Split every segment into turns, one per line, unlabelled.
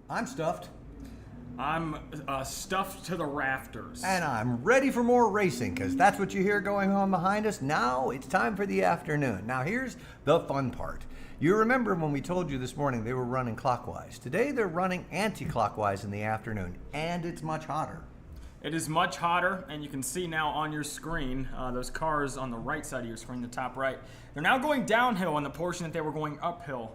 I'm stuffed.
I'm stuffed to the rafters.
And I'm ready for more racing, because that's what you hear going on behind us. Now it's time for the afternoon. Now here's the fun part. You remember when we told you this morning they were running clockwise. Today they're running anti-clockwise in the afternoon, and it's much hotter.
It is much hotter, and you can see now on your screen, those cars on the right side of your screen, the top right, they're now going downhill on the portion that they were going uphill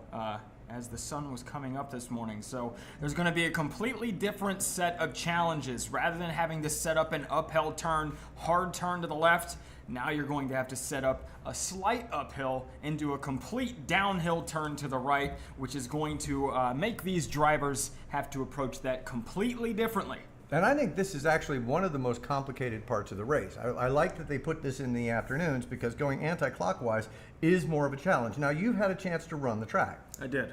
as the sun was coming up this morning. So there's going to be a completely different set of challenges. Rather than having to set up an uphill turn, hard turn to the left, now you're going to have to set up a slight uphill into a complete downhill turn to the right, which is going to make these drivers have to approach that completely differently.
And I think this is actually one of the most complicated parts of the race. I like that they put this in the afternoons, because going anti-clockwise is more of a challenge. Now, you've had a chance to run the track.
I did.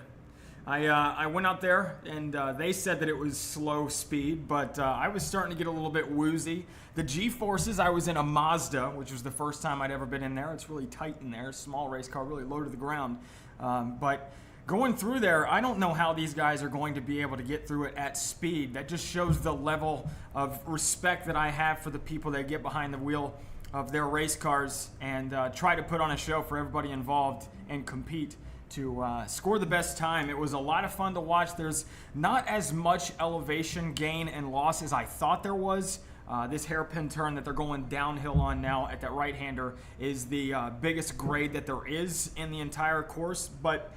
I went out there, and they said that it was slow speed, but I was starting to get a little bit woozy. The G-forces, I was in a Mazda, which was the first time I'd ever been in there. It's really tight in there, small race car, really low to the ground. But going through there, I don't know how these guys are going to be able to get through it at speed. That just shows the level of respect that I have for the people that get behind the wheel of their race cars and try to put on a show for everybody involved and compete to score the best time. It was a lot of fun to watch. There's not as much elevation gain and loss as I thought there was. This hairpin turn that they're going downhill on now at that right-hander is the biggest grade that there is in the entire course, but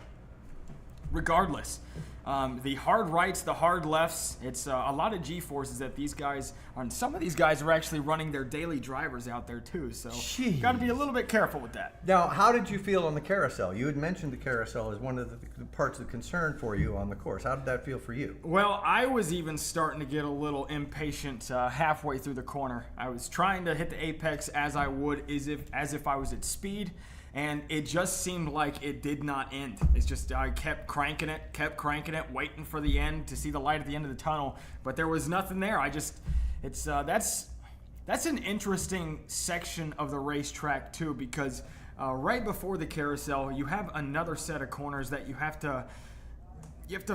regardless, the hard rights, the hard lefts, it's a lot of G-forces that these guys, and some of these guys are actually running their daily drivers out there too, so got to be a little bit careful with that.
Now, how did you feel on the carousel? You had mentioned the carousel as one of the parts of concern for you on the course. How did that feel for you?
Well, I was even starting to get a little impatient halfway through the corner. I was trying to hit the apex as I would as if I was at speed, and it just seemed like it did not end. It's just I kept cranking it, waiting for the end to see the light at the end of the tunnel, but there was nothing there. That's an interesting section of the racetrack too, because right before the carousel, you have another set of corners that you have to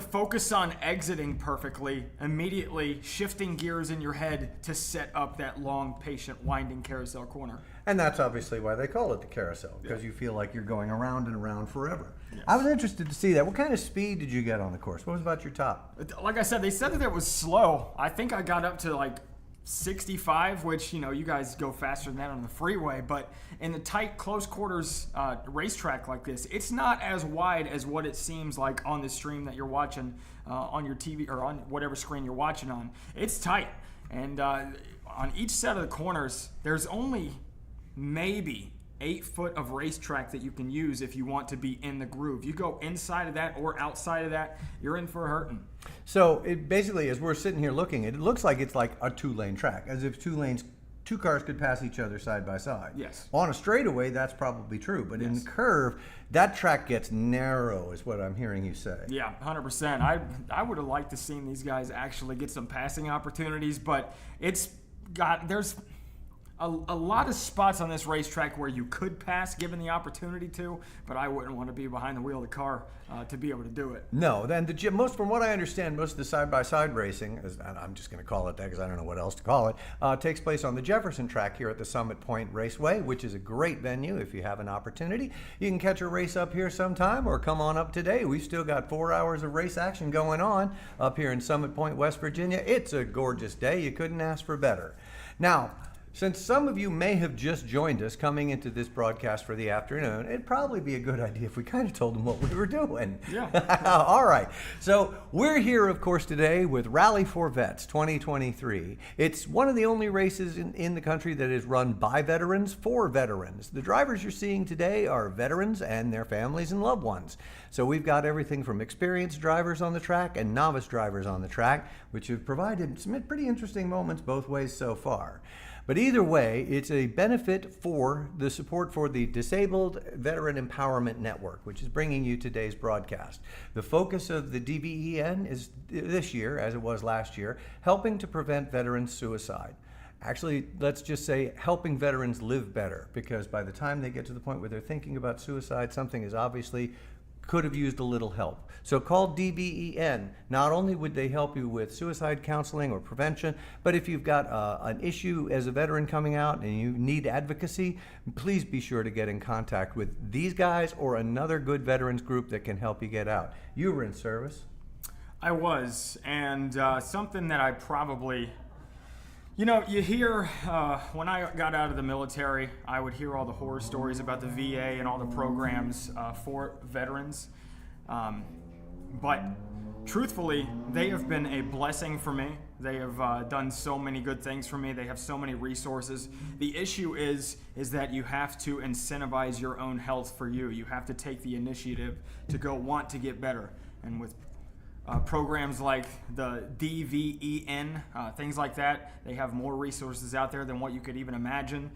focus on exiting perfectly, immediately shifting gears in your head to set up that long, patient, winding carousel corner.
And that's obviously why they call it the carousel, because you feel like you're going around and around forever.
Yes.
I was interested to see that. What kind of speed did you get on the course? What was about your top?
Like I said, they said that it was slow. I think I got up to like 65, which, you guys go faster than that on the freeway, but in the tight, close quarters racetrack like this, it's not as wide as what it seems like on the stream that you're watching on your TV or on whatever screen you're watching on. It's tight, and on each set of the corners, there's only maybe 8 foot of racetrack that you can use if you want to be in the groove. You go inside of that or outside of that, you're in for a hurting.
So it basically, as we're sitting here looking, it looks like it's like a 2-lane track, as if two cars could pass each other side by side.
Yes.
On a straightaway, that's probably true, but in the curve, that track gets narrow, is what I'm hearing you say.
Yeah, 100%. I would have liked to seen these guys actually get some passing opportunities, but there's a lot of spots on this racetrack where you could pass given the opportunity to, but I wouldn't want to be behind the wheel of the car to be able to do it.
No, then from what I understand, most of the side-by-side racing, and I'm just going to call it that because I don't know what else to call it, takes place on the Jefferson track here at the Summit Point Raceway, which is a great venue if you have an opportunity. You can catch a race up here sometime or come on up today. We've still got 4 hours of race action going on up here in Summit Point, West Virginia. It's a gorgeous day. You couldn't ask for better. Now, since some of you may have just joined us coming into this broadcast for the afternoon, it'd probably be a good idea if we kind of told them what we were doing.
Yeah.
All right. So we're here, of course, today with Rally4Vets 2023. It's one of the only races in the country that is run by veterans for veterans. The drivers you're seeing today are veterans and their families and loved ones. So we've got everything from experienced drivers on the track and novice drivers on the track, which have provided some pretty interesting moments both ways so far. But either way, it's a benefit for the support for the Disabled Veteran Empowerment Network, which is bringing you today's broadcast. The focus of the DVEN is this year, as it was last year, helping to prevent veterans suicide. Actually, let's just say helping veterans live better, because by the time they get to the point where they're thinking about suicide, something is obviously could have used a little help. So call DVEN. Not only would they help you with suicide counseling or prevention, but if you've got an issue as a veteran coming out and you need advocacy, please be sure to get in contact with these guys or another good veterans group that can help you get out. You were in service.
I was, and something that I probably, you hear, when I got out of the military, I would hear all the horror stories about the VA and all the programs for veterans. But truthfully, they have been a blessing for me. They have done so many good things for me. They have so many resources. The issue is that you have to incentivize your own health for you. You have to take the initiative to go want to get better. And with programs like the DVEN, things like that, they have more resources out there than what you could even imagine.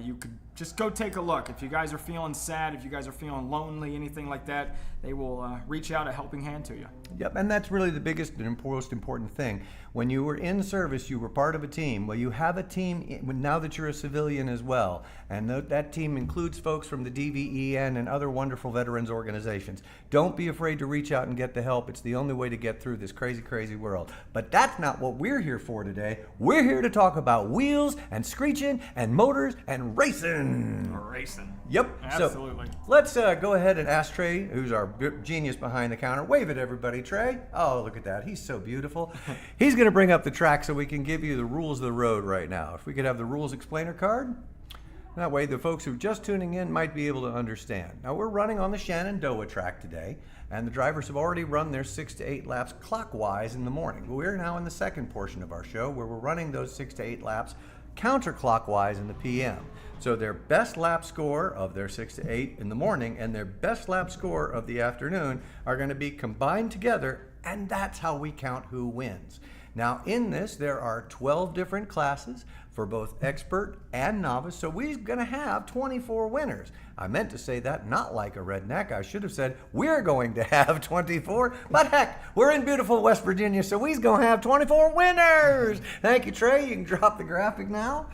You could just go take a look. If you guys are feeling sad, if you guys are feeling lonely, anything like that, they will reach out a helping hand to you.
Yep, and that's really the biggest and most important thing. When you were in service, you were part of a team. Well, you have a team now that you're a civilian as well, and that team includes folks from the DVEN and other wonderful veterans organizations. Don't be afraid to reach out and get the help. It's the only way to get through this crazy, crazy world. But that's not what we're here for today. We're here to talk about wheels and screeching and motors and racing.
Racing.
Yep.
Absolutely.
So let's go ahead and ask Trey, who's our genius behind the counter. Wave at everybody, Trey. Oh, look at that. He's so beautiful. He's going to bring up the track so we can give you the rules of the road right now. If we could have the rules explainer card. That way the folks who are just tuning in might be able to understand. Now we're running on the Shenandoah track today, and the drivers have already run their 6 to 8 laps clockwise in the morning. We're now in the second portion of our show where we're running those 6 to 8 laps counterclockwise in the PM. So their best lap score of their 6 to 8 in the morning and their best lap score of the afternoon are going to be combined together, and that's how we count who wins. Now in this, there are 12 different classes for both expert and novice, so we're going to have 24 winners. I meant to say that not like a redneck. I should have said we're going to have 24, but heck, we're in beautiful West Virginia, so we're going to have 24 winners. Thank you, Trey. You can drop the graphic now,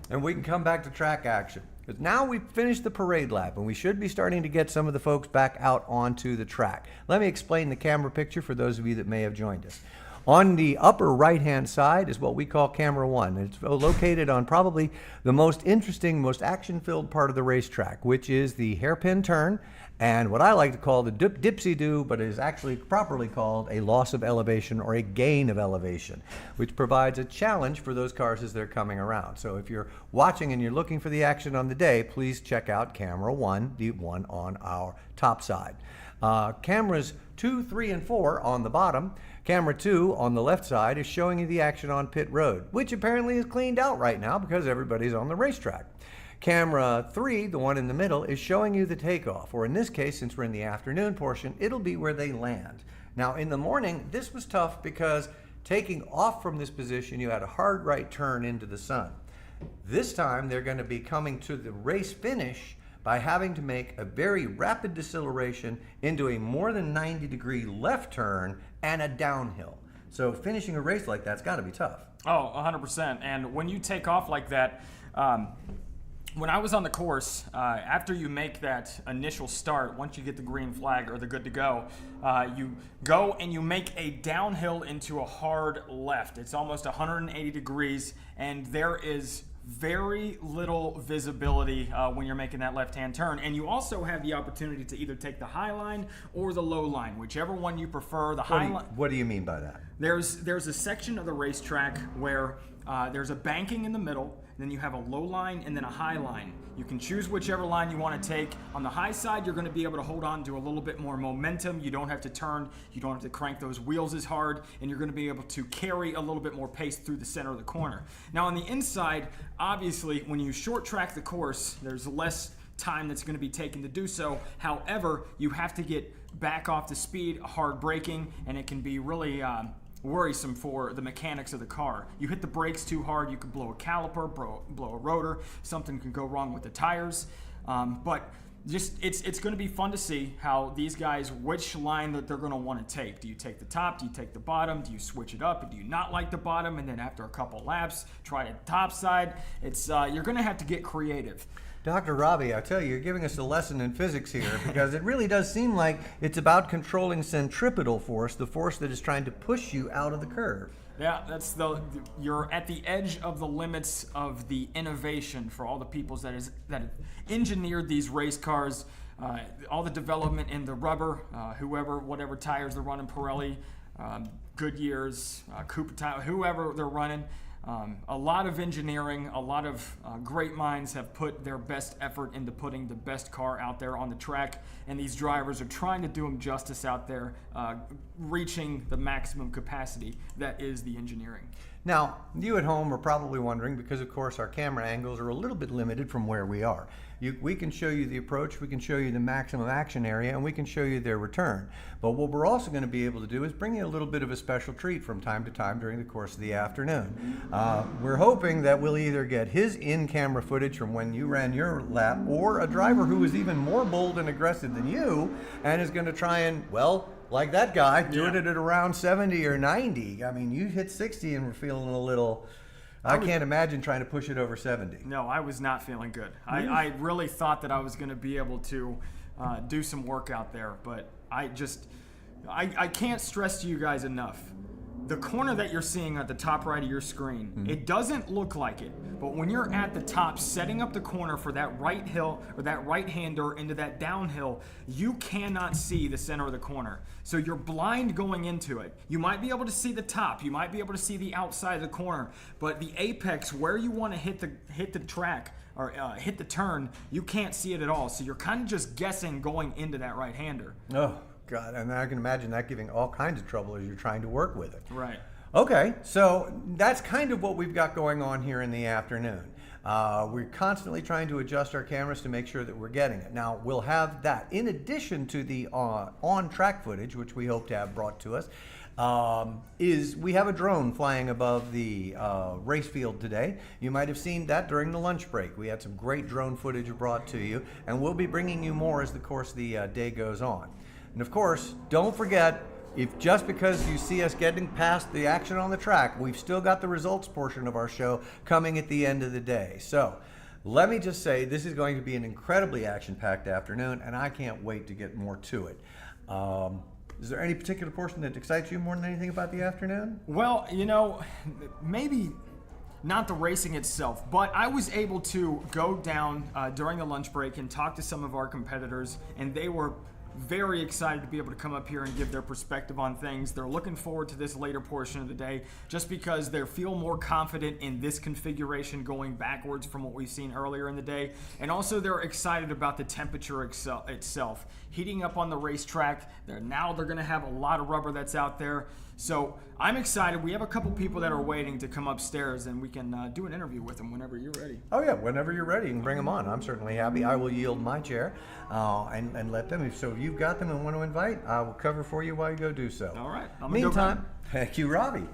and we can come back to track action. Because now we've finished the parade lap, and we should be starting to get some of the folks back out onto the track. Let me explain the camera picture for those of you that may have joined us. On the upper right-hand side is what we call camera one. It's located on probably the most interesting, most action-filled part of the racetrack, which is the hairpin turn and what I like to call the dipsy-do, but is actually properly called a loss of elevation or a gain of elevation, which provides a challenge for those cars as they're coming around. So if you're watching and you're looking for the action on the day, please check out camera one, the one on our top side. Cameras 2, 3, and 4 on the bottom. Camera 2 on the left side is showing you the action on pit road, which apparently is cleaned out right now because everybody's on the racetrack. Camera 3, the one in the middle, is showing you the takeoff, or in this case, since we're in the afternoon portion, it'll be where they land. Now in the morning, this was tough because taking off from this position, you had a hard right turn into the sun. This time, they're going to be coming to the race finish by having to make a very rapid deceleration into a more than 90-degree left turn and a downhill. So finishing a race like that's got to be tough.
Oh, 100%. And when you take off like that, when I was on the course, after you make that initial start, once you get the green flag or the good to go, you go and you make a downhill into a hard left. It's almost 180 degrees, and there is very little visibility when you're making that left-hand turn, and you also have the opportunity to either take the high line or the low line, whichever one you prefer. The high line.
What do you mean by that?
There's a section of the racetrack where there's a banking in the middle, and then you have a low line and then a high line. You can choose whichever line you want to take. On the high side, you're going to be able to hold on to a little bit more momentum. You don't have to turn. You don't have to crank those wheels as hard, and you're going to be able to carry a little bit more pace through the center of the corner. Now, on the inside, obviously, when you short track the course, there's less time that's going to be taken to do so. However, you have to get back off the speed, hard braking, and it can be really worrisome for the mechanics of the car. You hit the brakes too hard, you could blow a caliper, blow a rotor, something can go wrong with the tires. But just it's going to be fun to see how these guys, which line that they're going to want to take. Do you take the top? Do you take the bottom? Do you switch it up? Do you not like the bottom? And then after a couple laps, try the top side. It's you're going to have to get creative.
Dr. Robbie, I tell you, you're giving us a lesson in physics here because it really does seem like it's about controlling centripetal force, the force that is trying to push you out of the curve.
Yeah, you're at the edge of the limits of the innovation for all the people that have engineered these race cars, all the development in the rubber, whatever tires they're running, Pirelli, Goodyear's, Cooper tire, whoever they're running. A lot of engineering, a lot of great minds have put their best effort into putting the best car out there on the track, and these drivers are trying to do them justice out there, reaching the maximum capacity that is the engineering.
Now, you at home are probably wondering, because of course our camera angles are a little bit limited from where we are. We can show you the approach, we can show you the maximum action area, and we can show you their return. But what we're also going to be able to do is bring you a little bit of a special treat from time to time during the course of the afternoon. We're hoping that we'll either get his in-camera footage from when you ran your lap, or a driver who is even more bold and aggressive than you and is going to try and, well, like that guy, doing it at around 70 or 90. I mean, you hit 60 and we're feeling a little... I can't imagine trying to push it over 70.
No, I was not feeling good. I really thought that I was going to be able to do some work out there, but I can't stress to you guys enough. The corner that you're seeing at the top right of your screen, it doesn't look like it, but when you're at the top setting up the corner for that right hill or that right-hander into that downhill, you cannot see the center of the corner. So you're blind going into it. You might be able to see the top, you might be able to see the outside of the corner, but the apex where you want to hit the track or hit the turn, you can't see it at all. So you're kind of just guessing going into that right-hander.
Oh, God, and I can imagine that giving all kinds of trouble as you're trying to work with it.
Right.
Okay, so that's kind of what we've got going on here in the afternoon. We're constantly trying to adjust our cameras to make sure that we're getting it. Now, we'll have that in addition to the on-track footage, which we hope to have brought to us. We have a drone flying above the race field today. You might have seen that during the lunch break. We had some great drone footage brought to you, and we'll be bringing you more as the course of the day goes on. And of course, don't forget, if just because you see us getting past the action on the track, we've still got the results portion of our show coming at the end of the day. So let me just say, this is going to be an incredibly action-packed afternoon, and I can't wait to get more to it. Is there any particular portion that excites you more than anything about the afternoon?
Well, maybe not the racing itself, but I was able to go down during the lunch break and talk to some of our competitors, and they were very excited to be able to come up here and give their perspective on things. They're looking forward to this later portion of the day just because they feel more confident in this configuration going backwards from what we've seen earlier in the day. And also they're excited about the temperature itself. Heating up on the racetrack, they're going to have a lot of rubber that's out there. So I'm excited. We have a couple people that are waiting to come upstairs, and we can do an interview with them whenever you're ready.
Oh yeah, whenever you're ready, you can bring them on. I'm certainly happy. I will yield my chair and let them. So if you've got them and want to invite, I will cover for you while you go do so.
All right.
Meantime, thank you, Robbie.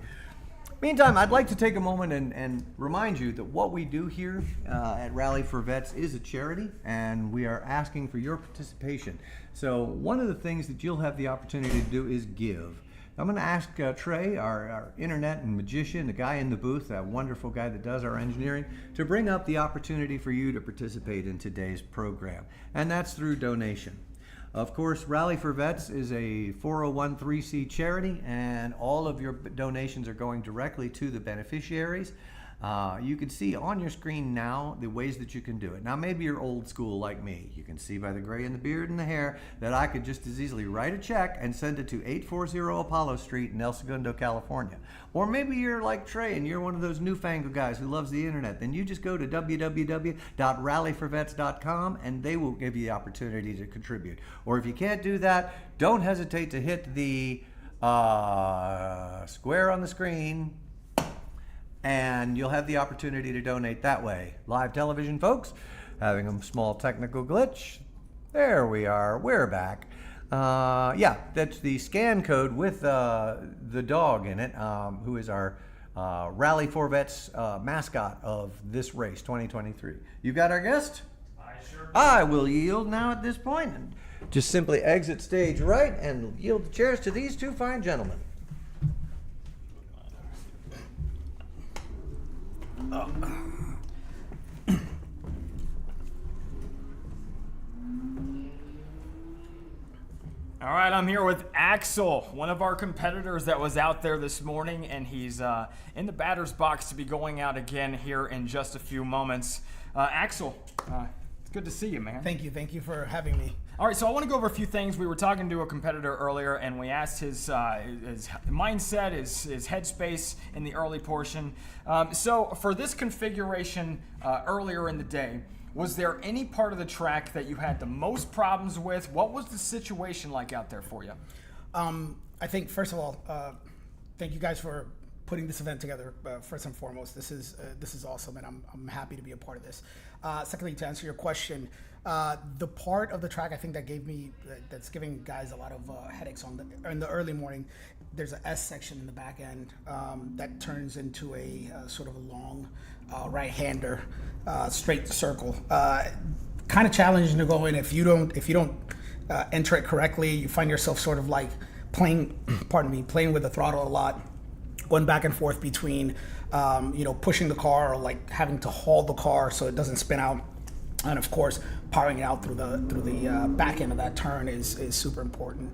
Meantime, I'd like to take a moment and remind you that what we do here at Rally4Vets is a charity, and we are asking for your participation. So one of the things that you'll have the opportunity to do is give. I'm going to ask Trey, our internet and magician, the guy in the booth, that wonderful guy that does our engineering, to bring up the opportunity for you to participate in today's program. And that's through donation. Of course, Rally4Vets is a 401(c) charity, and all of your donations are going directly to the beneficiaries. You can see on your screen now the ways that you can do it. Now, maybe you're old school like me. You can see by the gray in the beard and the hair that I could just as easily write a check and send it to 840 Apollo Street in El Segundo, California. Or maybe you're like Trey and you're one of those newfangled guys who loves the internet. Then you just go to www.rally4vets.com and they will give you the opportunity to contribute. Or if you can't do that, don't hesitate to hit the square on the screen, and you'll have the opportunity to donate that way. Live television, folks, having a small technical glitch. There we are. We're back. Yeah, that's the scan code with the dog in it, who is our Rally4Vets mascot of this race, 2023. You got our guest?
I sure do.
I will yield now at this point and just simply exit stage right and yield the chairs to these two fine gentlemen.
All right, I'm here with Axel, one of our competitors that was out there this morning, and he's in the batter's box to be going out again here in just a few moments. Axel, it's good to see you, man.
Thank you for having me.
All right, so I want to go over a few things. We were talking to a competitor earlier, and we asked his mindset, his headspace in the early portion. So for this configuration earlier in the day, was there any part of the track that you had the most problems with? What was the situation like out there for you?
I think, first of all, thank you guys for putting this event together. First and foremost, this is awesome, and I'm happy to be a part of this. Secondly, to answer your question, the part of the track I think that's giving guys a lot of headaches in the early morning. There's a S section in the back end that turns into a sort of a long right-hander straight circle. Kind of challenging to go in if you don't enter it correctly. You find yourself sort of like playing with the throttle a lot, going back and forth between pushing the car or like having to haul the car so it doesn't spin out, and of course powering it out through the back end of that turn is super important.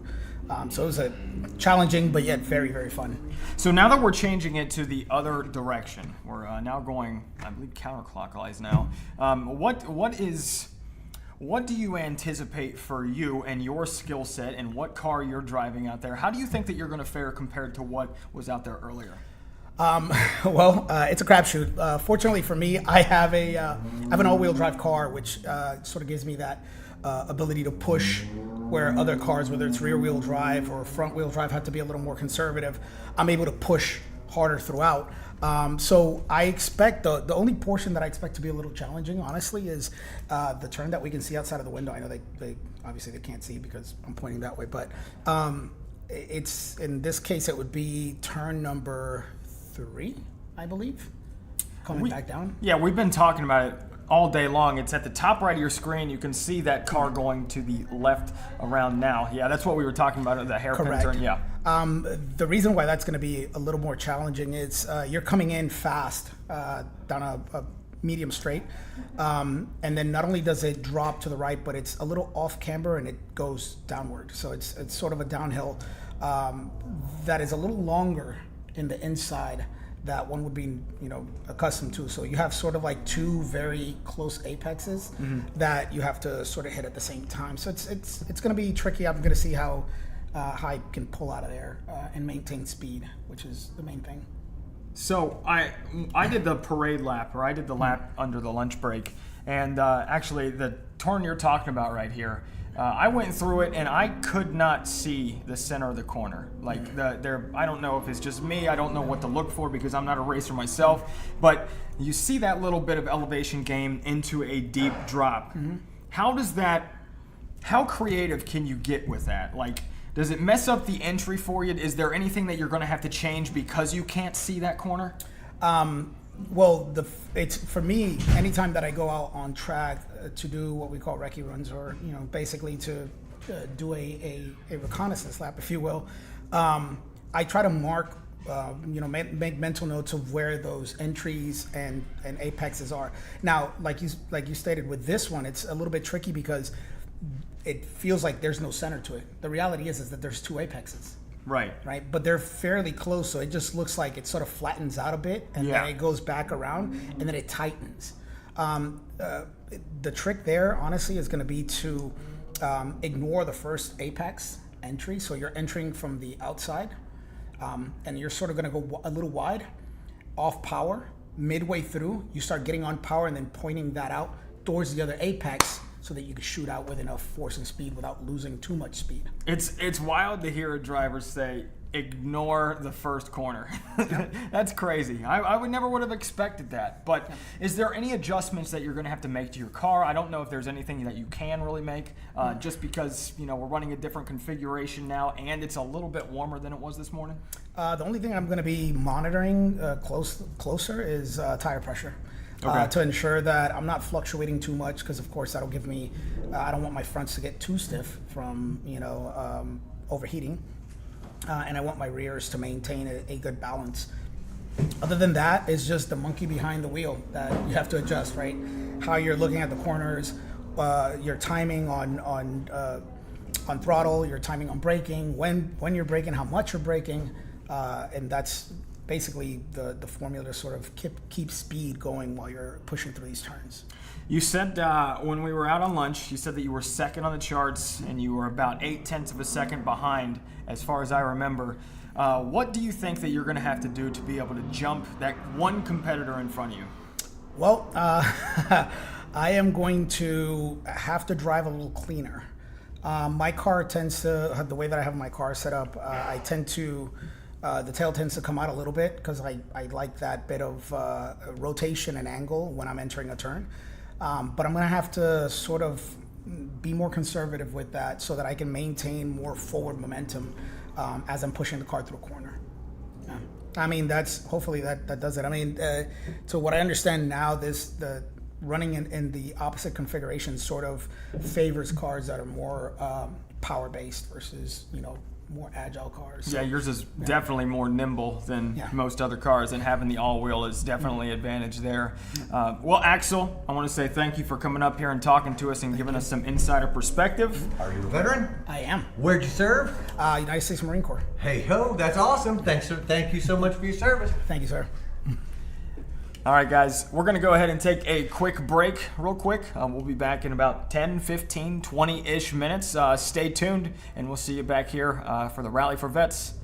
So it was a challenging but yet very, very fun.
So now that we're changing it to the other direction, we're now going, I believe, counterclockwise now. What do you anticipate for you and your skill set and what car you're driving out there? How do you think that you're going to fare compared to what was out there earlier?
It's a crapshoot. Fortunately for me, I have an all-wheel drive car, which sort of gives me that ability to push where other cars, whether it's rear-wheel drive or front-wheel drive, have to be a little more conservative. I'm able to push harder throughout. So I expect the only portion that I expect to be a little challenging, honestly, is the turn that we can see outside of the window. I know they obviously they can't see because I'm pointing that way, but it's in this case it would be turn number 3, I believe, coming back down.
Yeah, we've been talking about it all day long. It's at the top right of your screen. You can see that car going to the left around now. Yeah, that's what we were talking about, the hairpin turn. Yeah.
The reason why that's going to be a little more challenging is you're coming in fast down a medium straight, and then not only does it drop to the right, but it's a little off camber and it goes downward. So it's sort of a downhill that is a little longer in the inside that one would be accustomed to. So you have sort of like two very close apexes that you have to sort of hit at the same time. So it's going to be tricky. I'm going to see how I can pull out of there and maintain speed, which is the main thing.
So I did the parade lap, or I did the lap under the lunch break, and actually the turn you're talking about right here, I went through it and I could not see the center of the corner. Like I don't know if it's just me. I don't know what to look for because I'm not a racer myself. But you see that little bit of elevation gain into a deep drop. How creative can you get with that? Like, does it mess up the entry for you? Is there anything that you're going to have to change because you can't see that corner?
It's for me, anytime that I go out on track to do what we call recce runs, or basically to do a reconnaissance lap, if you will, I try to mark, make mental notes of where those entries and apexes are. Now, like you stated with this one, it's a little bit tricky because it feels like there's no center to it. The reality is that there's two apexes. Right. But they're fairly close, so it just looks like it sort of flattens out a bit, and then it goes back around, and then it tightens. The trick there, honestly, is going to be to ignore the first apex entry. So you're entering from the outside, and you're sort of going to go a little wide, off power. Midway through, you start getting on power, and then pointing that out towards the other apex, so that you can shoot out with enough force and speed without losing too much speed.
It's wild to hear a driver say, ignore the first corner. That's crazy. I would never would have expected that. But is there any adjustments that you're going to have to make to your car? I don't know if there's anything that you can really make, just because we're running a different configuration now, and it's a little bit warmer than it was this morning.
The only thing I'm going to be monitoring closer is tire pressure. To ensure that I'm not fluctuating too much, because of course that'll give me, I don't want my fronts to get too stiff from overheating, and I want my rears to maintain a good balance. Other than that, it's just the monkey behind the wheel that you have to adjust, right? How you're looking at the corners, your timing on on throttle, your timing on braking, when you're braking, how much you're braking, and that's basically the formula to sort of keep speed going while you're pushing through these turns.
You said when we were out on lunch, you said that you were second on the charts and you were about 0.8 of a second behind, as far as I remember. What do you think that you're going to have to do to be able to jump that one competitor in front of you?
Well, I am going to have to drive a little cleaner. My car tends to, the way that I have my car set up, I tend to, the tail tends to come out a little bit because I like that bit of rotation and angle when I'm entering a turn. But I'm going to have to sort of be more conservative with that so that I can maintain more forward momentum as I'm pushing the car through a corner. Yeah. I mean, hopefully that does it. I mean, so what I understand now, the running in the opposite configuration sort of favors cars that are more power-based versus, more agile cars.
Yeah, yours is definitely more nimble than most other cars, and having the all-wheel is definitely an advantage there. Well, Axel, I want to say thank you for coming up here and talking to us and giving us some insider perspective.
Are you a veteran?
I am.
Where'd you serve?
United States Marine Corps.
Hey ho, that's awesome. Thank you so much for your service.
Thank you, sir.
All right, guys, we're going to go ahead and take a quick break real quick. We'll be back in about 10, 15, 20-ish minutes. Stay tuned, and we'll see you back here for the Rally for Vets.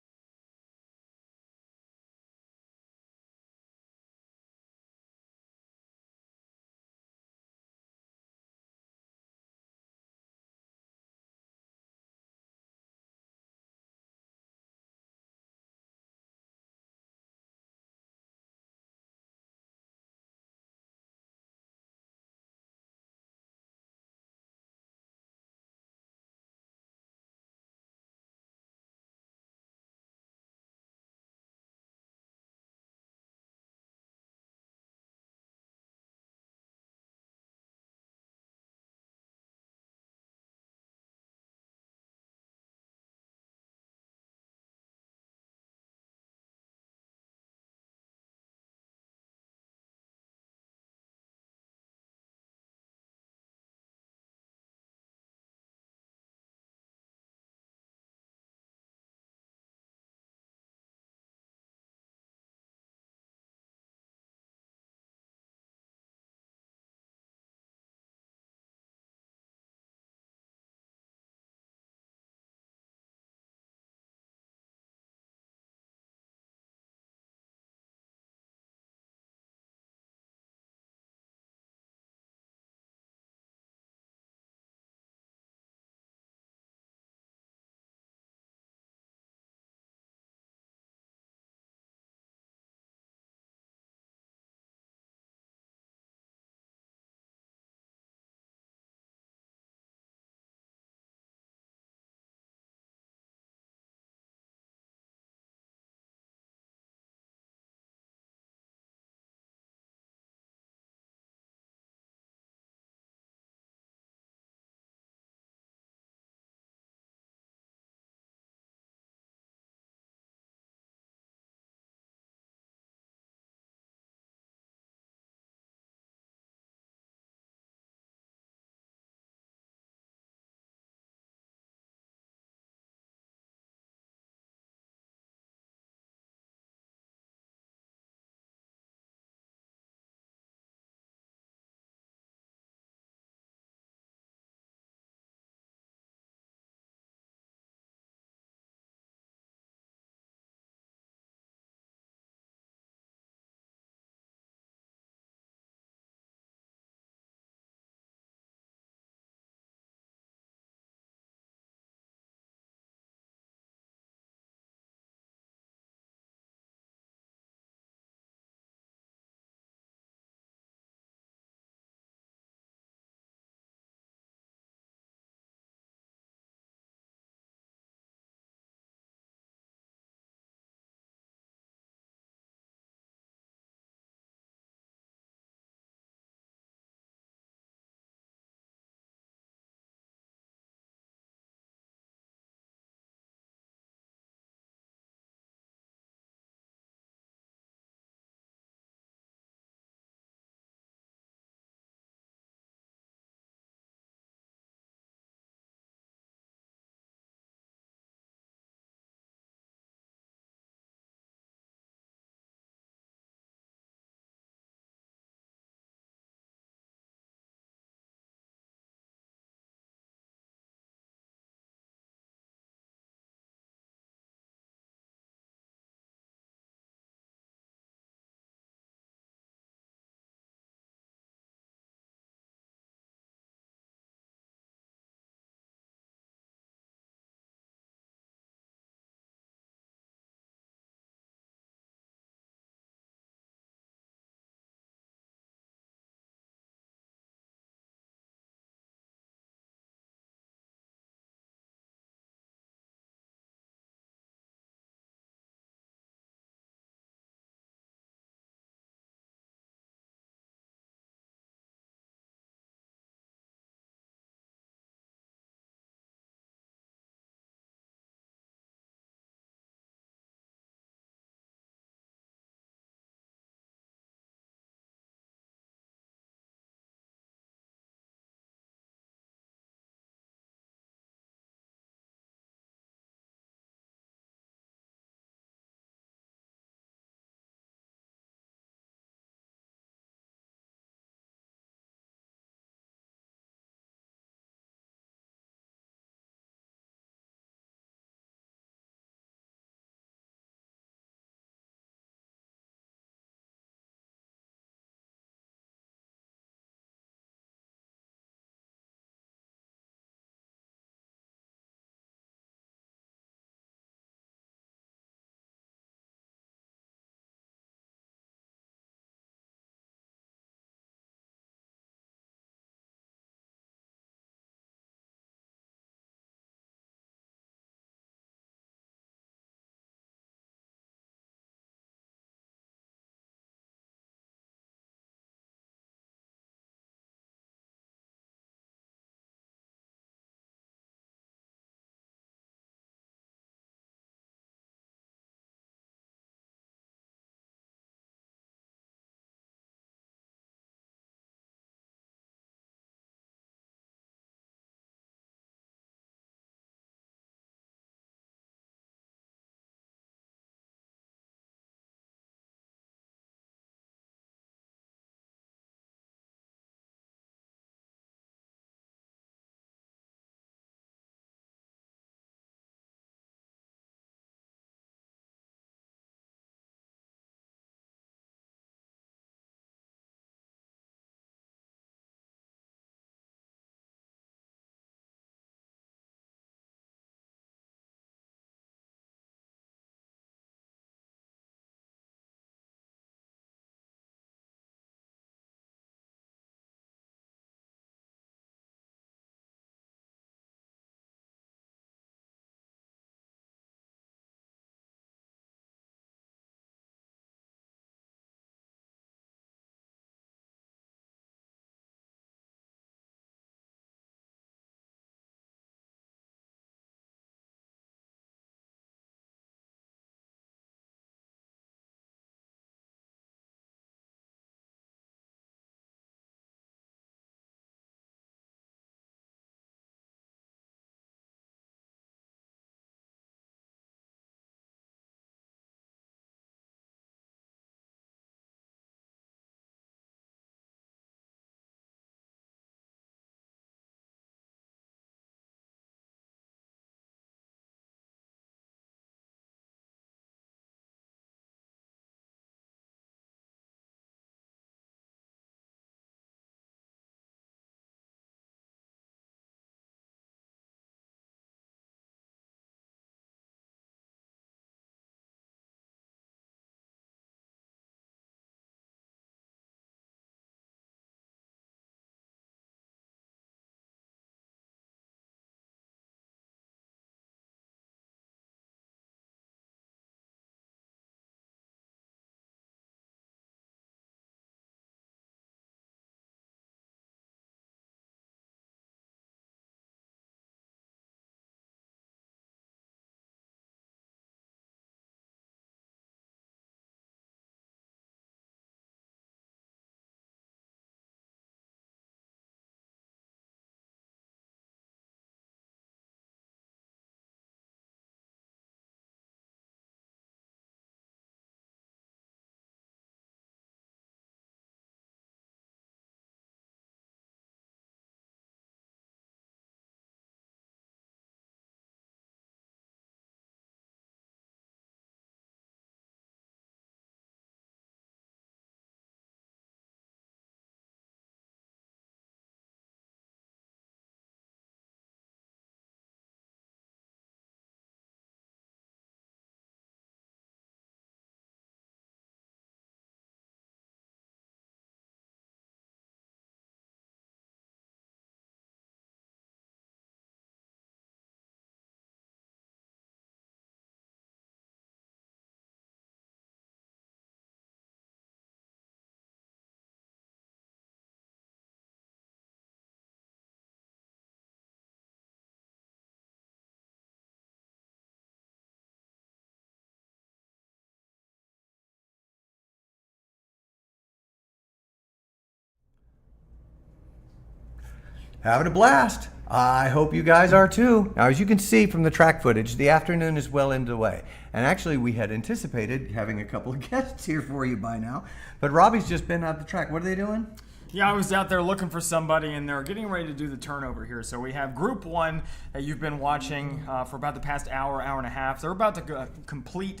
Having a blast. I hope you guys are too. Now, as you can see from the track footage, the afternoon is well into the way. And actually, we had anticipated having a couple of guests here for you by now. But Robbie's just been out the track. What are they doing?
Yeah, I was out there looking for somebody, and they're getting ready to do the turnover here. So we have Group 1 that you've been watching for about the past hour and a half. They're about to complete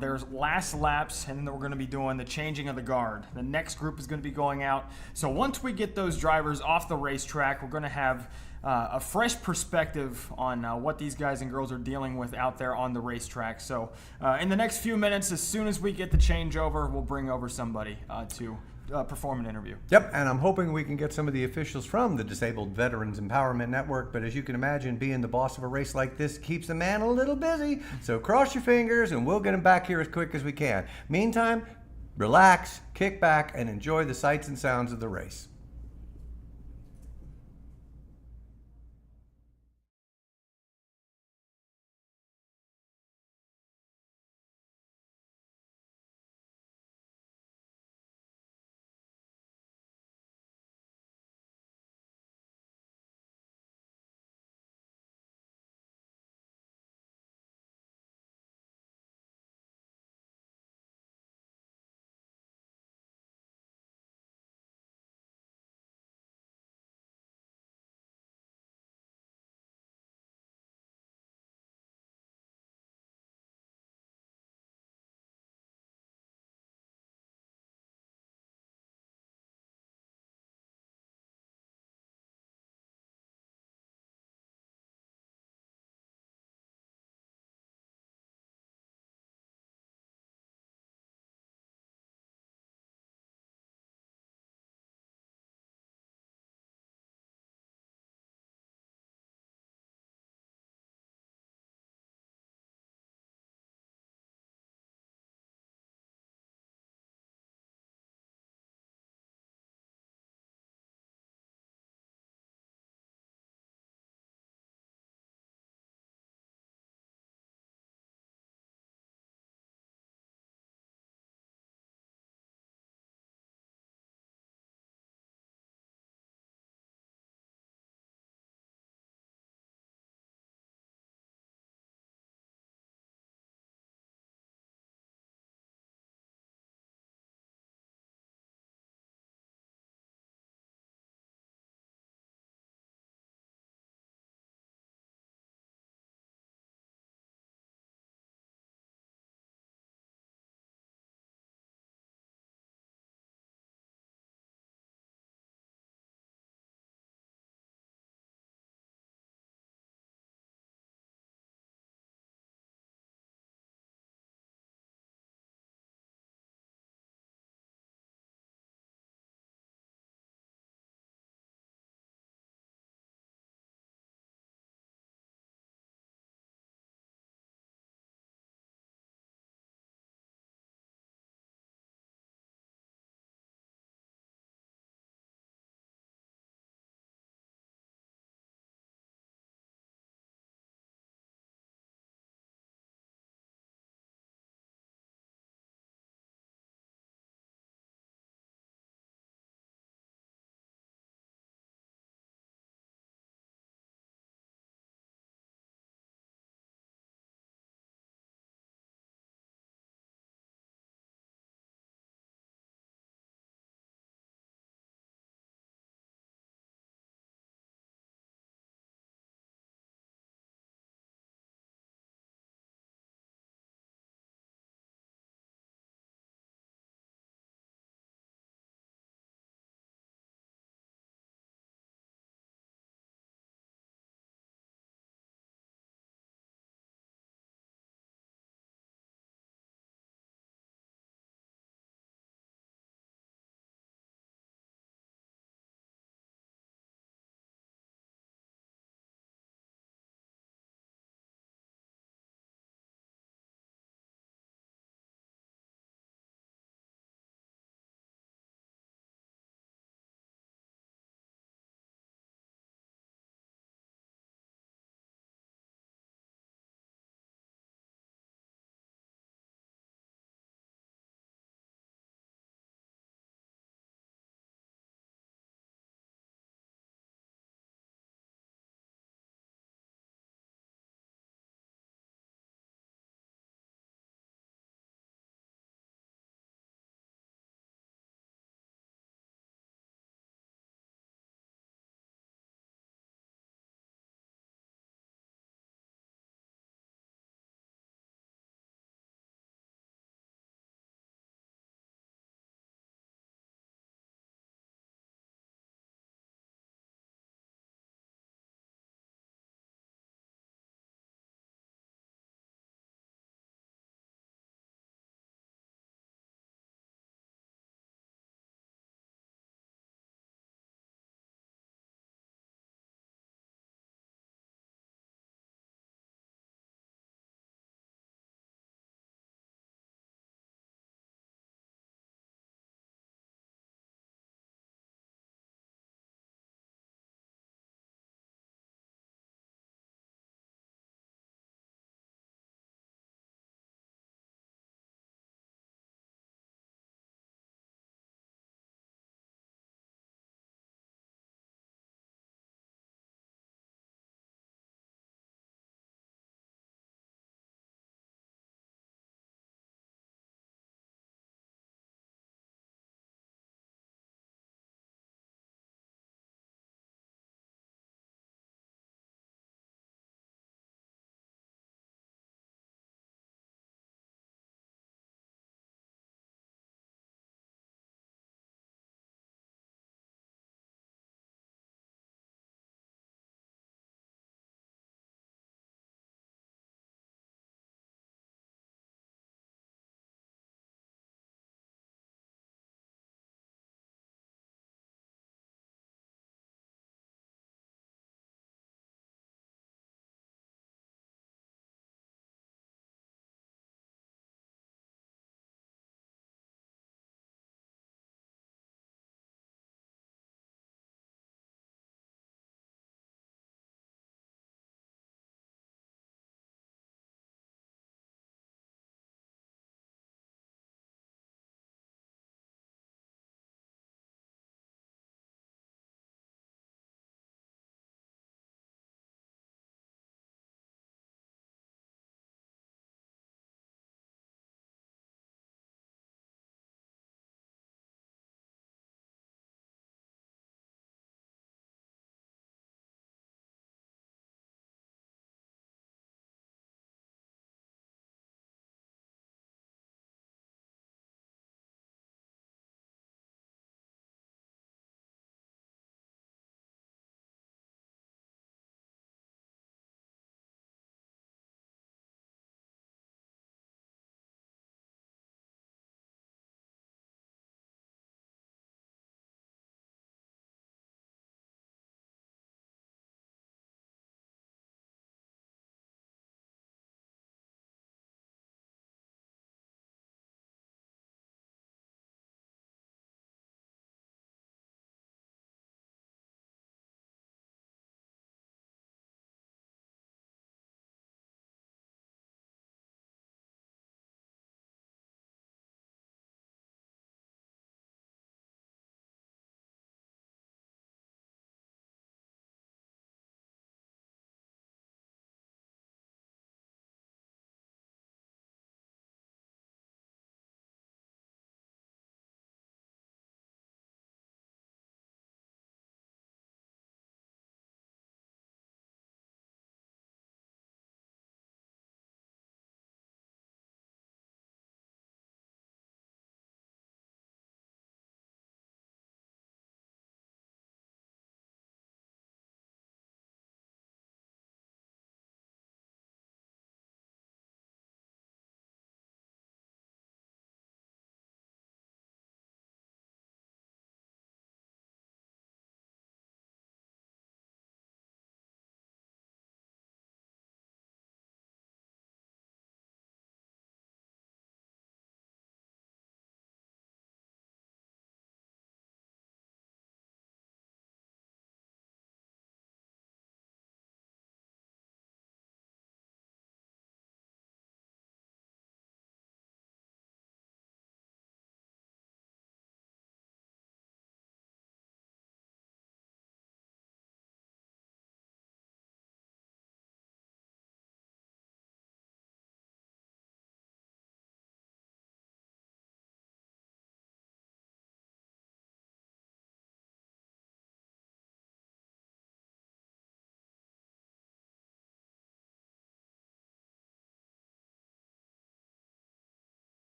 their last laps, and then we're going to be doing the changing of the guard. The next group is going to be going out. So once we get those drivers off the racetrack, we're going to have a fresh perspective on what these guys and girls are dealing with out there on the racetrack. So in the next few minutes, as soon as we get the changeover, we'll bring over somebody to perform an interview.
Yep, and I'm hoping we can get some of the officials from the Disabled Veterans Empowerment Network, but as you can imagine, being the boss of a race like this keeps a man a little busy, so cross your fingers and we'll get him back here as quick as we can. Meantime, relax, kick back, and enjoy the sights and sounds of the race.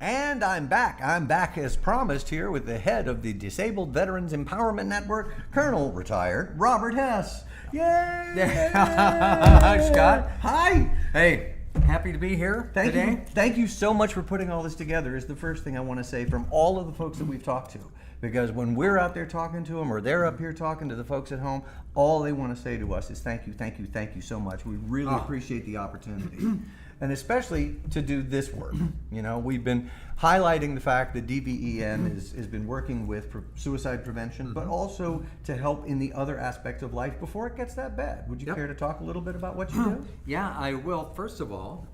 And I'm back. I'm back as promised here with the head of the Disabled Veterans Empowerment Network, Colonel Retired Robert Hess. Yay!
Hi, Scott.
Hi.
Hey, happy to be here today.
Thank you so much for putting all this together is the first thing I want to say from all of the folks that we've talked to. Because when we're out there talking to them or they're up here talking to the folks at home, all they want to say to us is thank you, thank you, thank you so much. We really appreciate the opportunity. And especially to do this work. You know, we've been highlighting the fact that DVEN has been working with suicide prevention, but also to help in the other aspects of life before it gets that bad. Would you care to talk a little bit about what you do?
Yeah, I will. First of all,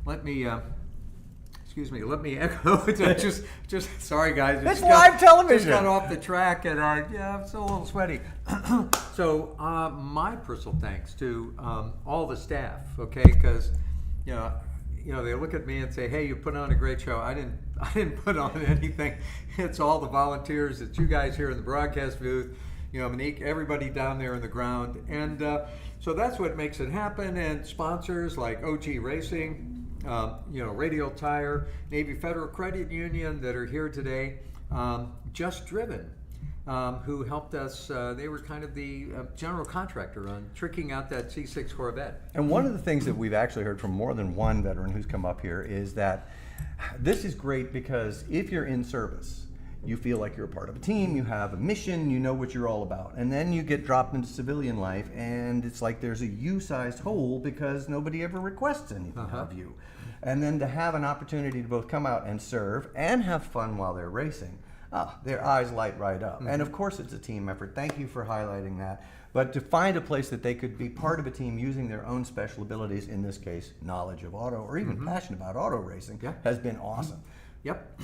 let me echo. just sorry guys.
It's live television.
Just got off the track and I'm still a little sweaty. So my personal thanks to all the staff, okay, because you know, they look at me and say, "Hey, you put on a great show." I didn't put on anything. It's all the volunteers. It's you guys here in the broadcast booth. You know, Monique, everybody down there in the ground, and so that's what makes it happen. And sponsors like OG Racing, you know, Radial Tire, Navy Federal Credit Union that are here today, Just Driven. Who helped us, they were kind of the general contractor on tricking out that C6 Corvette.
And one of the things that we've actually heard from more than one veteran who's come up here is that this is great because if you're in service, you feel like you're a part of a team, you have a mission, you know what you're all about. And then you get dropped into civilian life and it's like there's a U-sized hole because nobody ever requests anything of you. And then to have an opportunity to both come out and serve and have fun while they're racing, their eyes light right up. And of course it's a team effort. Thank you for highlighting that. But to find a place that they could be part of a team using their own special abilities, in this case, knowledge of auto or even passion about auto racing, has been awesome.
Yep.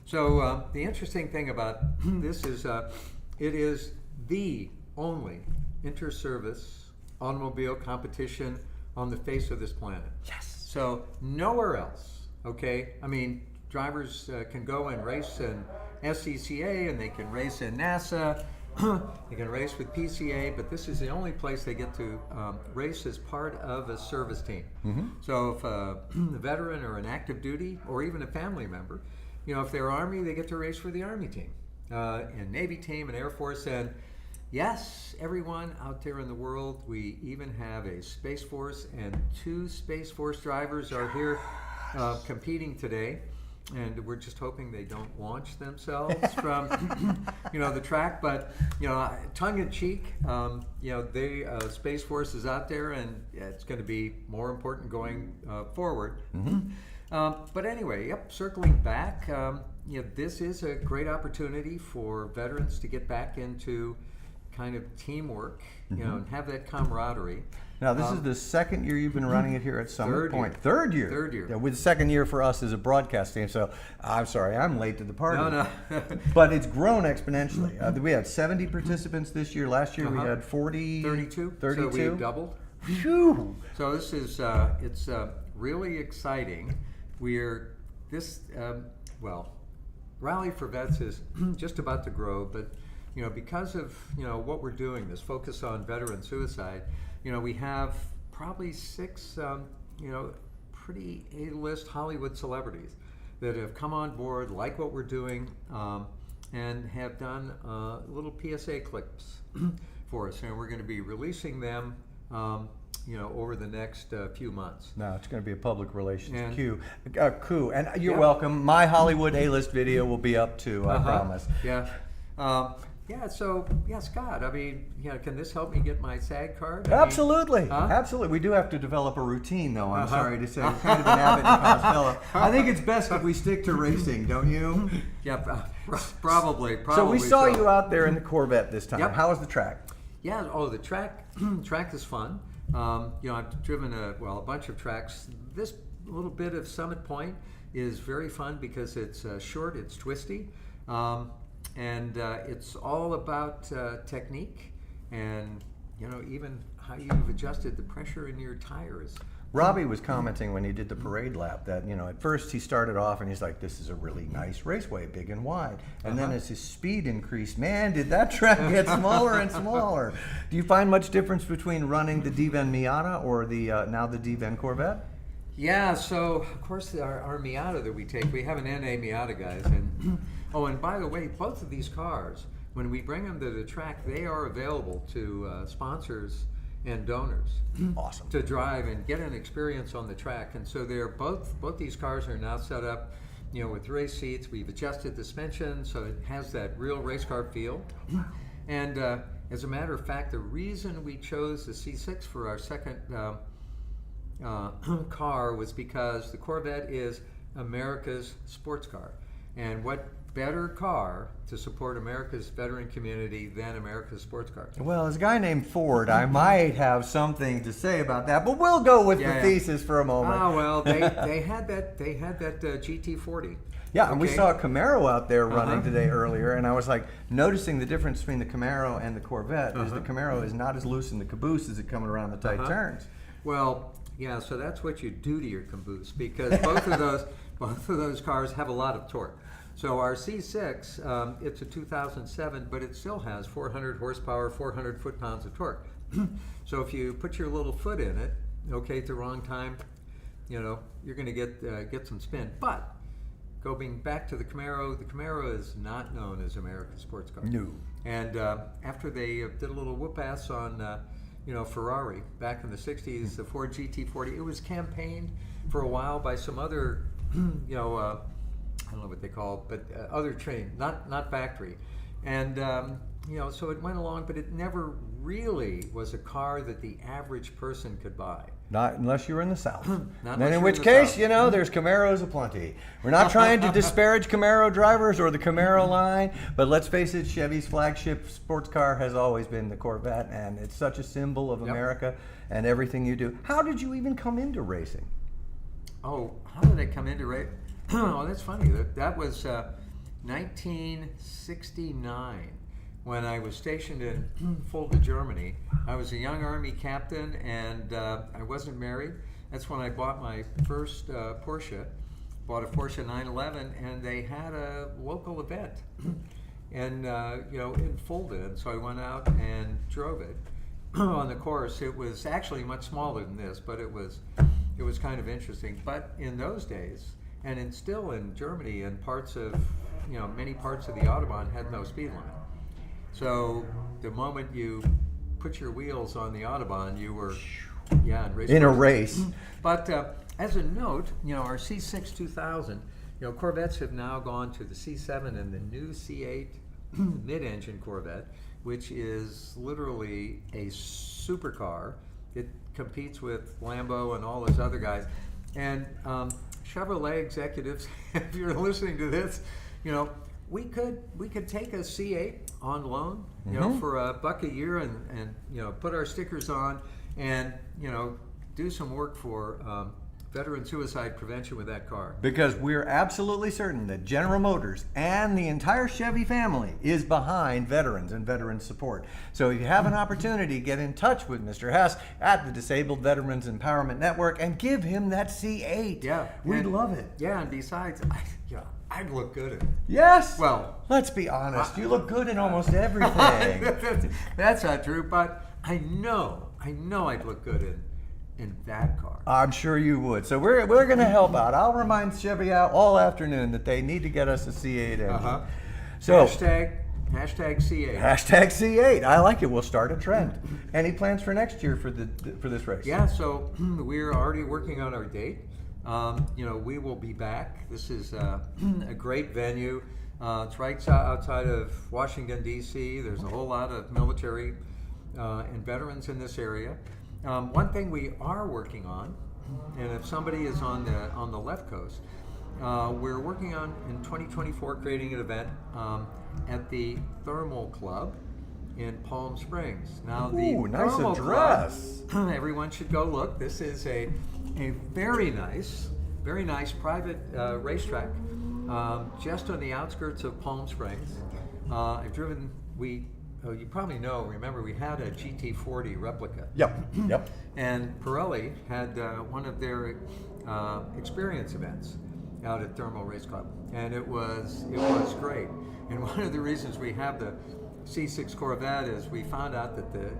So the interesting thing about this is it is the only inter-service automobile competition on the face of this planet. Yes. So nowhere else, okay? I mean, drivers can go and race in SCCA and they can race in NASA, they can race with PCA, but this is the only place they get to race as part of a service team. So if a veteran or an active duty or even a family member, you know, if they're Army, they get to race for the Army team, and Navy team and Air Force, and yes, everyone out there in the world, we even have a Space Force, and 2 Space Force drivers are here competing today. And we're just hoping they don't launch themselves from, you know, the track. But, you know, tongue in cheek, you know, the Space Force is out there, and it's going to be more important going forward. But anyway, circling back, you know, this is a great opportunity for veterans to get back into kind of teamwork, you know, and have that camaraderie.
Now, this is the second year you've been running it here at Summit Point.
Third year.
Yeah, with the second year for us as a broadcast team. So I'm sorry, I'm late to the party.
No.
But it's grown exponentially. We had 70 participants this year. Last year we had
32. So we doubled.
Phew.
So this is it's really exciting. We're this well, Rally4Vets is just about to grow, but you know, because of what we're doing, this focus on veteran suicide, we have probably 6 pretty A-list Hollywood celebrities that have come on board, like what we're doing, and have done little PSA clips for us, and we're going to be releasing them over the next few months.
No, it's going to be a public relations coup. And you're welcome. My Hollywood A-list video will be up too, I promise.
Yeah. So Scott, I mean, can this help me get my SAG card?
Absolutely. Absolutely. We do have to develop a routine, though, I'm sorry to say. We're kind of an Abbott and Costello. I think it's best if we stick to racing, don't you?
Yeah, probably.
So we saw you out there in the Corvette this time.
Yep.
How was the track?
Yeah, the track is fun. I've driven a bunch of tracks. This little bit of Summit Point is very fun because it's short, it's twisty, and it's all about technique and even how you've adjusted the pressure in your tires.
Robbie was commenting when he did the parade lap that, at first he started off and he's like, this is a really nice raceway, big and wide. And then as his speed increased, man, did that track get smaller and smaller. Do you find much difference between running the DVEN Miata or the now the DVEN Corvette?
Yeah, so of course our Miata that we take, we have an NA Miata, guys, and and by the way, both of these cars, when we bring them to the track, they are available to sponsors and donors
Awesome.
to drive and get an experience on the track. And so they're both these cars are now set up, with race seats. We've adjusted the suspension so it has that real race car feel. And as a matter of fact, the reason we chose the C6 for our second car was because the Corvette is America's sports car. And what better car to support America's veteran community than America's sports car?
Well, as a guy named Ford, I might have something to say about that, but we'll go with the
Yeah.
thesis for a moment.
Oh well, they had that GT40.
Yeah, and we
Okay.
saw a Camaro out there running today earlier, and I was like noticing the difference between the Camaro and the Corvette is the Camaro is not as loose in the caboose as it coming around the tight turns.
Well, yeah, so that's what you do to your caboose, because both of those cars have a lot of torque. So our C6, it's a 2007, but it still has 400 horsepower, 400 foot-pounds of torque. So if you put your little foot in it, at the wrong time, you're going to get some spin. But going back to the Camaro is not known as America's sports car.
No.
And after they did a little whoop-ass on Ferrari back in the 60s, the Ford GT40, it was campaigned for a while by some other, I don't know what they call it, but other train, not factory. And, so it went along, but it never really was a car that the average person could buy.
Not unless you're in the South.
Not
Then
unless
in
you're
which
in the
case,
South.
there's Camaros aplenty. We're not trying to disparage Camaro drivers or the Camaro line, but let's face it, Chevy's flagship sports car has always been the Corvette, and it's such a symbol of America and everything you do. How did you even come into racing?
Oh, how did I come into racing? Oh, that's funny. That was 1969 when I was stationed in Fulda, Germany. I was a young Army captain, and I wasn't married. That's when I bought my first Porsche. Bought a Porsche 911, and they had a local event, and in Fulda. And so I went out and drove it on the course. It was actually much smaller than this, but it was kind of interesting. But in those days, and still in Germany, and many parts of the Autobahn had no speed limit. So the moment you put your wheels on the Autobahn, you were
In a race.
But as a note, our C6 2000, Corvettes have now gone to the C7 and the new C8 mid-engine Corvette, which is literally a supercar. It competes with Lambo and all those other guys. And Chevrolet executives, if you're listening to this, we could take a C8 on loan, for $1 a year and put our stickers on and do some work for veteran suicide prevention with that car.
Because we're absolutely certain that General Motors and the entire Chevy family is behind veterans and veteran support. So if you have an opportunity, get in touch with Mr. Hess at the Disabled Veterans Empowerment Network and give him that C8.
Yeah.
We'd love it.
Yeah, and besides, I'd look good in it.
Yes.
Well,
let's be honest. You look good in almost everything.
That's not true, but I know I'd look good in that car.
I'm sure you would. So we're going to help out. I'll remind Chevy out all afternoon that they need to get us a C8 engine. So
Hashtag C8.
Hashtag C8. I like it. We'll start a trend. Any plans for next year for this race?
Yeah, so we're already working on our date. We will be back. This is a great venue. It's right outside of Washington, D.C. There's a whole lot of military and veterans in this area. One thing we are working on, and if somebody is on the left coast, we're working on in 2024 creating an event at the Thermal Club in Palm Springs. Now the
nice
Thermal
address.
Club, everyone should go look. This is a very nice private racetrack just on the outskirts of Palm Springs. I've driven. You probably remember we had a GT40 replica.
Yep.
And Pirelli had one of their experience events out at Thermal Race Club, and it was great. And one of the reasons we have the C6 Corvette is we found out that the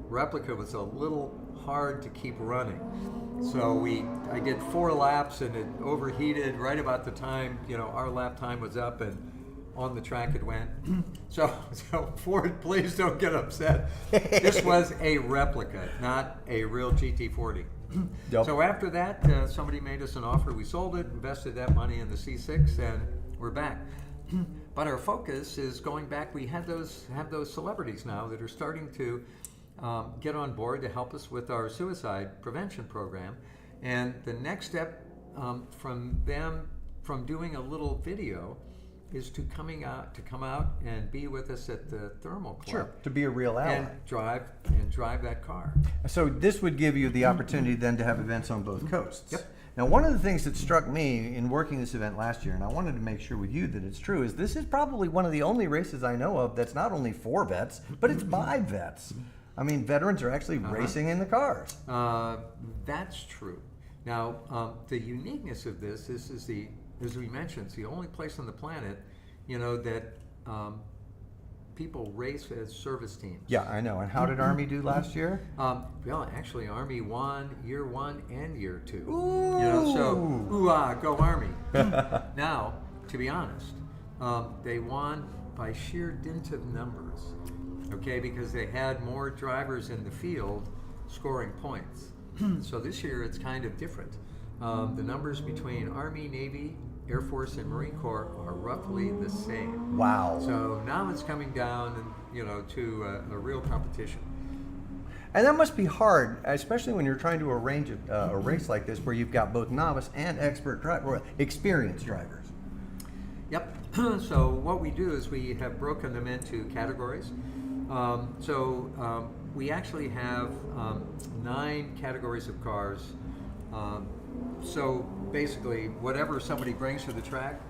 replica was a little hard to keep running. So I did 4 laps and it overheated right about the time, our lap time was up and on the track it went. So Ford, please don't get upset. This was a replica, not a real GT40.
Yep.
So after that, somebody made us an offer. We sold it, invested that money in the C6, and we're back. But our focus is going back. We have those celebrities now that are starting to get on board to help us with our suicide prevention program. And the next step from doing a little video is to come out and be with us at the Thermal Club.
Sure, to be a real ally.
And drive that car.
So this would give you the opportunity then to have events on both coasts.
Yep.
Now, one of the things that struck me in working this event last year, and I wanted to make sure with you that it's true, is this is probably one of the only races I know of that's not only for vets, but it's by vets. I mean, veterans are actually racing in the cars.
That's true. Now, the uniqueness of this is as we mentioned, it's the only place on the planet, that people race as service teams.
Yeah, I know. And how did Army do last year?
Well, actually, Army won year 1 and year 2.
Ooh.
So ooh-ah, go Army. Now, to be honest, they won by sheer dint of numbers. Okay, because they had more drivers in the field scoring points. So this year it's kind of different. The numbers between Army, Navy, Air Force, and Marine Corps are roughly the same.
Wow.
So now it's coming down, to a real competition.
And that must be hard, especially when you're trying to arrange a race like this where you've got both novice and experienced drivers.
Yep. So what we do is we have broken them into categories. We actually have 9 categories of cars. So basically, whatever somebody brings to the track,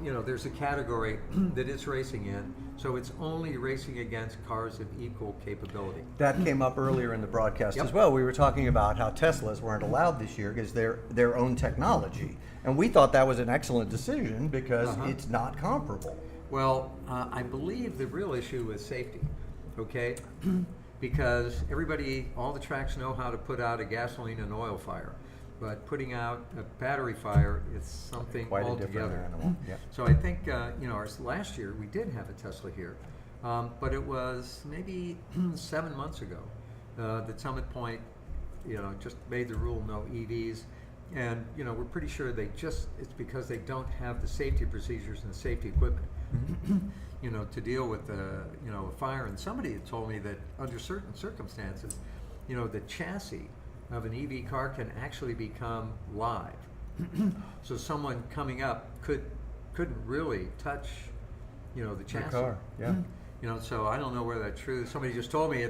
there's a category that it's racing in. So it's only racing against cars of equal capability.
That came up earlier in the broadcast
Yep.
as well. We were talking about how Teslas weren't allowed this year because they're their own technology. And we thought that was an excellent decision because it's not comparable.
Well, I believe the real issue is safety, okay? Because all the tracks know how to put out a gasoline and oil fire. But putting out a battery fire is something
Quite a
altogether.
different animal. Yeah.
So I think, last year we did have a Tesla here, but it was maybe 7 months ago that Summit Point, just made the rule no EVs. And, we're pretty sure it's because they don't have the safety procedures and the safety equipment, to deal with a fire. And somebody had told me that under certain circumstances, the chassis of an EV car can actually become live. So someone coming up couldn't really touch, the chassis.
The car, yeah.
So I don't know whether that's true. Somebody just told me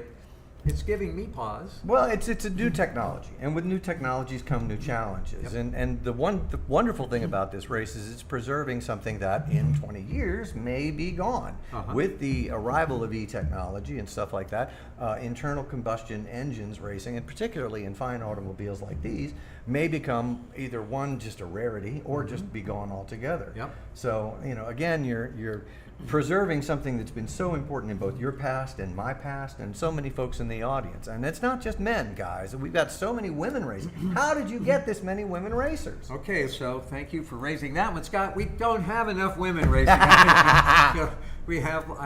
it's giving me pause.
Well, it's a new technology, and with new technologies come new challenges.
Yep.
And the wonderful thing about this race is it's preserving something that in 20 years may be gone. With the arrival of e-technology and stuff like that, internal combustion engines racing, and particularly in fine automobiles like these, may become either one, just a rarity, or just be gone altogether.
Yep.
So, again, you're preserving something that's been so important in both your past and my past and so many folks in the audience. And it's not just men, guys. We've got so many women racing. How did you get this many women racers?
Okay, so thank you for raising that one, Scott. We don't have enough women racing. I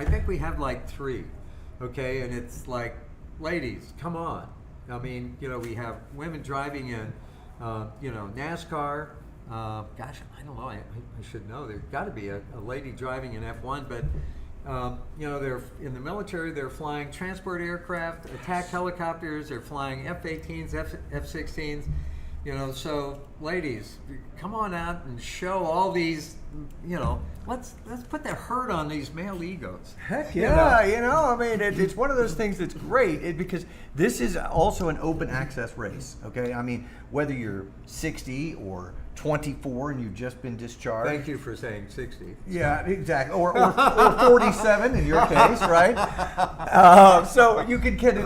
think we have like 3, okay? And it's like, ladies, come on. I mean, we have women driving in, NASCAR. Gosh, I don't know. I should know. There's got to be a lady driving an F1, but they're in the military. They're flying transport aircraft, attack helicopters. They're flying F-18s, F-16s. So ladies, come on out and show all these. Let's put the hurt on these male egos.
Heck yeah, I mean, it's one of those things that's great because this is also an open access race, okay? I mean, whether you're 60 or 24 and you've just been discharged.
Thank you for saying 60.
Yeah, exactly. Or 47 in your case, right? So you can get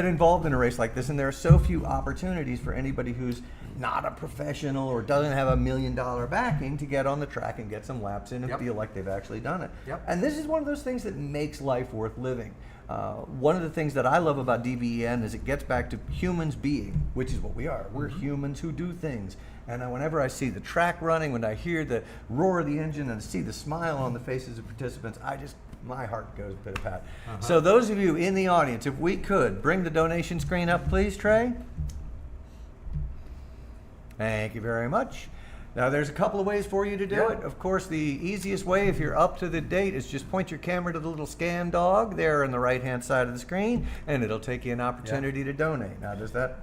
involved in a race like this, and there are so few opportunities for anybody who's not a professional or doesn't have $1 million backing to get on the track and get some laps in and feel like they've actually done it.
Yep.
And this is one of those things that makes life worth living. One of the things that I love about DVEN is it gets back to humans being, which is what we are. We're humans who do things. And whenever I see the track running, when I hear the roar of the engine and see the smile on the faces of participants, my heart goes pit-a-pat. So those of you in the audience, if we could bring the donation screen up, please, Trey. Thank you very much. Now, there's a couple of ways for you to do it. Of course, the easiest way, if you're up to the date, is just point your camera to the little scan dog there on the right-hand side of the screen, and it'll take you an opportunity to donate. Now, does that...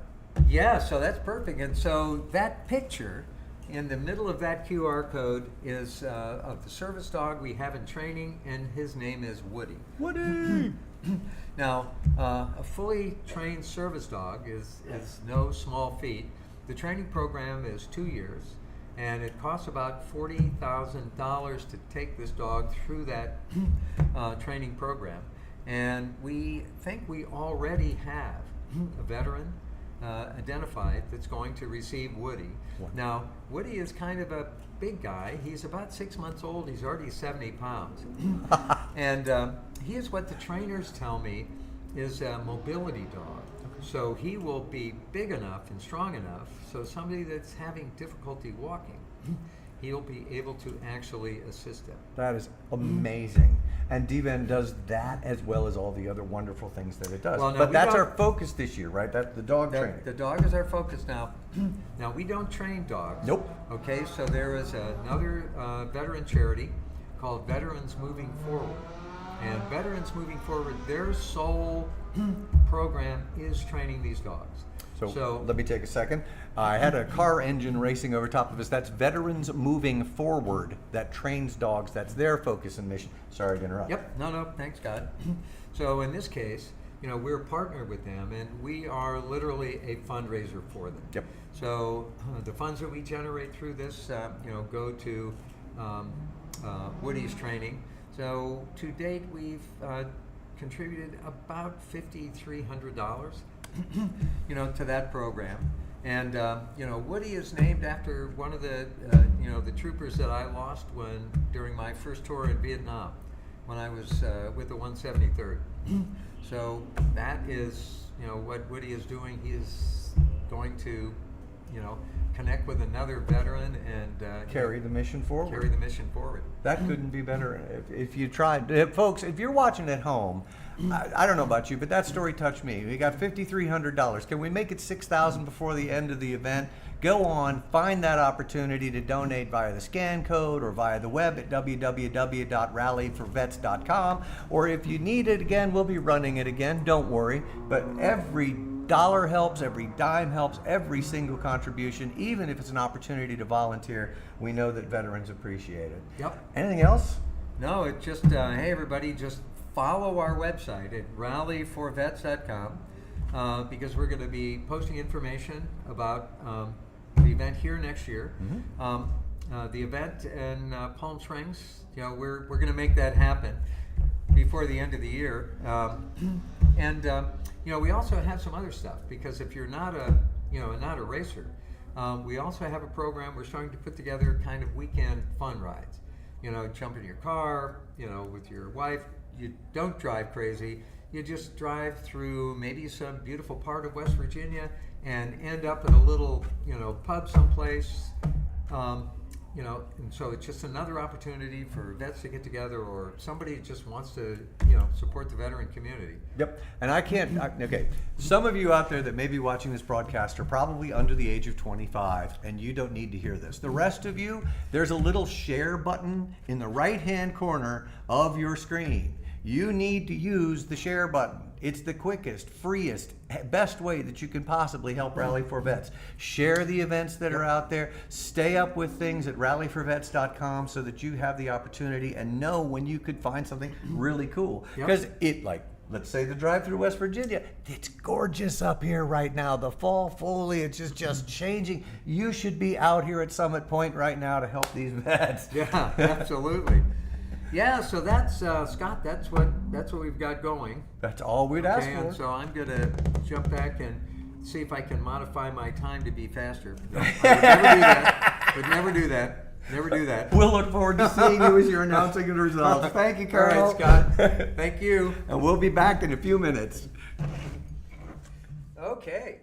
Yeah, so that's perfect. And so that picture in the middle of that QR code is of the service dog we have in training, and his name is Woody.
Woody!
Now, a fully trained service dog is no small feat. The training program is 2 years, and it costs about $40,000 to take this dog through that training program. And we think we already have a veteran identified that's going to receive Woody. Now, Woody is kind of a big guy. He's about 6 months old. He's already 70 pounds. And he is what the trainers tell me is a mobility dog. So he will be big enough and strong enough so somebody that's having difficulty walking, he'll be able to actually assist them.
That is amazing. And DVEN does that as well as all the other wonderful things that it does.
Well,
but that's our focus this year, right? That's the dog training.
The dog is our focus now. Now, we don't train dogs.
Nope.
Okay, so there is another veteran charity called Veterans Moving Forward. And Veterans Moving Forward, their sole program is training these dogs.
So let me take a second. I had a car engine racing over top of us. That's Veterans Moving Forward that trains dogs. That's their focus and mission. Sorry to interrupt.
Yep, no, thanks God. So in this case, we're partnered with them, and we are literally a fundraiser for them.
Yep.
So the funds that we generate through this, go to Woody's training. So to date, we've contributed about $5,300, to that program. And Woody is named after one of the the troopers that I lost during my first tour in Vietnam, when I was with the 173rd. So that is what Woody is doing. He is going to connect with another veteran and
carry the mission forward.
Carry the mission forward.
That couldn't be better if you tried. Folks, if you're watching at home, I don't know about you, but that story touched me. We got $5,300. Can we make it $6,000 before the end of the event? Go on, find that opportunity to donate via the scan code or via the web at www.rally4vets.com. Or if you need it again, we'll be running it again. Don't worry. But every dollar helps, every dime helps, every single contribution, even if it's an opportunity to volunteer. We know that veterans appreciate it.
Yep.
Anything else?
No, it's just, hey everybody, just follow our website at Rally4Vets.com because we're going to be posting information about the event here next year. The event in Palm Springs, we're going to make that happen before the end of the year. We also have some other stuff, because if you're not a racer, we also have a program. We're starting to put together kind of weekend fun rides. Jump in your car, with your wife. You don't drive crazy. You just drive through maybe some beautiful part of West Virginia and end up at a little, pub someplace. And so it's just another opportunity for vets to get together, or somebody just wants to, support the veteran community.
Yep. And okay, some of you out there that may be watching this broadcast are probably under the age of 25, and you don't need to hear this. The rest of you, there's a little share button in the right-hand corner of your screen. You need to use the share button. It's the quickest, freest, best way that you can possibly help Rally4Vets. Share the events that are out there. Stay up with things at Rally4Vets.com so that you have the opportunity and know when you could find something really cool. Because let's say the drive through West Virginia, it's gorgeous up here right now. The fall foliage is just changing. You should be out here at Summit Point right now to help these vets.
Yeah, absolutely. Yeah, so that's Scott. That's what we've got going.
That's all we'd ask for.
And so I'm gonna jump back and see if I can modify my time to be faster. No, I would never do that. Never do that.
We'll look forward to seeing you as you're announcing the results. Thank you,
All
Carl.
right, Scott. Thank you.
And we'll be back in a few minutes.
Okay.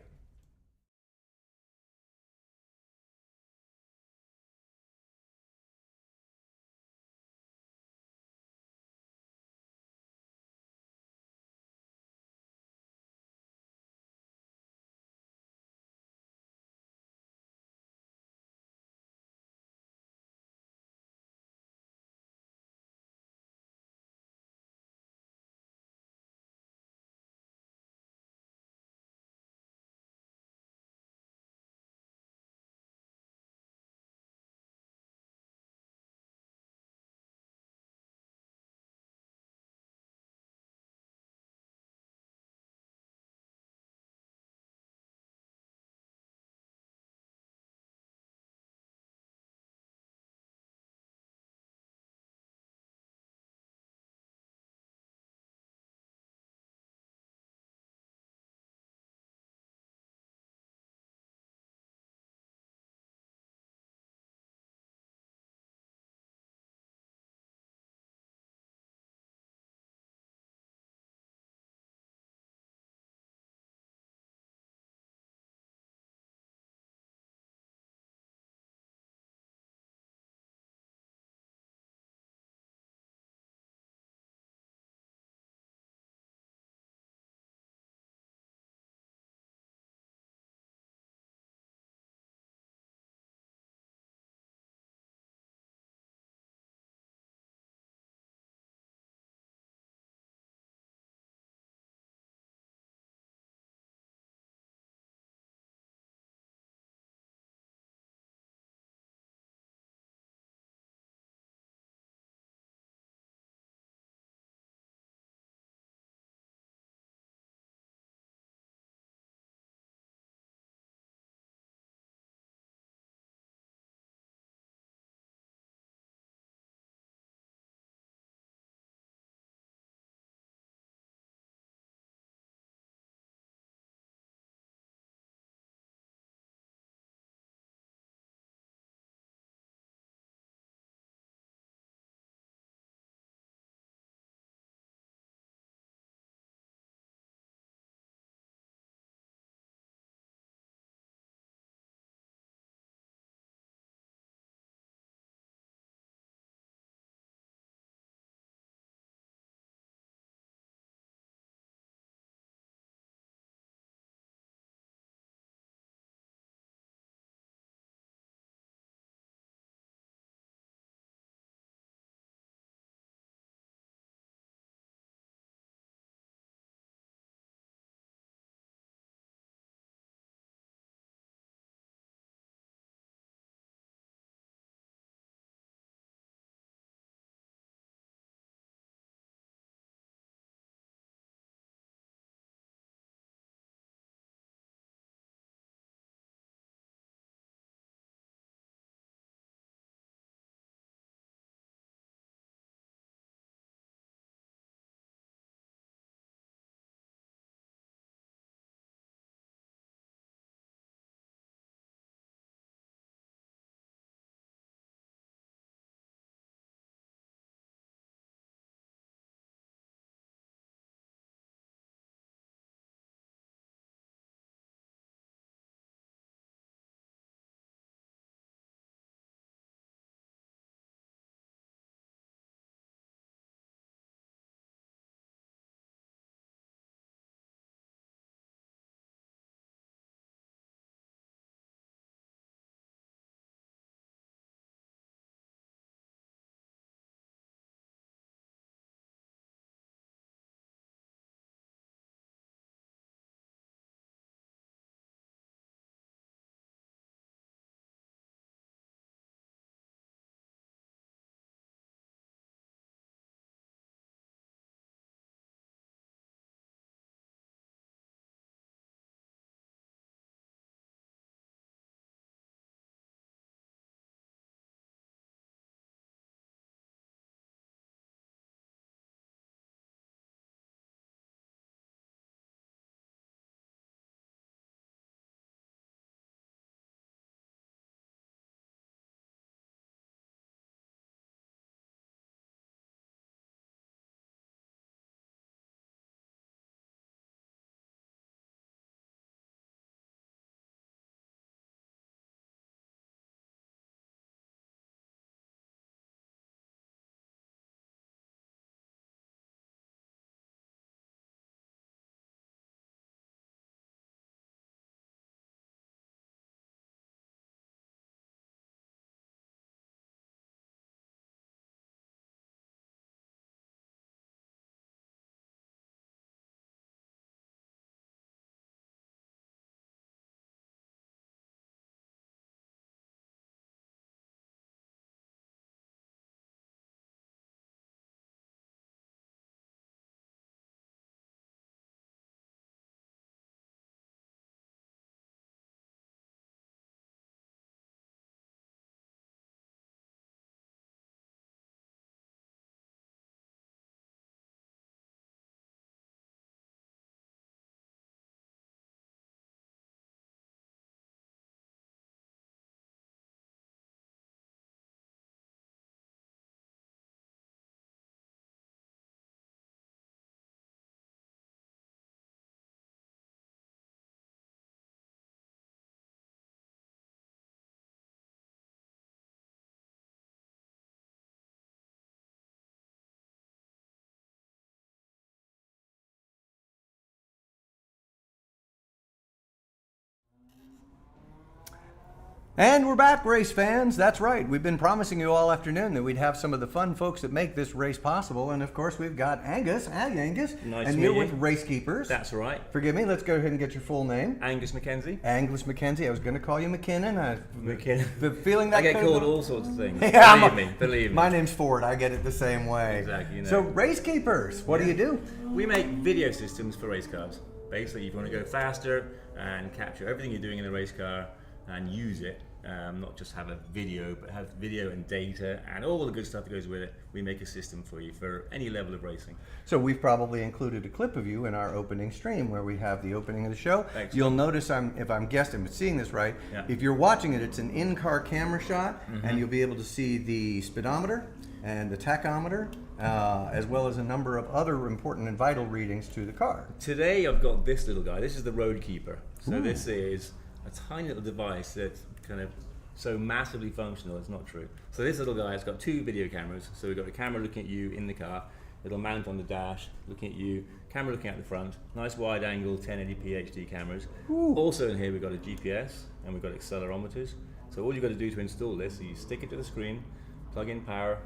And we're back, race fans. That's right. We've been promising you all afternoon that we'd have some of the fun folks that make this race possible. And of course, we've got Angus. Hi, Angus.
Nice
and
to
you're
meet
with
you.
Race Keepers.
That's right.
Forgive me. Let's go ahead and get your full name.
Angus McKenzie.
Angus McKenzie. I was going to call you McKinnon.
McKinnon.
The feeling that
I get
could-
called all sorts of things.
Yeah,
Believe me.
My name's Ford. I get it the same way.
Exactly, you know.
So, Race Keepers, what do you do?
We make video systems for race cars. Basically, if you want to go faster and capture everything you're doing in a race car and use it, not just have a video, but have video and data and all the good stuff that goes with it, we make a system for you for any level of racing.
So we've probably included a clip of you in our opening stream where we have the opening of the show.
Excellent.
You'll notice, if I'm guessing, but seeing this right,
Yeah.
if you're watching it, it's an in-car camera shot, and you'll be able to see the speedometer and the tachometer, as well as a number of other important and vital readings to the car.
Today I've got this little guy. This is the Road Keeper. So this is a tiny little device that's kind of so massively functional, it's not true. So this little guy has got 2 video cameras. So we've got a camera looking at you in the car. It'll mount on the dash, looking at you. Camera looking at the front. Nice wide angle 1080p HD cameras. Also in here we've got a GPS and we've got accelerometers. So all you've got to do to install this is you stick it to the screen, plug in power,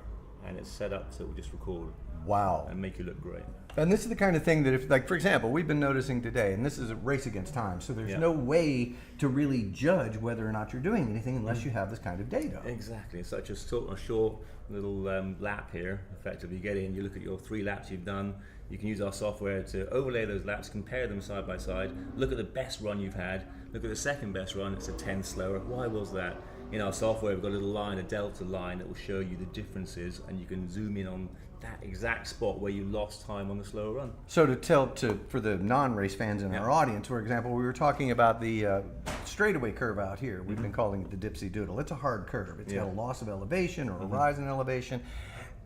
and it's set up so it will just record
Wow.
and make you look great.
And this is the kind of thing that if, like, for example, we've been noticing today, and this is a race against time, so there's
Yeah.
no way to really judge whether or not you're doing anything unless you have this kind of data.
Exactly. It's such a short little lap here. Effectively, you get in, you look at your 3 laps you've done. You can use our software to overlay those laps, compare them side by side, look at the best run you've had, look at the second best run, it's a 10 slower. Why was that? In our software, we've got a little line, a delta line, that will show you the differences, and you can zoom in on that exact spot where you lost time on the slower run.
So for the non-race fans in our audience, for example, we were talking about the straightaway curve out here. We've been calling it the Dipsy Doodle. It's a hard curve. It's got a loss of elevation or a rise in elevation.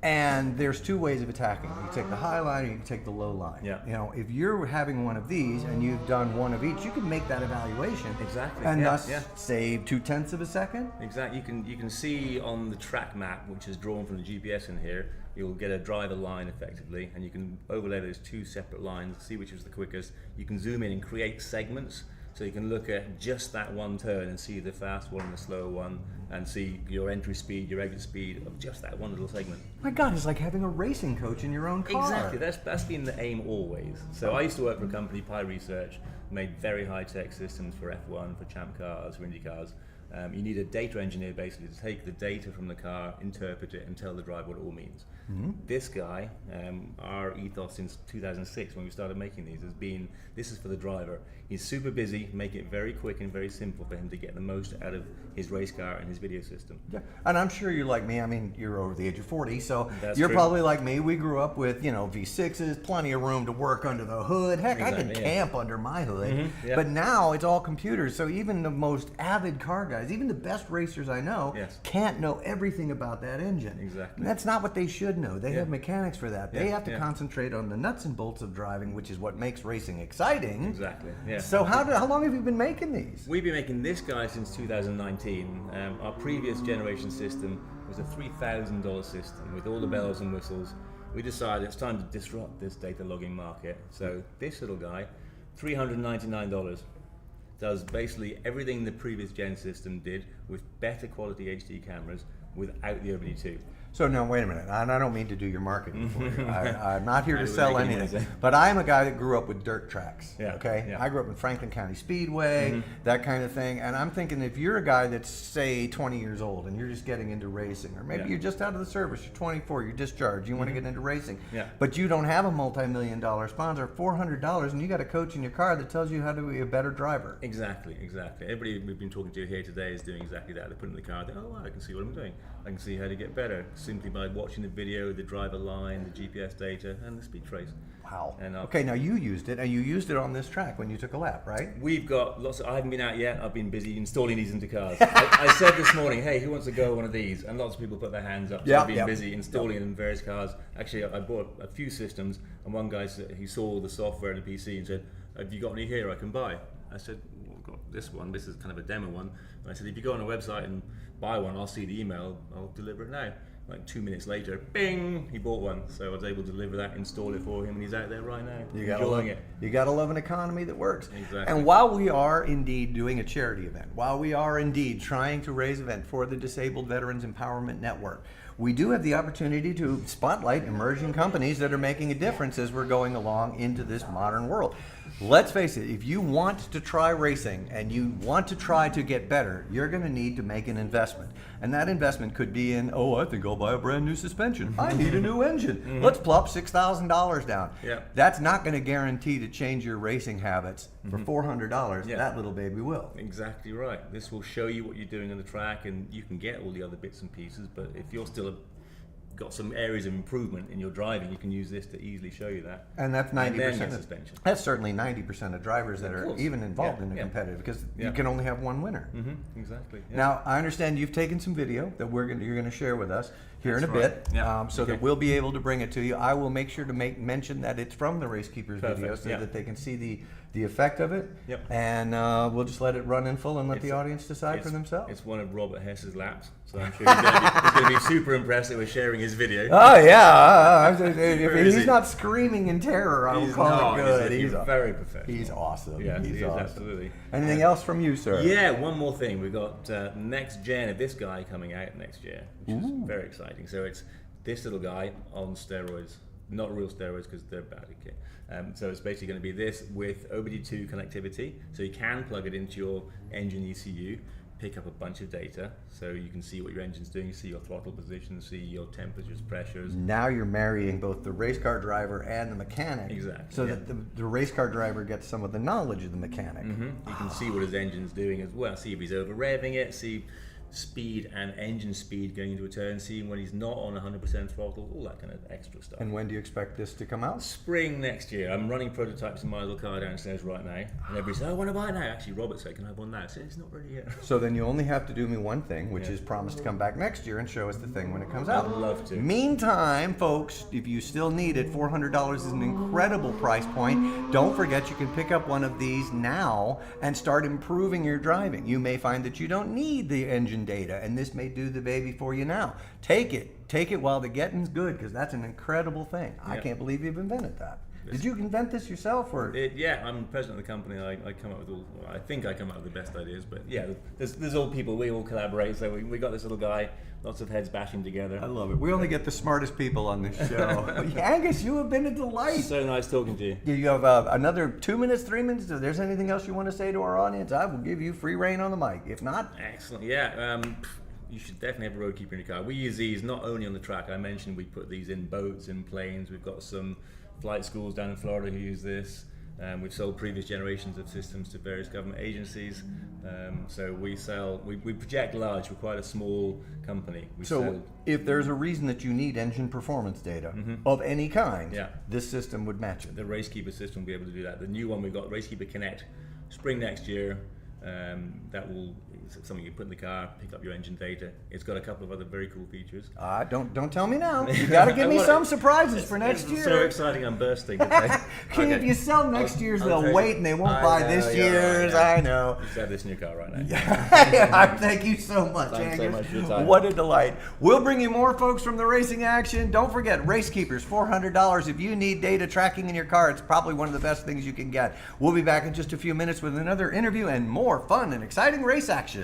And there's 2 ways of attacking. You can take the high line or you can take the low line.
Yeah.
You know, if you're having one of these and you've done one of each, you can make that evaluation.
Exactly,
And
yeah,
thus
yeah.
save 0.2 of a second.
Exactly. You can see on the track map, which is drawn from the GPS in here, you'll get a driver line effectively, and you can overlay those 2 separate lines, see which was the quickest. You can zoom in and create segments, so you can look at just that one turn and see the fast one and the slow one, and see your entry speed, your exit speed of just that one little segment.
My God, it's like having a racing coach in your own car.
Exactly, that's been the aim always. So I used to work for a company, Pi Research, made very high-tech systems for F1, for champ cars, for Indy cars. You need a data engineer basically to take the data from the car, interpret it, and tell the driver what it all means. This guy, our ethos since 2006 when we started making these has been, this is for the driver. He's super busy, make it very quick and very simple for him to get the most out of his race car and his video system.
Yeah, and I'm sure you're like me. I mean, you're over the age of 40, so
That's
you're
true.
probably like me. We grew up with, V6s, plenty of room to work under the hood. Heck, I could
Exactly, yeah.
camp under my hood.
yeah.
But now it's all computers, so even the most avid car guys, even the best racers I know,
Yes.
can't know everything about that engine.
Exactly.
And that's not what they should know. They have mechanics for that. They
Yeah,
have to
yeah.
concentrate on the nuts and bolts of driving, which is what makes racing exciting.
Exactly, yeah.
So how long have you been making these?
We've been making this guy since 2019. Our previous generation system was a $3,000 system with all the bells and whistles. We decided it's time to disrupt this data logging market. So this little guy, $399, does basically everything the previous gen system did with better quality HD cameras without the OBD2.
So now, wait a minute, and I don't mean to do your marketing for you. I'm not here to
I would
sell
make any
anything,
money.
but I'm a guy that grew up with dirt tracks.
Yeah,
Okay,
yeah.
I grew up in Franklin County Speedway, that kind of thing. And I'm thinking, if you're a guy that's say 20 years old and you're just getting into racing, or maybe
Yeah.
you're just out of the service, you're 24, you're discharged, you want to get into racing,
Yeah.
but you don't have a multi-million-dollar sponsor, $400, and you got a coach in your car that tells you how to be a better driver.
Exactly. Everybody we've been talking to here today is doing exactly that. They put it in the car, they go, oh, wow, I can see what I'm doing. I can see how to get better simply by watching the video, the driver line, the GPS data, and the speed trace.
Wow.
And
Okay, now you used it, and you used it on this track when you took a lap, right?
We've got lots of, I haven't been out yet, I've been busy installing these into cars. I said this morning, hey, who wants to go one of these? And lots of people put their hands up, so
Yeah,
I've been
yeah.
busy installing them in various cars. Actually, I bought a few systems, and one guy said, he saw the software and the PC and said, have you got any here I can buy? I said, well, I've got this one, this is kind of a demo one. And I said, if you go on a website and buy one, I'll see the email, I'll deliver it now. like 2 minutes later, bing, he bought one. So I was able to deliver that, install it for him, and he's out there right now, enjoying it.
You gotta love an economy that works.
Exactly.
And while we are indeed doing a charity event, while we are indeed trying to raise event for the Disabled Veterans Empowerment Network, we do have the opportunity to spotlight emerging companies that are making a difference as we're going along into this modern world. Let's face it, if you want to try racing and you want to try to get better, you're going to need to make an investment. And that investment could be in, oh, I think I'll buy a brand new suspension. I need a new engine. Let's plop $6,000 down.
Yeah.
That's not going to guarantee to change your racing habits. For $400,
Yeah.
that little baby will.
Exactly right. This will show you what you're doing on the track, and you can get all the other bits and pieces, but if you're still got some areas of improvement in your driving, you can use this to easily show you that.
And that's 90%.
And then get suspension.
That's certainly 90% of drivers that are
course.
even involved
Yeah,
in the
yeah.
competitive, because you
Yeah.
can only have one winner.
Exactly. Yeah.
Now, I understand you've taken some video that you're going to share with us here in a
That's right.
bit,
Yeah.
so that
Okay.
we'll be able to bring it to you. I will make sure to mention that it's from the Race Keepers
Perfect,
video, so
yeah.
that they can see the effect of it.
Yep.
And we'll just let it run in full and let the
It's-
audience decide for themselves.
It's one of Robert Hess's laps, so I'm sure he's going to be super impressed that we're sharing his video.
Oh yeah! If
Where is
he's
he?
not screaming in terror, I will
He's
call
not.
it good.
He's very professional.
He's awesome.
Yeah,
he's
he is,
awesome.
absolutely.
Anything else from you, sir?
Yeah, one more thing. We've got next gen of this guy coming out next year, which is very exciting. So it's this little guy on steroids, not real steroids because they're bad. Okay. So it's basically going to be this with OBD2 connectivity. So you can plug it into your engine ECU, pick up a bunch of data, so you can see what your engine's doing, see your throttle position, see your temperatures, pressures.
Now you're marrying both the race car driver and the mechanic.
Exactly,
So
yeah.
that the race car driver gets some of the knowledge of the mechanic.
You can see what his engine's doing as well, see if he's over revving it, see speed and engine speed going into a turn, seeing when he's not on 100% throttle, all that kind of extra stuff.
And when do you expect this to come out?
Spring next year. I'm running prototypes in my little car downstairs right now, and everybody says, "I want to buy it now." Actually, Robert said, "Can I have one now?" I said, "It's not ready yet."
So then you only have to do me one thing, which
Yeah.
is promise to come back next year and show us the thing when it comes out.
I'd love to.
Meantime, folks, if you still need it, $400 is an incredible price point. Don't forget you can pick up one of these now and start improving your driving. You may find that you don't need the engine data, and this may do the baby for you now. Take it while the getting's good, because that's an incredible thing. I
Yeah.
can't believe you've invented that. Did you invent this yourself, or?
Yeah, I'm president of the company. I come up with all. Well, I think I come up with the best ideas, but yeah, there's all people. We all collaborate. So we got this little guy. Lots of heads bashing together.
I love it. We only get the smartest people on this show. Angus, you have been a delight.
So nice talking to you.
You have another 2 minutes, 3 minutes. If there's anything else you want to say to our audience, I will give you free reign on the mic. If not,
Excellent. Yeah. You should definitely have a road keeper in your car. We use these not only on the track. I mentioned we put these in boats, in planes. We've got some flight schools down in Florida who use this. We've sold previous generations of systems to various government agencies. So we project large. We're quite a small company.
so if there's a reason that you need engine performance data of any kind,
Yeah.
this system would match it.
the RaceKeeper system will be able to do that. The new one we've got, RaceKeeper Connect, spring next year. That will it's something you put in the car, pick up your engine data. It's got a couple of other very cool features.
Don't tell me now. You got to give me some surprises for next
It's
year.
so exciting, I'm bursting. Okay.
If you sell next year's,
I'll
they'll
tell
wait
you.
and they won't
I
buy
know,
this
you're right,
year's.
yeah.
I know.
You should have this in your car right now.
Thank you so much,
Thanks so
Angus.
much for your time.
What a delight. We'll bring you more folks from the racing action. Don't forget, Race Keepers, $400. If you need data tracking in your car, it's probably one of the best things you can get. We'll be back in just a few minutes with another interview and more fun and exciting race action.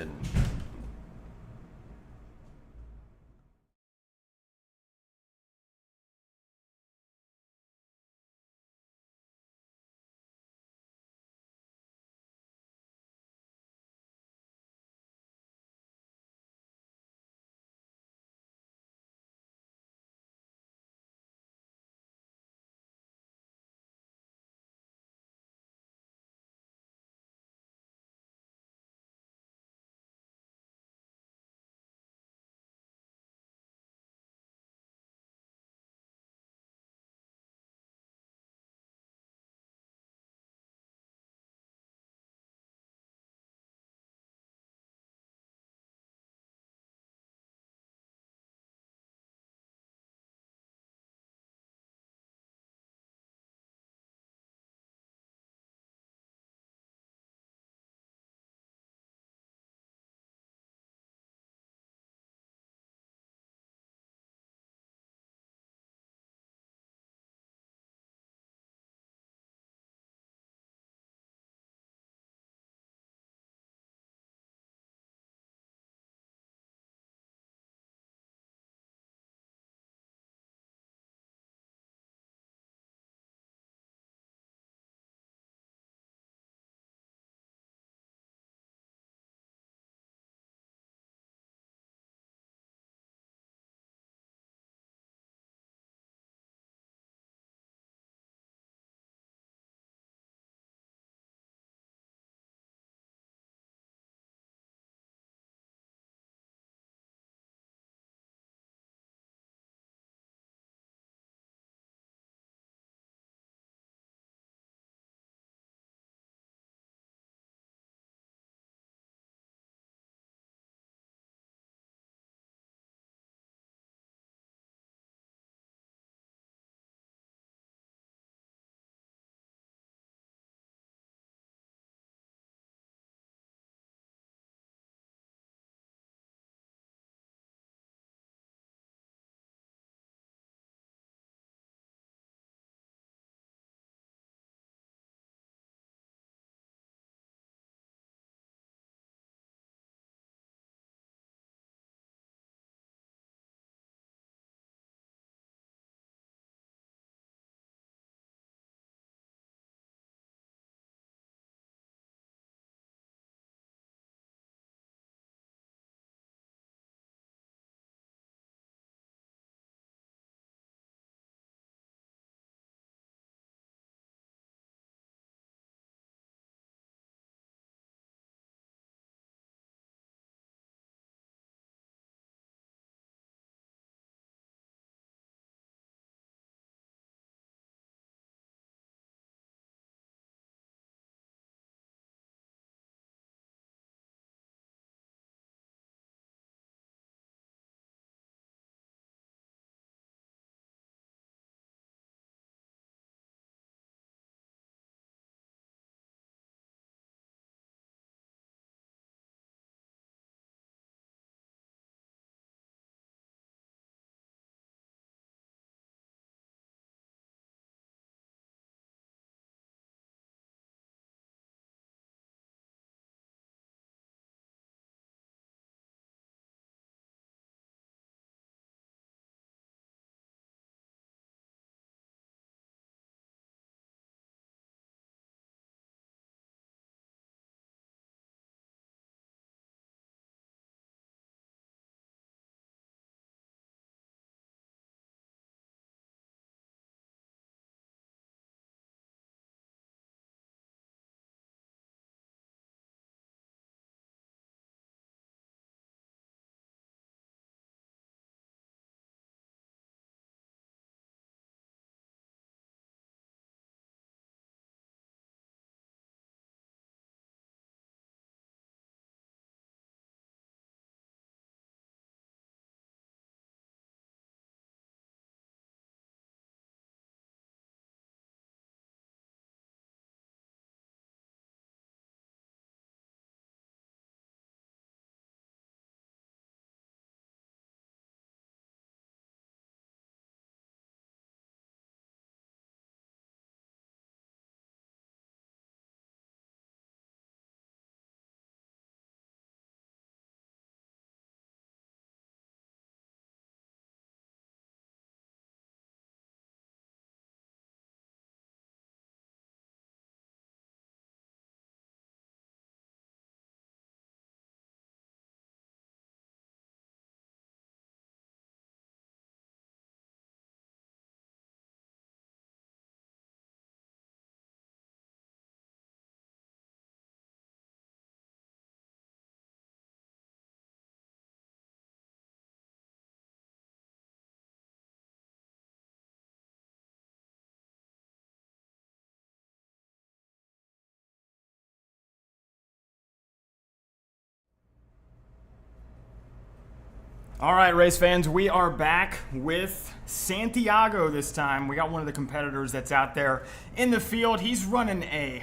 All right, race fans, we are back with Santiago this time. We got one of the competitors that's out there in the field. He's running a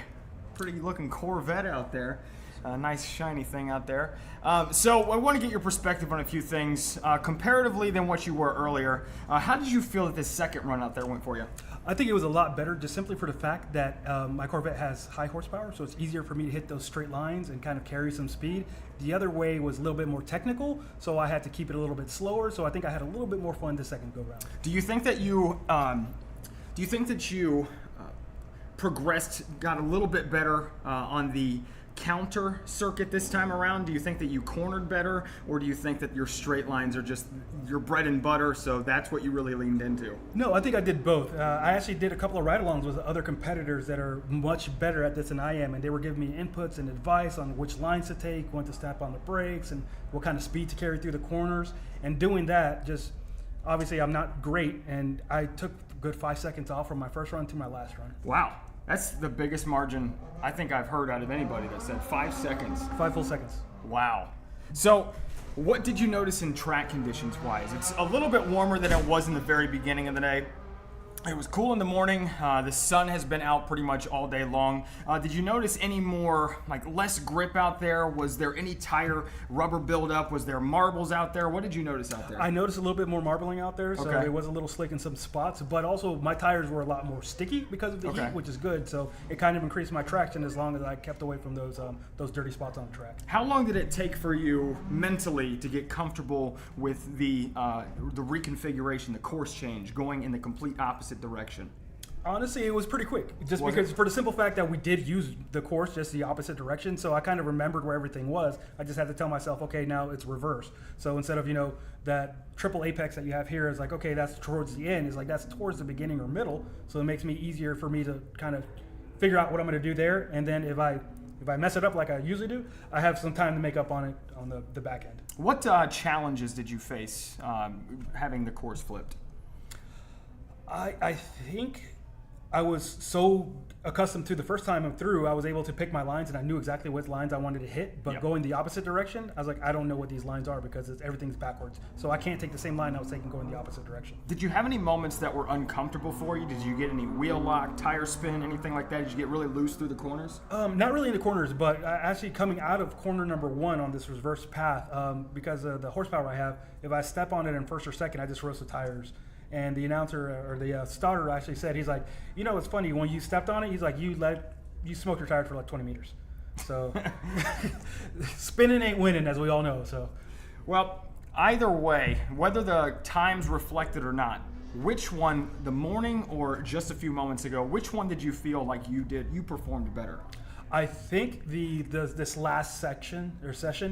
pretty looking Corvette out there. A nice shiny thing out there. So I want to get your perspective on a few things comparatively than what you were earlier. How did you feel that this second run out there went for you?
I think it was a lot better just simply for the fact that my Corvette has high horsepower, so it's easier for me to hit those straight lines and kind of carry some speed. The other way was a little bit more technical, so I had to keep it a little bit slower, so I think I had a little bit more fun the second go round.
Do you think that you progressed, got a little bit better on the counter circuit this time around? Do you think that you cornered better, or do you think that your straight lines are just your bread and butter, so that's what you really leaned into?
No, I think I did both. I actually did a couple of ride-alongs with other competitors that are much better at this than I am, and they were giving me inputs and advice on which lines to take, when to step on the brakes, and what kind of speed to carry through the corners. And doing that, just obviously I'm not great, and I took a good 5 seconds off from my first run to my last run.
Wow. That's the biggest margin I think I've heard out of anybody that said 5 seconds.
5 full seconds.
Wow. So what did you notice in track conditions wise? It's a little bit warmer than it was in the very beginning of the day. It was cool in the morning. The sun has been out pretty much all day long. Did you notice any more, like less grip out there? Was there any tire rubber buildup? Was there marbles out there? What did you notice out there?
I noticed a little bit more marbling out there, so
Okay.
it was a little slick in some spots, but also my tires were a lot more sticky because of the
Okay.
heat, which is good. So it kind of increased my traction as long as I kept away from those dirty spots on the track.
How long did it take for you mentally to get comfortable with the reconfiguration, the course change, going in the complete opposite direction?
Honestly, it was pretty quick, just
Was
because
it?
for the simple fact that we did use the course just the opposite direction, so I kind of remembered where everything was. I just had to tell myself, okay, now it's reverse. So instead of, that triple apex that you have here is like, okay, that's towards the end, is like that's towards the beginning or middle, so it makes me easier for me to kind of figure out what I'm going to do there, and then if I mess it up like I usually do, I have some time to make up on it on the back end.
What challenges did you face having the course flipped?
I think I was so accustomed to the first time I'm through, I was able to pick my lines and I knew exactly what lines I wanted to hit. But
Yep.
going the opposite direction, I was like, I don't know what these lines are because everything's backwards. So I can't take the same line I was taking going the opposite direction.
Did you have any moments that were uncomfortable for you? Did you get any wheel lock, tire spin, anything like that? Did you get really loose through the corners?
Not really in the corners, but actually coming out of corner number 1 on this reverse path, because of the horsepower I have, if I step on it in first or second, I just roast the tires. And the announcer or the starter actually said, he's like, it's funny, when you stepped on it, he's like, you smoked your tires for like 20 meters. So spinning ain't winning, as we all know. So,
Well, either way, whether the times reflected or not, which one, the morning or just a few moments ago, which one did you feel like you performed better?
I think this last session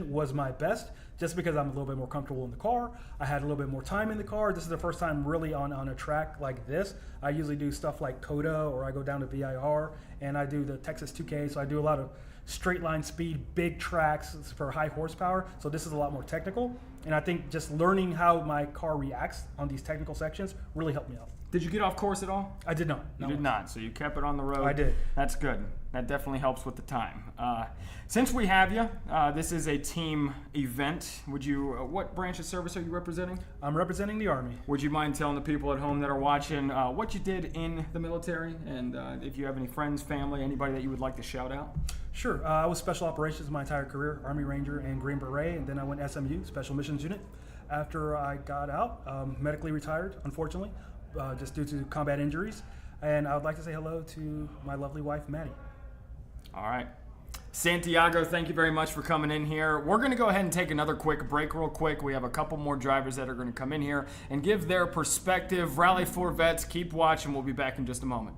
was my best, just because I'm a little bit more comfortable in the car. I had a little bit more time in the car. This is the first time really on a track like this. I usually do stuff like COTA, or I go down to VIR, and I do the Texas 2K, so I do a lot of straight line speed, big tracks for high horsepower. So this is a lot more technical, and I think just learning how my car reacts on these technical sections really helped me out.
Did you get off course at all?
I did not.
You
No.
did not, so you kept it on the road.
I did.
That's good. That definitely helps with the time. Since we have you, this is a team event. Would you? What branch of service are you representing?
I'm representing the Army.
Would you mind telling the people at home that are watching what you did in the military, and if you have any friends, family, anybody that you would like to shout out?
Sure. I was Special Operations my entire career, Army Ranger and Green Beret, and then I went SMU, Special Missions Unit. After I got out, medically retired, unfortunately, just due to combat injuries. And I would like to say hello to my lovely wife, Maddie.
All right. Santiago, thank you very much for coming in here. We're going to go ahead and take another quick break real quick. We have a couple more drivers that are going to come in here and give their perspective. Rally4Vets, keep watching. We'll be back in just a moment.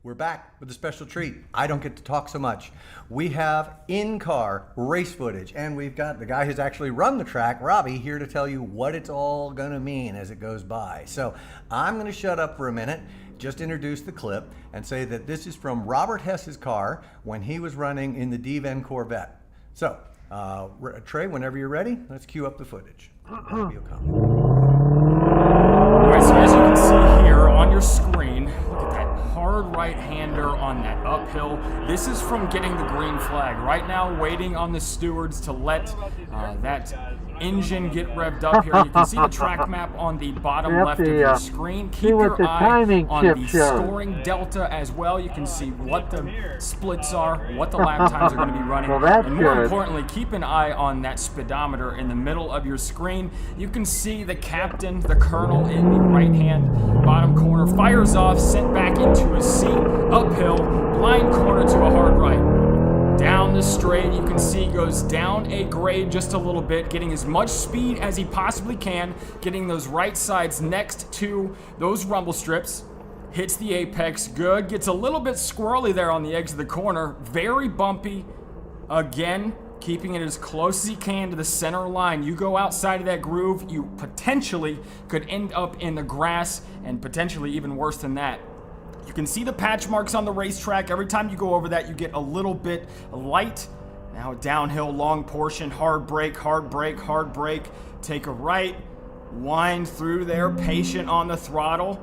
We're back with a special treat. I don't get to talk so much. We have in-car race footage, and we've got the guy who's actually run the track, Robbie, here to tell you what it's all gonna mean as it goes by. So I'm gonna shut up for a minute, just introduce the clip, and say that this is from Robert Hess's car when he was running in the Divan Corvette. So, Trey, whenever you're ready, let's cue up the footage. Robbie will come.
All right, so as you can see here on your screen, look at that hard right-hander on that uphill. This is from getting the green flag. Right now, waiting on the stewards to let that engine get revved up here. You can see the track map on the bottom left of your screen. Keep your eye on the scoring delta as well. You can see what the splits are, what the lap times are going to be running. And more importantly, keep an eye on that speedometer in the middle of your screen. You can see the captain, the colonel in the right-hand bottom corner, fires off, sent back into his seat, uphill, blind corner to a hard right. Down the straight, you can see goes down a grade just a little bit, getting as much speed as he possibly can, getting those right sides next to those rumble strips, hits the apex, good, gets a little bit squirrely there on the edge of the corner, very bumpy, again, keeping it as close as he can to the center line. You go outside of that groove, you potentially could end up in the grass, and potentially even worse than that. You can see the patch marks on the racetrack. Every time you go over that, you get a little bit light. Now downhill, long portion, hard brake, hard brake, hard brake. Take a right, wind through there, patient on the throttle.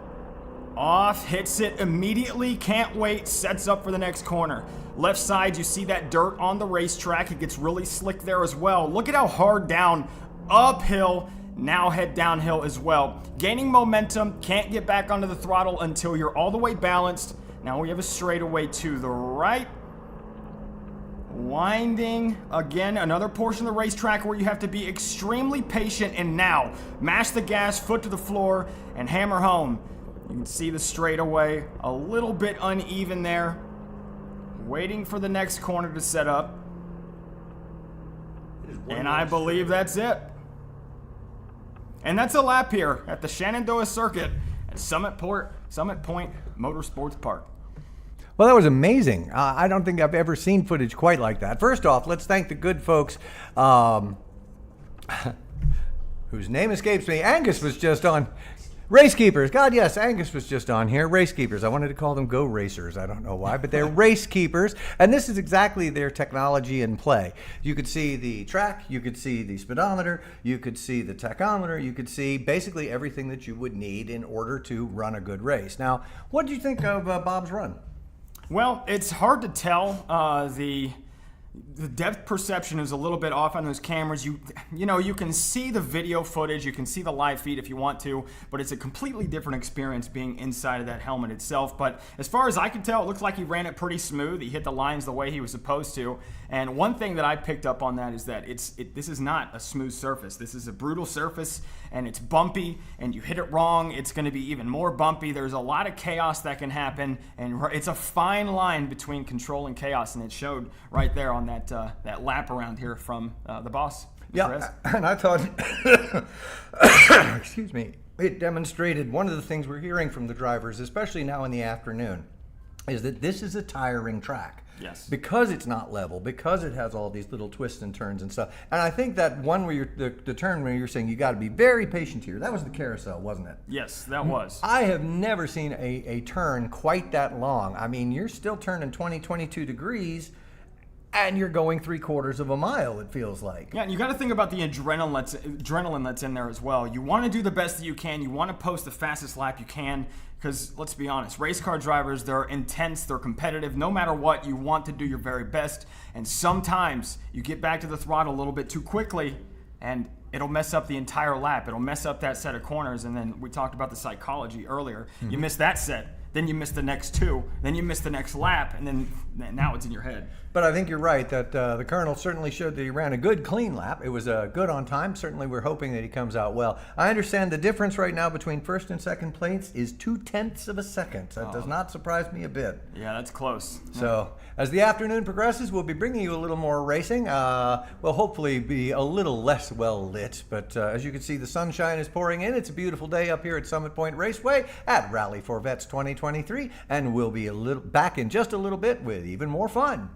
Off, hits it immediately, can't wait, sets up for the next corner. Left side, you see that dirt on the racetrack. It gets really slick there as well. Look at how hard down, uphill, now head downhill as well. Gaining momentum, can't get back onto the throttle until you're all the way balanced. Now we have a straightaway to the right. Winding, again, another portion of the racetrack where you have to be extremely patient, and now mash the gas, foot to the floor, and hammer home. You can see the straightaway, a little bit uneven there. Waiting for the next corner to set up. And I believe that's it. And that's a lap here at the Shenandoah Circuit at Summit Point Motorsports Park.
Well, that was amazing. I don't think I've ever seen footage quite like that. First off, let's thank the good folks whose name escapes me. Angus was just on. Race Keepers. God, yes, Angus was just on here. Race Keepers. I wanted to call them Go Racers. I don't know why, but they're Race Keepers. And this is exactly their technology in play. You could see the track. You could see the speedometer. You could see the tachometer. You could see basically everything that you would need in order to run a good race. Now, what did you think of Bob's run?
Well, it's hard to tell. The depth perception is a little bit off on those cameras. You can see the video footage, you can see the live feed if you want to, but it's a completely different experience being inside of that helmet itself. But as far as I can tell, it looks like he ran it pretty smooth. He hit the lines the way he was supposed to. And one thing that I picked up on that is that this is not a smooth surface. This is a brutal surface, and it's bumpy, and you hit it wrong, it's going to be even more bumpy. There's a lot of chaos that can happen, and it's a fine line between control and chaos, and it showed right there on that lap around here from the boss.
Yeah, and I thought, excuse me, it demonstrated one of the things we're hearing from the drivers, especially now in the afternoon, is that this is a tiring track.
Yes.
Because it's not level, because it has all these little twists and turns and stuff. And I think that one where the turn where you're saying you got to be very patient here, that was the carousel, wasn't it?
Yes, that was.
I have never seen a turn quite that long. I mean, you're still turning 22 degrees, and you're going 3/4 of a mile, it feels like.
Yeah, and you got to think about the adrenaline that's in there as well. You want to do the best that you can. You want to post the fastest lap you can, because let's be honest, race car drivers, they're intense, they're competitive. No matter what, you want to do your very best. And sometimes you get back to the throttle a little bit too quickly, and it'll mess up the entire lap. It'll mess up that set of corners. And then we talked about the psychology earlier. You miss that set, then you miss the next two, then you miss the next lap, and then now it's in your head.
But I think you're right that the Colonel certainly showed that he ran a good clean lap. It was good on time. Certainly we're hoping that he comes out well. I understand the difference right now between first and second place is 0.2 of a second. That does not surprise me a bit.
Yeah, that's close.
So as the afternoon progresses, we'll be bringing you a little more racing. We'll hopefully be a little less well lit, but as you can see, the sunshine is pouring in. It's a beautiful day up here at Summit Point Raceway at Rally4Vets 2023, and we'll be back in just a little bit with even more fun.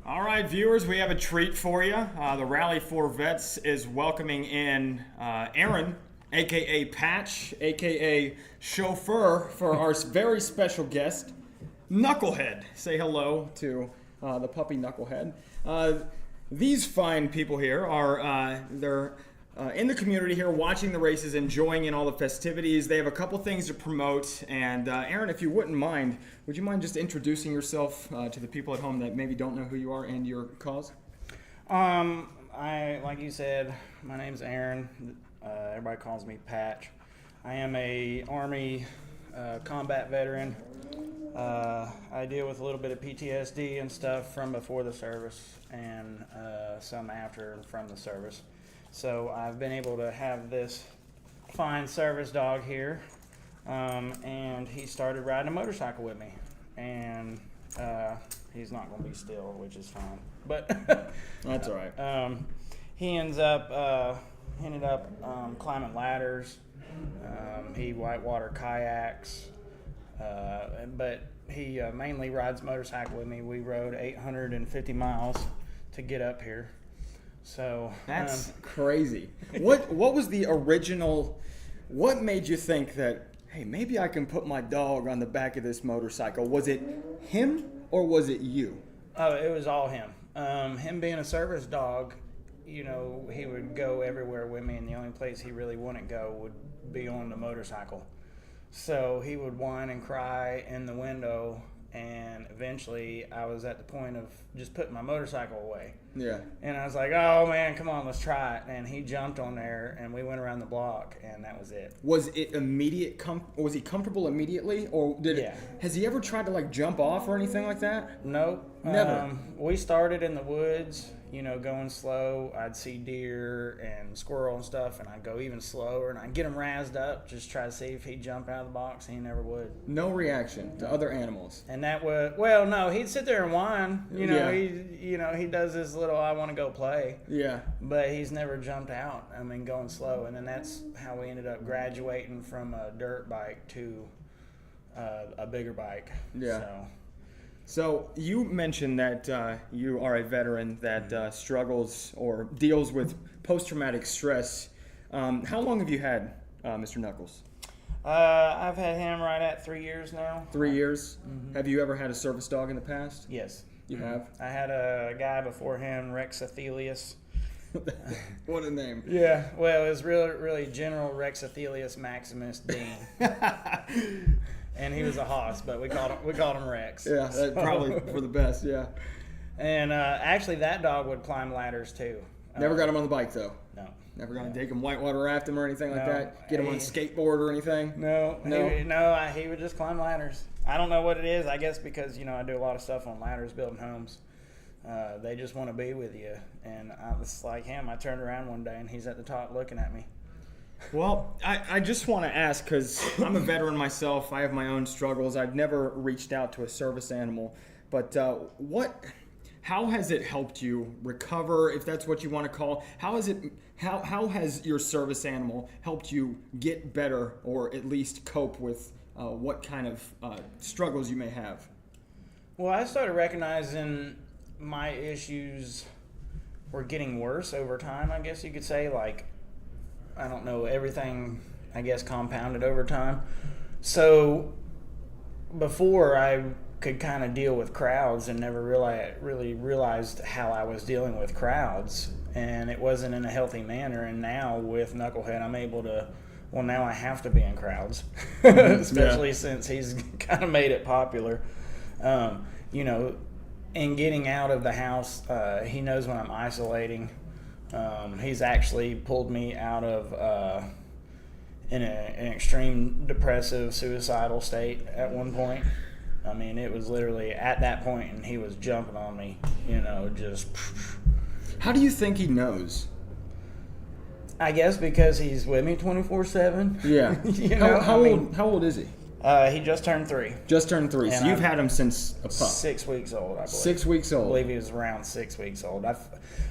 All right, viewers, we have a treat for you. The Rally4Vets is welcoming in Aaron, a.k.a. Patch, a.k.a. Chauffeur, for our very special guest, Knucklehead. Say hello to the puppy Knucklehead. These fine people here are they're in the community here, watching the races, enjoying in all the festivities. They have a couple things to promote. And Aaron, if you wouldn't mind, would you mind just introducing yourself to the people at home that maybe don't know who you are and your cause?
Like you said, my name's Aaron. Everybody calls me Patch. I am a Army combat veteran. I deal with a little bit of PTSD and stuff from before the service and some after and from the service. So I've been able to have this fine service dog here, and he started riding a motorcycle with me. And he's not going to be still, which is fine. But
That's all right.
he ended up climbing ladders. He whitewater kayaks, but he mainly rides motorcycle with me. We rode 850 miles to get up here. So
That's crazy. What was the original? What made you think that, hey, maybe I can put my dog on the back of this motorcycle? Was it him or was it you?
Oh, it was all him. Him being a service dog, he would go everywhere with me, and the only place he really wouldn't go would be on the motorcycle. So he would whine and cry in the window, and eventually I was at the point of just putting my motorcycle away.
Yeah.
And I was like, oh man, come on, let's try it. And he jumped on there, and we went around the block, and that was it.
Was it immediate? Was he comfortable immediately, or has he ever tried to like jump off or anything like that?
Nope.
Never.
We started in the woods, going slow. I'd see deer and squirrel and stuff, and I'd go even slower, and I'd get him razzed up, just try to see if he'd jump out of the box. He never would.
No reaction to other animals.
And that would, well, no, he'd sit there and whine.
Yeah.
He does this little, I want to go play.
Yeah.
But he's never jumped out. I mean, going slow. And then that's how we ended up graduating from a dirt bike to a bigger bike.
Yeah. So you mentioned that you are a veteran that struggles or deals with post-traumatic stress. How long have you had Mr. Knuckles?
I've had him right at 3 years now.
3 years? Mm-hmm. Have you ever had a service dog in the past?
Yes.
You have?
I had a guy before him, Rex Athelius.
What a name.
Yeah, well, it was really General Rex Athelius Maximus Dean. And he was a hoss, but we called him Rex.
Yeah, that's probably for the best, yeah.
And actually, that dog would climb ladders too.
Never got him on the bike, though?
No.
Never gonna take him whitewater raft him or anything like
No.
that? Get him on a skateboard or anything?
No.
No?
He would just climb ladders. I don't know what it is. I guess because, I do a lot of stuff on ladders, building homes. They just want to be with you. And I was like him. I turned around one day, and he's at the top looking at me.
Well, I just want to ask, because I'm a veteran myself. I have my own struggles. I've never reached out to a service animal. But how has it helped you recover, if that's what you want to call? How has your service animal helped you get better, or at least cope with what kind of struggles you may have?
Well, I started recognizing my issues were getting worse over time, I guess you could say. Like, I don't know, everything, I guess, compounded over time. So before, I could kind of deal with crowds and never really realized how I was dealing with crowds, and it wasn't in a healthy manner. And now with Knucklehead, I'm able to, well, now I have to be in crowds, especially since he's kind of made it popular. And getting out of the house, he knows when I'm isolating. He's actually pulled me out of an extreme depressive, suicidal state at one point. I mean, it was literally at that point, and he was jumping on me, just.
How do you think he knows?
I guess because he's with me 24/7.
Yeah. How old is he?
He just turned 3.
Just turned 3.
And
so you've had him since a pup.
6 weeks old, I believe.
6 weeks old.
I believe he was around 6 weeks old.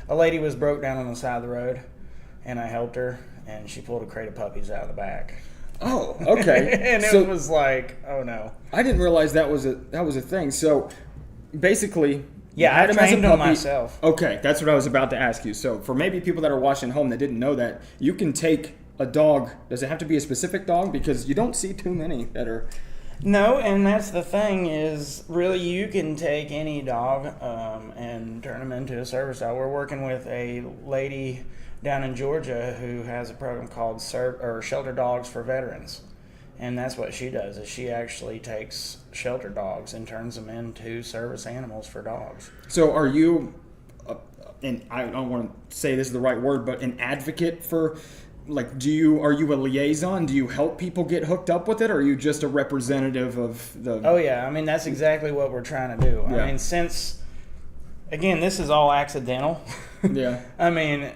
A lady was broke down on the side of the road, and I helped her, and she pulled a crate of puppies out of the back.
Oh, okay.
And it was like, oh no.
I didn't realize that was a thing. So basically,
Yeah,
had
I
him as a
trained him
puppy.
myself.
Okay, that's what I was about to ask you. So for maybe people that are watching at home that didn't know that, you can take a dog. Does it have to be a specific dog? Because you don't see too many that are.
No, and that's the thing is really you can take any dog and turn them into a service dog. We're working with a lady down in Georgia who has a program called Shelter Dogs for Veterans. And that's what she does is she actually takes shelter dogs and turns them into service animals for dogs.
So are you, and I don't want to say this is the right word, but an advocate for, like, are you a liaison? Do you help people get hooked up with it, or are you just a representative of the?
Oh yeah, I mean that's exactly what we're trying to do.
Yeah.
I mean again, this is all accidental.
Yeah.
I mean,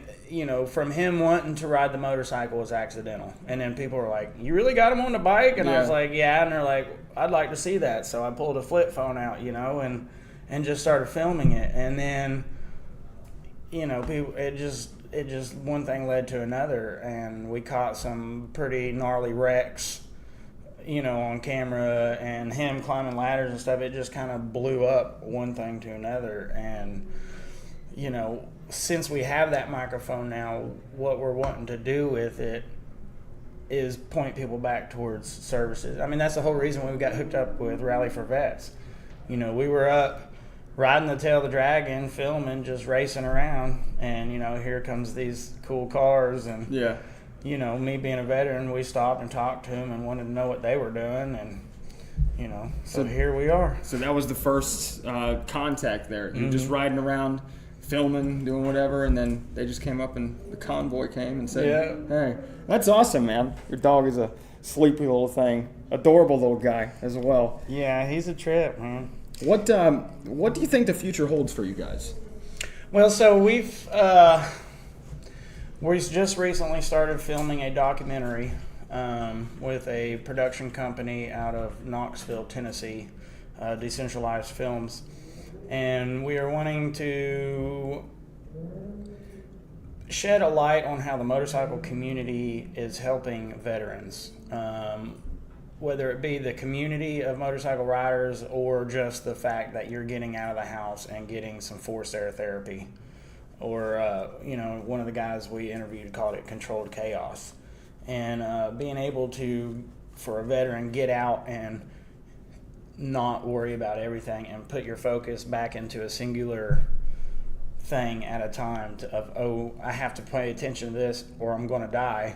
from him wanting to ride the motorcycle was accidental. And then people were like, you really got him on the bike? And I was
Yeah.
like, yeah. And they're like, I'd like to see that. So I pulled a flip phone out, and just started filming it. And then, people, it just one thing led to another. And we caught some pretty gnarly wrecks, on camera, and him climbing ladders and stuff. It just kind of blew up one thing to another. And, since we have that microphone now, what we're wanting to do with it is point people back towards services. I mean, that's the whole reason we got hooked up with Rally4Vets. We were up riding the tail of the dragon, filming, just racing around, and, here comes these cool cars, and,
Yeah.
me being a veteran, we stopped and talked to them and wanted to know what they were doing, and, so here we are.
So that was the first contact there. You're just riding around, filming, doing whatever, and then they just came up and the convoy came and said, hey, that's awesome, man. Your dog is a sleepy little thing. Adorable little guy as well.
Yeah, he's a trip, man.
What do you think the future holds for you guys?
Well, so we've just recently started filming a documentary with a production company out of Knoxville, Tennessee, Decentralized Films. And we are wanting to shed a light on how the motorcycle community is helping veterans, whether it be the community of motorcycle riders or just the fact that you're getting out of the house and getting some forced air therapy. Or, one of the guys we interviewed called it controlled chaos. And being able to, for a veteran, get out and not worry about everything and put your focus back into a singular thing at a time I have to pay attention to this or I'm going to die.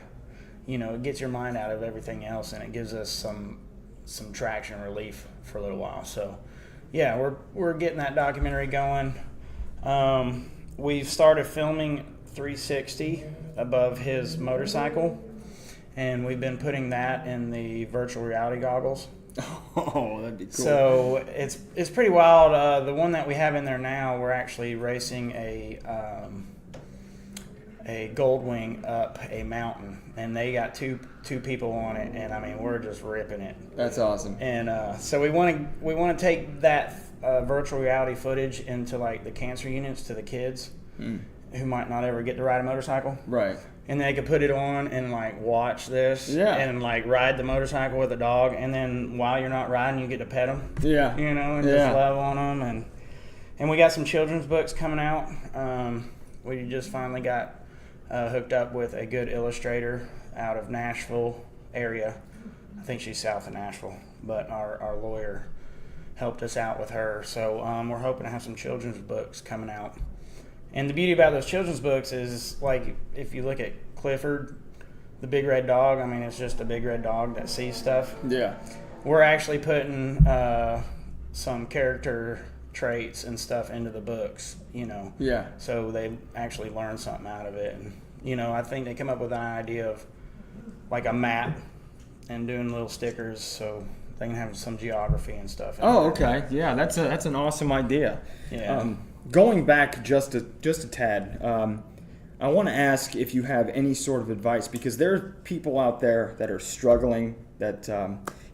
It gets your mind out of everything else, and it gives us some traction relief for a little while. So yeah, we're getting that documentary going. We've started filming 360 above his motorcycle, and we've been putting that in the virtual reality goggles.
Oh, that'd be cool.
So it's pretty wild. The one that we have in there now, we're actually racing a Goldwing up a mountain, and they got two people on it, and I mean we're just ripping it.
That's awesome.
And so we want to take that virtual reality footage into like the cancer units to the kids who might not ever get to ride a motorcycle.
Right.
And they could put it on and like watch this and like ride the motorcycle with a dog, and then while you're not riding you get to pet them.
Yeah.
And just love on them, and we got some children's books coming out. We just finally got hooked up with a good illustrator out of Nashville area. I think she's south of Nashville, but our lawyer helped us out with her. So we're hoping to have some children's books coming out. And the beauty about those children's books is, like, if you look at Clifford, the big red dog, I mean, it's just a big red dog that sees stuff.
Yeah.
We're actually putting some character traits and stuff into the books,
Yeah.
so they actually learn something out of it. And, I think they come up with an idea of, like, a map and doing little stickers so they can have some geography and stuff.
Oh, okay. Yeah, that's an awesome idea.
Yeah.
Going back just a tad, I want to ask if you have any sort of advice, because there are people out there that are struggling, that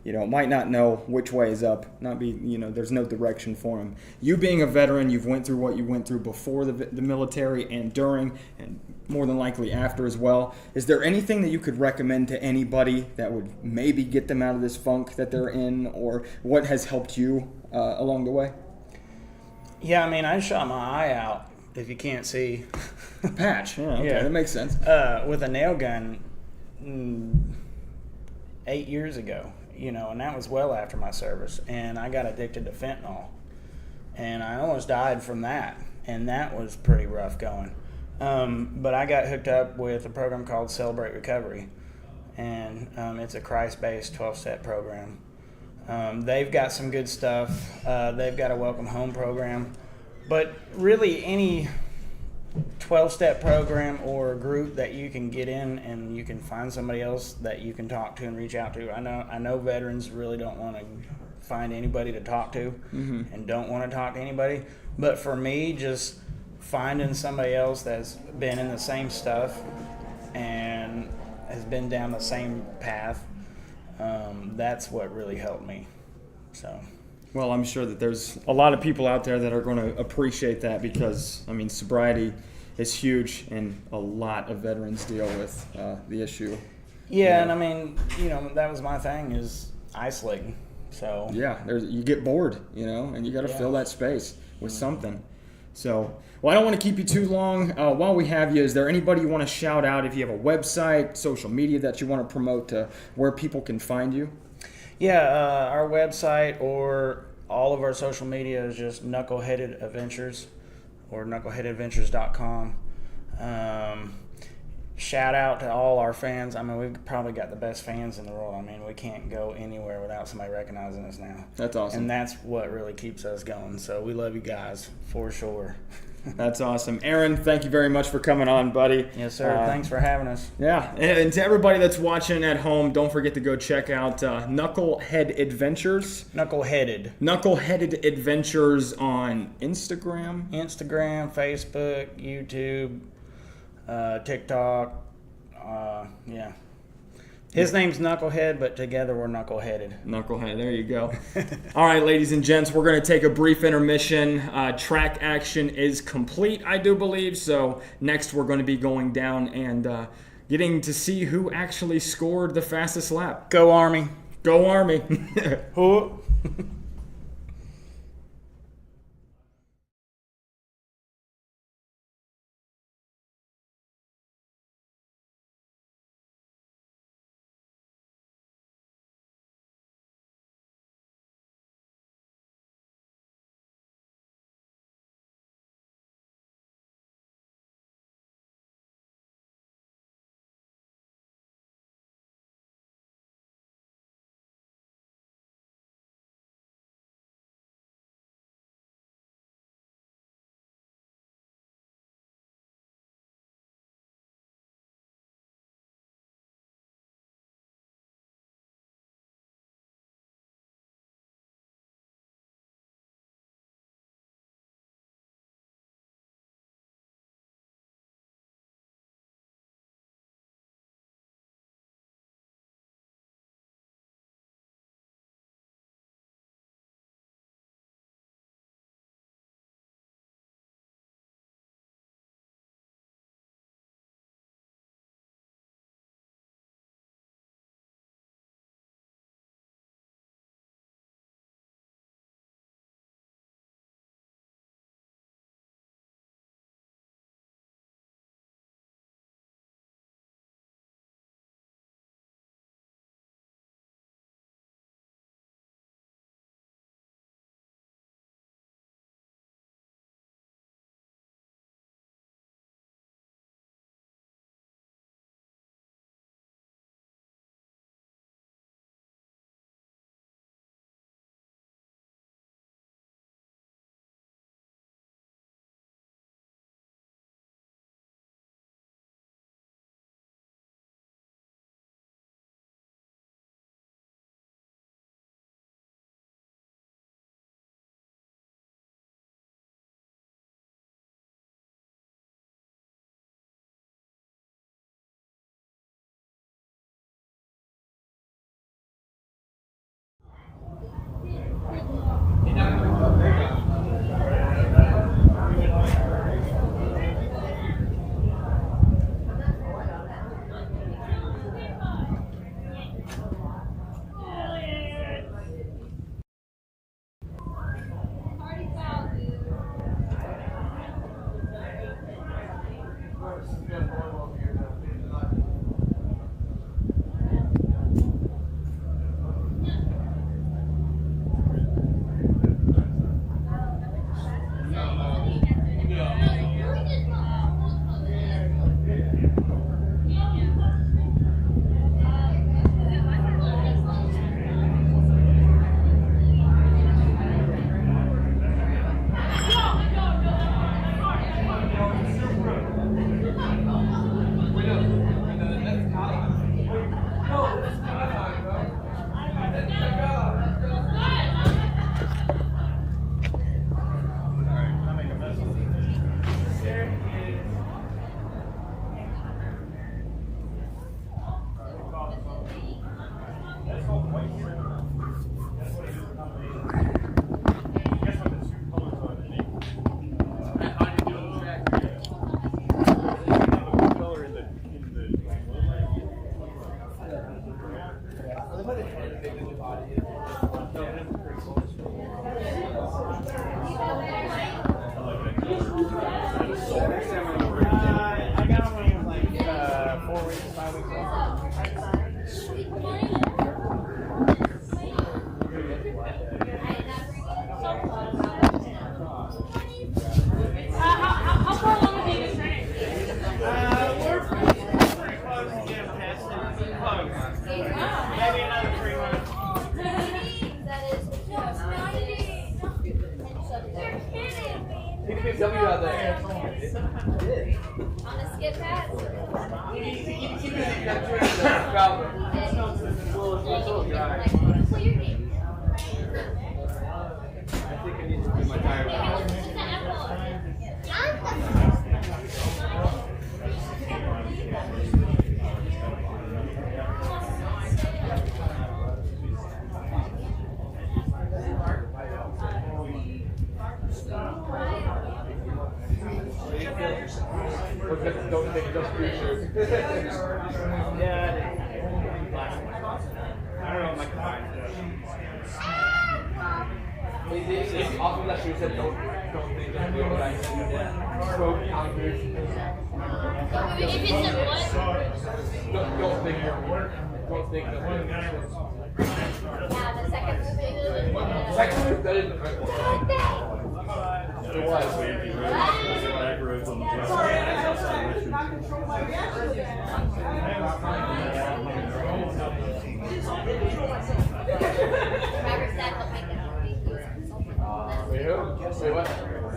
might not know which way is up, there's no direction for them. You being a veteran, you've went through what you went through before the military and during, and more than likely after as well. Is there anything that you could recommend to anybody that would maybe get them out of this funk that they're in, or what has helped you along the way?
Yeah, I mean, I shot my eye out, if you can't see,
Patch. Yeah, okay,
Yeah.
that makes sense.
with a nail gun 8 years ago, and that was well after my service. And I got addicted to fentanyl. And I almost died from that. And that was pretty rough going. But I got hooked up with a program called Celebrate Recovery. And it's a Christ-based 12-step program. They've got some good stuff. They've got a welcome home program. But really, any 12-step program or group that you can get in and you can find somebody else that you can talk to and reach out to. I know veterans really don't want to find anybody to talk to and don't want to talk to anybody. But for me, just finding somebody else that's been in the same stuff and has been down the same path, that's what really helped me. So.
Well, I'm sure that there's a lot of people out there that are going to appreciate that because, I mean, sobriety is huge and a lot of veterans deal with the issue.
Yeah, and I mean, that was my thing is isolating. So.
Yeah, you get bored, and you got to fill that space with something. So, well, I don't want to keep you too long. While we have you, is there anybody you want to shout out if you have a website, social media that you want to promote to where people can find you?
Yeah, our website or all of our social media is just Knuckleheaded Adventures or knuckleheadadventures.com. Shout out to all our fans. I mean, we've probably got the best fans in the world. I mean, we can't go anywhere without somebody recognizing us now.
That's awesome.
And that's what really keeps us going. So we love you guys for sure.
That's awesome. Aaron, thank you very much for coming on, buddy.
Yes, sir. Thanks for having us.
Yeah, and to everybody that's watching at home, don't forget to go check out Knucklehead Adventures. Knuckleheaded Adventures on Instagram.
Facebook, YouTube, TikTok. Yeah. His name's Knucklehead, but together we're Knuckleheaded.
Knucklehead, there you go. All right, ladies and gents, we're going to take a brief intermission. Track action is complete, I do believe. So next we're going to be going down and getting to see who actually scored the fastest lap.
Go Army.
Go Army.
I got one like 4 weeks, 5 weeks old.
How far along have you been training?
We're pretty close to getting tested. Close. Maybe another 3 months.
W out there. On the skip pad?
Don't think just for your shoes.
Yeah. I don't know, like
It's often that shoe said don't think just do what I said. Quote counters.
If it's a what?
Don't think your work. Don't think just do it.
Yeah, the second movie.
Second move, that is the correct one. It was.
Robert's dad helped make that movie. He was a consultant.
Wait, who? Wait, what?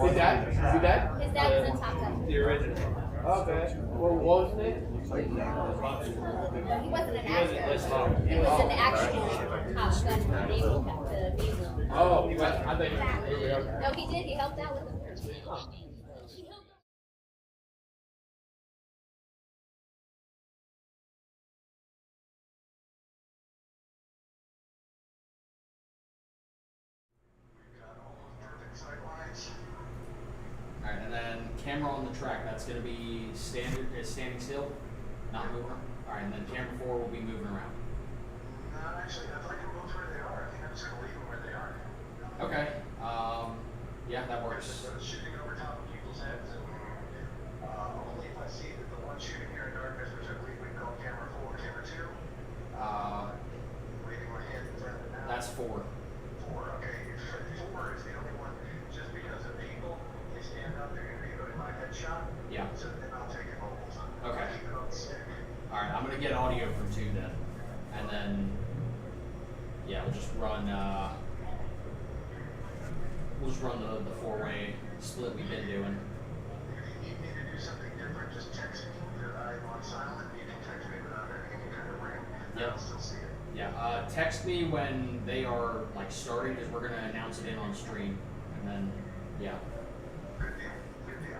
His dad? His dad?
His dad was in Top Gun.
The original. Okay. Well, what was his name?
He wasn't an actor. He was an actual Top Gun naval captain.
Oh, he went. I think.
No, he did. He helped out with the.
Alright, and then camera on the track, that's going to be standard, standing still, not moving. Alright, and then camera 4 will be moving around.
Actually, I'd like them both where they are. I think I'm just going to leave them where they are.
Okay, yeah, that works.
Shooting over top of people's heads, and only if I see that the one shooting here in darkness, which I believe we call camera 4, camera 2. Waving my hand in front of it now.
That's 4.
4, okay. 4 is the only one, just because of people, they stand up, they're going to be in my headshot.
Yeah.
So then I'll take it mobiles.
Okay.
Keep it on the stick.
Alright, I'm going to get audio from 2 then. And then, yeah, we'll just run, the 4-way split we've been doing.
If you need me to do something different, just text me. I'm on silent. You can text me without having any kind of ring.
Yep.
I'll still see it.
Yeah, text me when they are, like, starting, because we're going to announce it in on stream. And then, yeah.
Good deal. Good deal.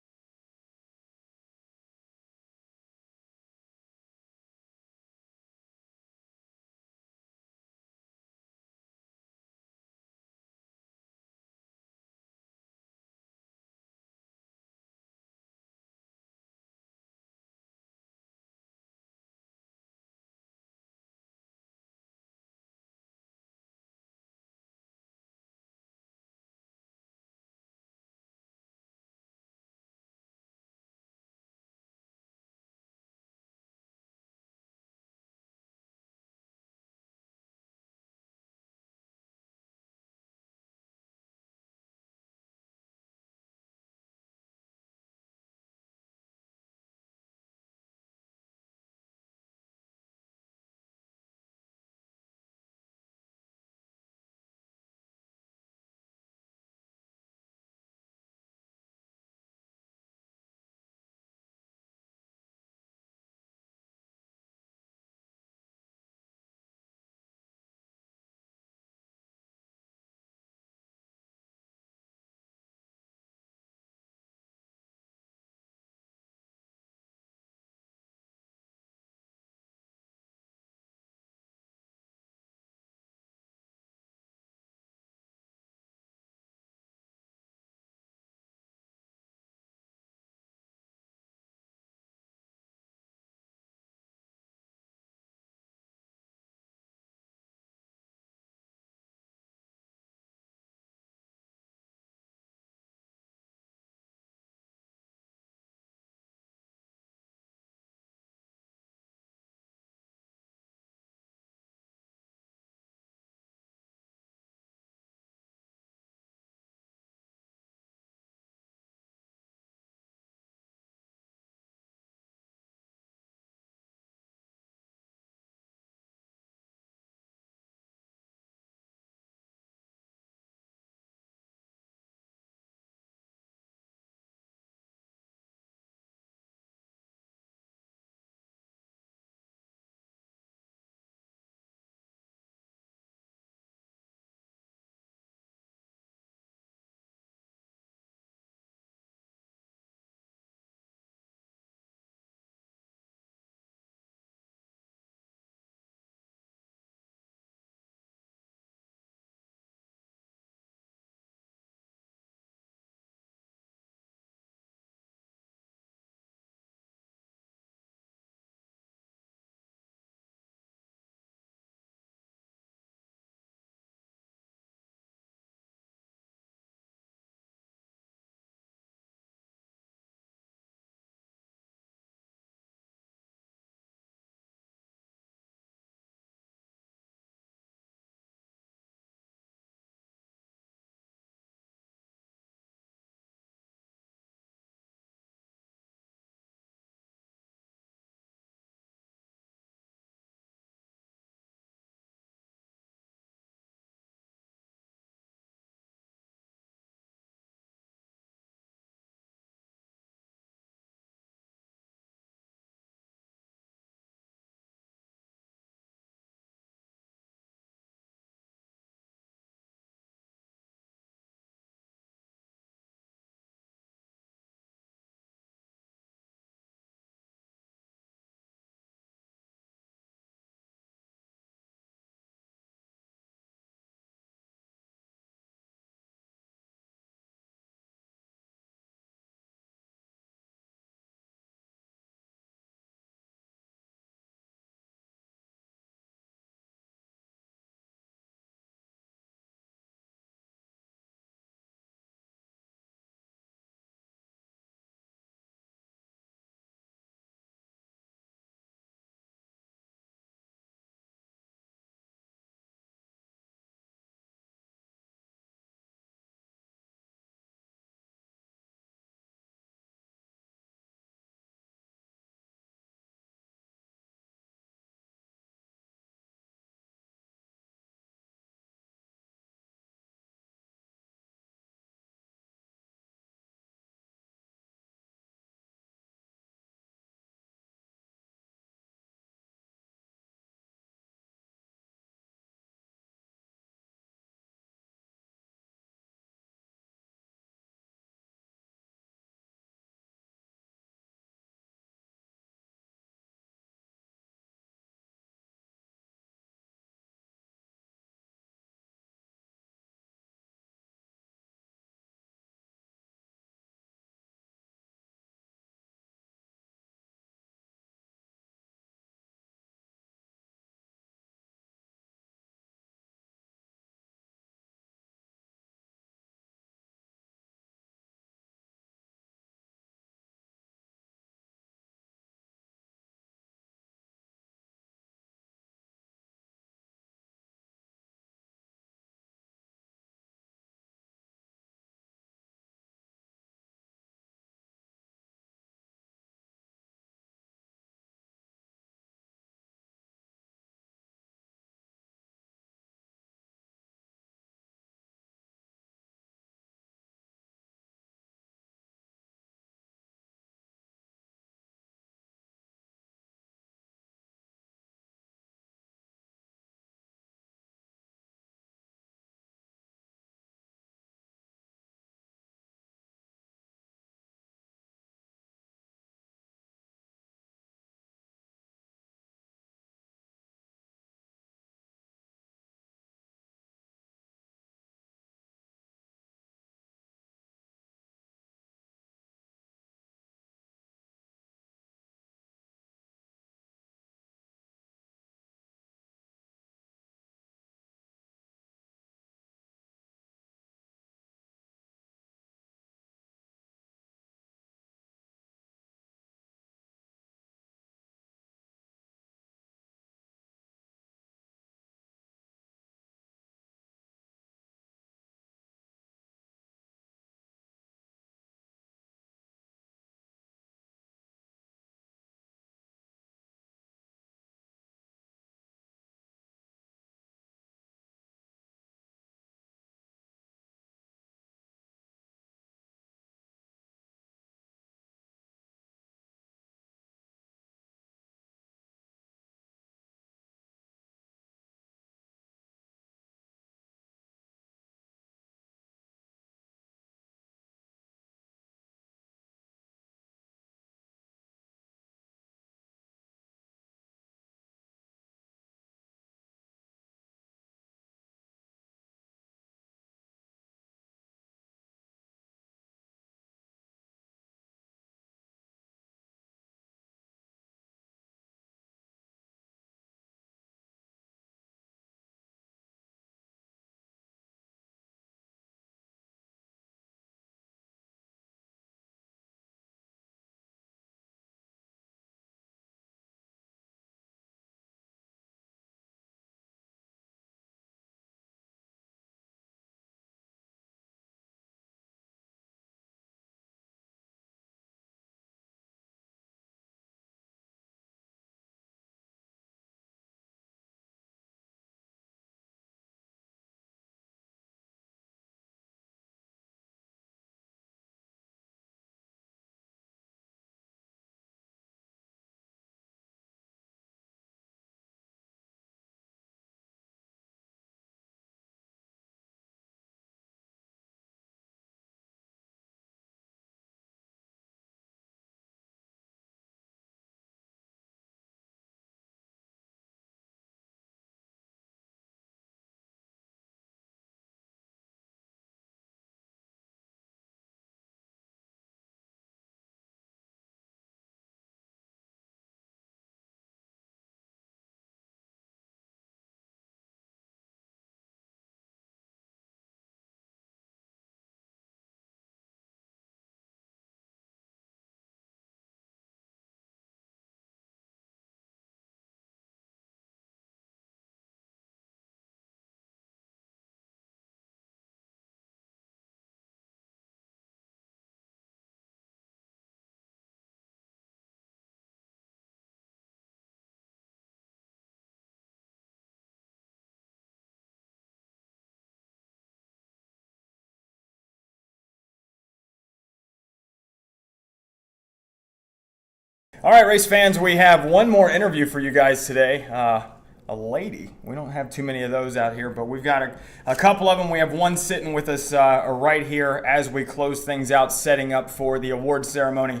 All right, race fans, we have one more interview for you guys today. A lady. We don't have too many of those out here, but we've got a couple of them. We have one sitting with us right here as we close things out, setting up for the award ceremony.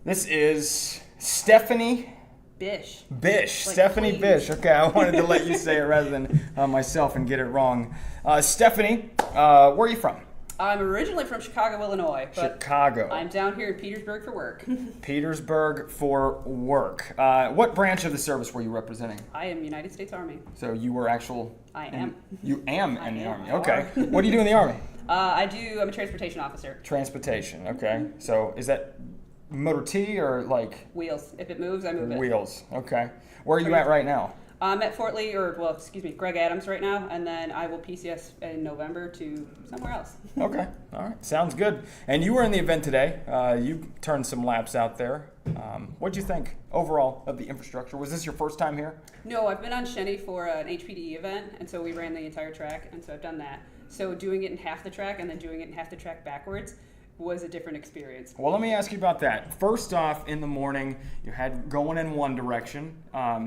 This is Stephanie
Bish.
Bish.
Like,
Stephanie
please.
Bish. Okay, I wanted to let you say it rather than myself and get it wrong. Stephanie, where are you from?
I'm originally from Chicago, Illinois, but
Chicago.
I'm down here in Petersburg for work.
Petersburg for work. What branch of the service were you representing?
I am United States Army.
So you were actual...
I am.
You am
I
in the
am.
Army. Okay. What do you do in the Army?
I'm a transportation officer.
Transportation. Okay. So is that motor T or like...
Wheels. If it moves, I move it.
Wheels. Okay. Where are you at right now?
I'm at Fort Lee, Greg Adams right now, and then I will PCS in November to somewhere else.
Okay. All right. Sounds good. And you were in the event today. You turned some laps out there. What'd you think overall of the infrastructure? Was this your first time here?
No, I've been on Shenny for an HPDE event, and so we ran the entire track, and so I've done that. So doing it in half the track and then doing it in half the track backwards was a different experience.
Well, let me ask you about that. First off, in the morning, you had going in one direction.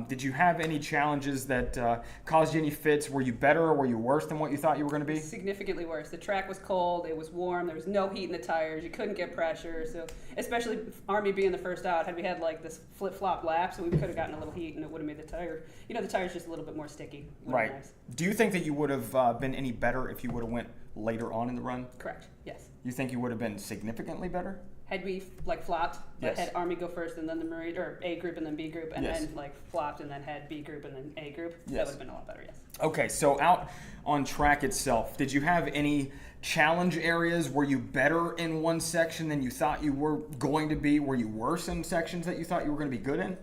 Did you have any challenges that caused you any fits? Were you better or were you worse than what you thought you were going to be?
Significantly worse. The track was cold, it was warm, there was no heat in the tires, you couldn't get pressure, so especially Army being the first out, had we had like this flip-flop lap, so we could have gotten a little heat and it would have made the tire, the tire's just a little bit more sticky.
Right.
Nice.
Do you think that you would have been any better if you would have went later on in the run?
Correct, yes.
You think you would have been significantly better?
Had we flopped,
Yes.
had Army go first and then the Marine, or A group and then B group, and
Yes.
then flopped and then had B group and then A group,
Yes.
that would have been a lot better, yes.
Okay, so out on track itself, did you have any challenge areas? Were you better in one section than you thought you were going to be? Were you worse in sections that you thought you were going to be good in?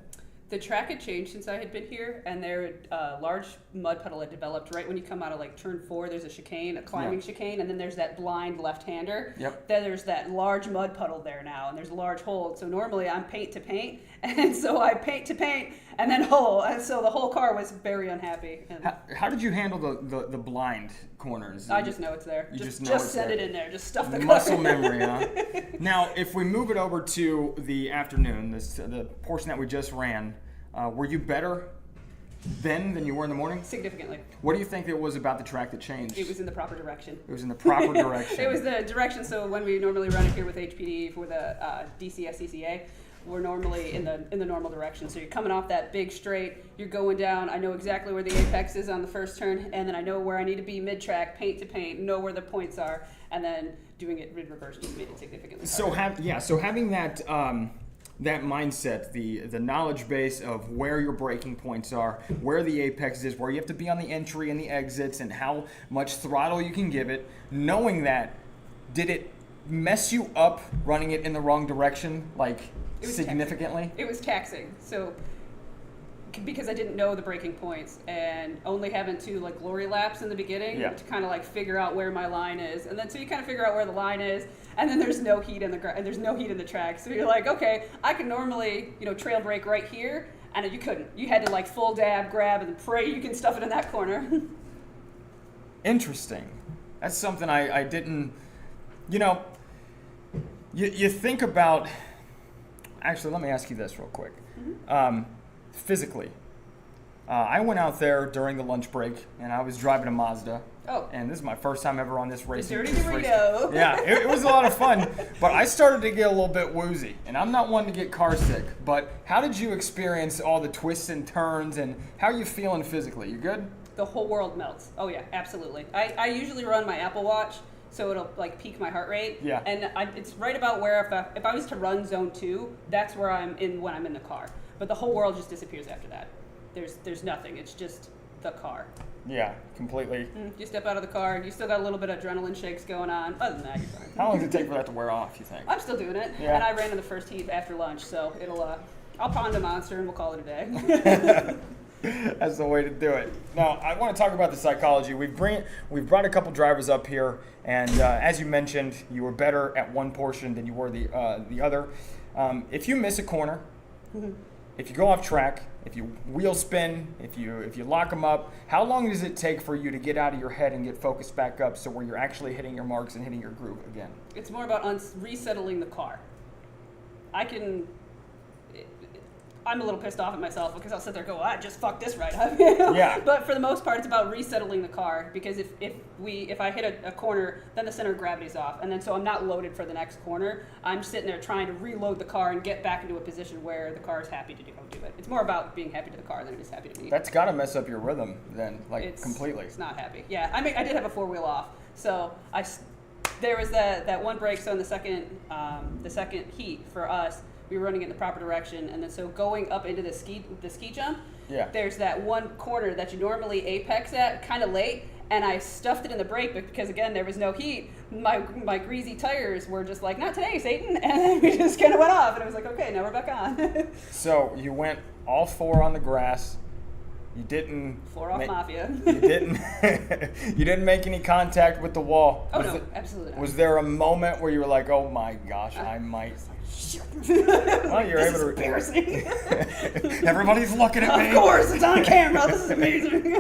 The track had changed since I had been here, and there a large mud puddle had developed right when you come out of turn 4. There's a chicane, a climbing chicane, and then there's that blind left-hander.
Yep.
Then there's that large mud puddle there now, and there's a large hole. So normally I'm paint to paint, and so I paint to paint, and then hole, and so the whole car was very unhappy. And
How did you handle the blind corners?
I just know it's there.
You just know
just
it's
send
there.
it in there. Just stuff the car.
Muscle memory, huh? Now, if we move it over to the afternoon, the portion that we just ran, were you better then than you were in the morning?
Significantly.
What do you think it was about the track that changed?
It was in the proper direction.
It was in the proper direction.
It was the direction, so when we normally run it here with HPD for the DCSCCA, we're normally in the normal direction. So you're coming off that big straight, you're going down, I know exactly where the apex is on the first turn, and then I know where I need to be mid-track, paint to paint, know where the points are, and then doing it in reverse just made it significantly harder.
So having that that mindset, the knowledge base of where your braking points are, where the apex is, where you have to be on the entry and the exits, and how much throttle you can give it, knowing that, did it mess you up running it in the wrong direction,
It was
significantly?
Taxing. It was taxing. So because I didn't know the braking points and only having 2 glory laps in the beginning to kind of figure out where my line is, and then so you kind of figure out where the line is, and then there's no heat in the and there's no heat in the track. So you're like, okay, I can normally trail brake right here, and you couldn't. You had to full dab, grab, and pray you can stuff it in that corner.
Interesting. That's something I didn't. You think about. Actually, let me ask you this real quick.
Mm-hmm.
Physically, I went out there during the lunch break, and I was driving a Mazda.
Oh.
And this is my first time ever on this race.
Dirty Dorito.
Yeah, it was a lot of fun, but I started to get a little bit woozy, and I'm not one to get car sick. But how did you experience all the twists and turns, and how are you feeling physically? You good?
The whole world melts. Oh yeah, absolutely. I usually run my Apple Watch, so it'll peak my heart rate.
Yeah.
And it's right about where if I was to run zone 2, that's where I'm in when I'm in the car. But the whole world just disappears after that. There's nothing. It's just the car.
Yeah, completely.
You step out of the car, you still got a little bit of adrenaline shakes going on. Other than that, you're fine.
How long does it take for that to wear off, you think?
I'm still doing it.
Yeah.
And I ran in the first heat after lunch, so I'll pond a monster and we'll call it a day.
That's the way to do it. Now, I want to talk about the psychology. We've brought a couple drivers up here, and as you mentioned, you were better at one portion than you were the other. If you miss a corner, if you go off track, if you wheel spin, if you lock them up, how long does it take for you to get out of your head and get focused back up so where you're actually hitting your marks and hitting your groove again?
It's more about resettling the car. I can I'm a little pissed off at myself because I'll sit there and go, I just fucked this right up.
Yeah.
But for the most part, it's about resettling the car, because if I hit a corner, then the center of gravity's off, and then so I'm not loaded for the next corner. I'm sitting there trying to reload the car and get back into a position where the car is happy to go do it. It's more about being happy to the car than it is happy to me.
That's got to mess up your rhythm then, like completely.
It's not happy. Yeah, I mean, I did have a 4-wheel off, so there was that one break. So in the second heat for us, we were running in the proper direction, and then so going up into the ski jump, there's that one corner that you normally apex at kind of late, and I stuffed it in the brake because again there was no heat. My greasy tires were just like, not today, Satan, and then we just kind of went off, and I was like, okay, now we're back on.
So you went all 4 on the grass. You didn't.
4 off Mafia.
You didn't. You didn't make any contact with the wall.
Oh no, absolutely not.
Was there a moment where you were like, "Oh my gosh, I might"? Well, you're
this
able
is embarrassing.
Everybody's looking at me.
Of course, it's on camera. This is amazing.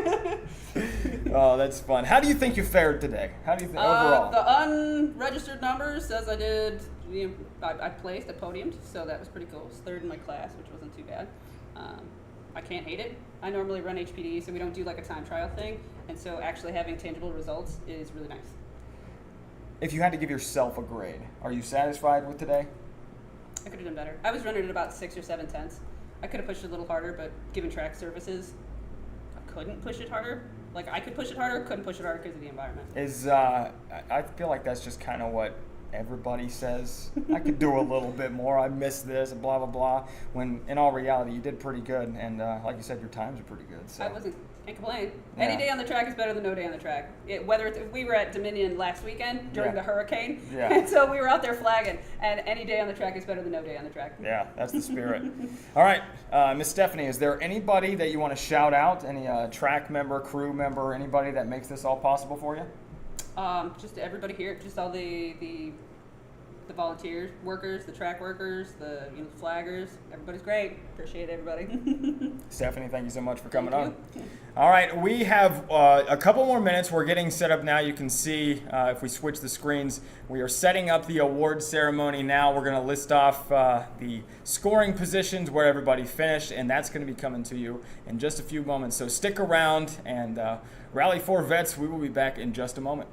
Oh, that's fun. How do you think you fared today? How do you think overall?
The unregistered number says I did. I placed, I podiumed, so that was pretty cool. I was 3rd in my class, which wasn't too bad. I can't hate it. I normally run HPD, so we don't do like a time trial thing, and so actually having tangible results is really nice.
If you had to give yourself a grade, are you satisfied with today?
I could have done better. I was running at about 6 or 7 tenths. I could have pushed it a little harder, but given track surfaces, I couldn't push it harder. Like I could push it harder, couldn't push it harder because of the environment.
I feel like that's just kind of what everybody says. I could do a little bit more. I missed this, and blah blah blah. When in all reality, you did pretty good, and like you said, your times are pretty good. So.
I can't complain. Any day on the track is better than no day on the track. We were at Dominion last weekend during the hurricane, and so we were out there flagging. And any day on the track is better than no day on the track.
Yeah, that's the spirit. All right, Miss Stephanie, is there anybody that you want to shout out? Any track member, crew member, anybody that makes this all possible for you?
Just everybody here, just all the volunteers, workers, the track workers, the flaggers. Everybody's great. Appreciate everybody.
Stephanie, thank you so much for coming on. All right, we have a couple more minutes. We're getting set up now. You can see if we switch the screens, we are setting up the award ceremony now. We're going to list off the scoring positions where everybody finished, and that's going to be coming to you in just a few moments. So stick around, and Rally4Vets, we will be back in just a moment.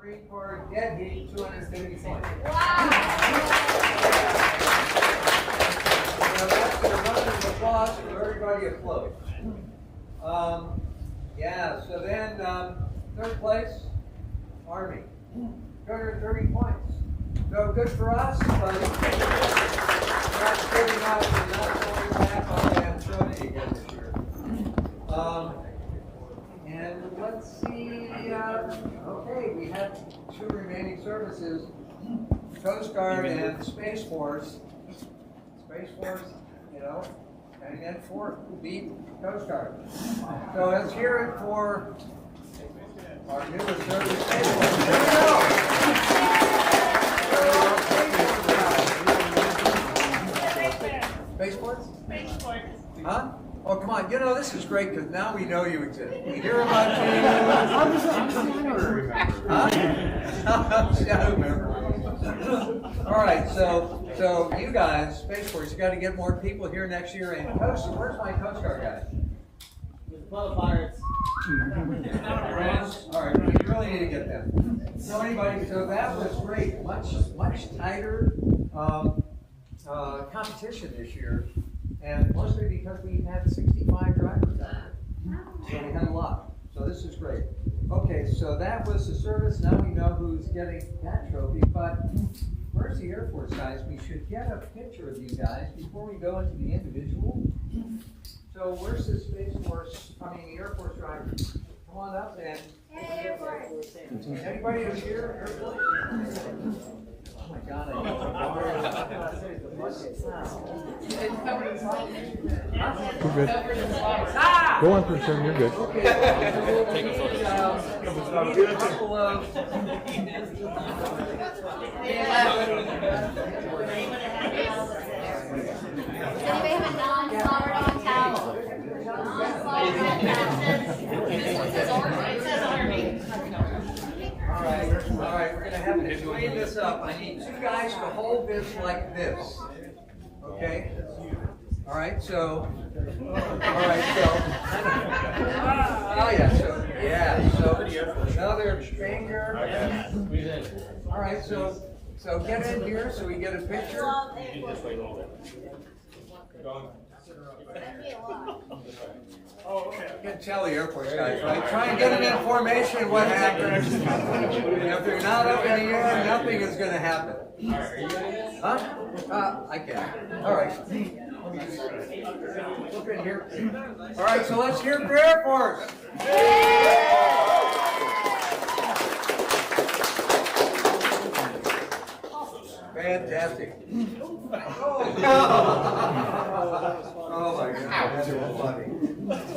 Marine Corps dead heat, 250 points.
Wow.
So that's a round of applause for everybody afloat. Yeah, so then third place, Army, 230 points. So good for us, but not good enough. We're not going back on that trophy again this year. And let's see, okay, we have two remaining services, Coast Guard and Space Force. Space Force, you know, and then fourth beat Coast Guard. So let's hear it for our newest service, Space Force. Here we go. Space Force? Space Force. Huh? Oh, come on. You know, this is great because now we know you exist. We hear about you. I'm shadow member. Huh? Shadow member. All right, so you guys, Space Force, you got to get more people here next year. And Coast, where's my Coast Guard guy?
Club Pirates.
All right, we really need to get them. So anybody, so that was great. Much tighter competition this year. And mostly because we had 65 drivers out there. So we had a lot. So this is great. Okay, so that was the service. Now we know who's getting that trophy. But where's the Air Force guys? We should get a picture of you guys before we go into the individual. So where's the Space Force, the Air Force drivers? Come on up and.
Hey, Air Force.
Anybody who's here, Air Force? Oh my God, I need to borrow.
We're good. Go on for a turn, you're good.
A couple of.
Does anybody have a non-flowered on towel? Non-flowered on towel. This one says Army. It says Army.
All right, we're gonna have to clean this up. I need two guys to hold this like this. Okay? All right, so. So another finger. All right, so get in here so we get a picture. You can tell the Air Force guys, right? Try and get an information what happens. If they're not up in the air, nothing is going to happen. Huh? I can. All right. Look in here. All right, so let's hear for Air Force. Fantastic. Oh my God, that's so funny. Let's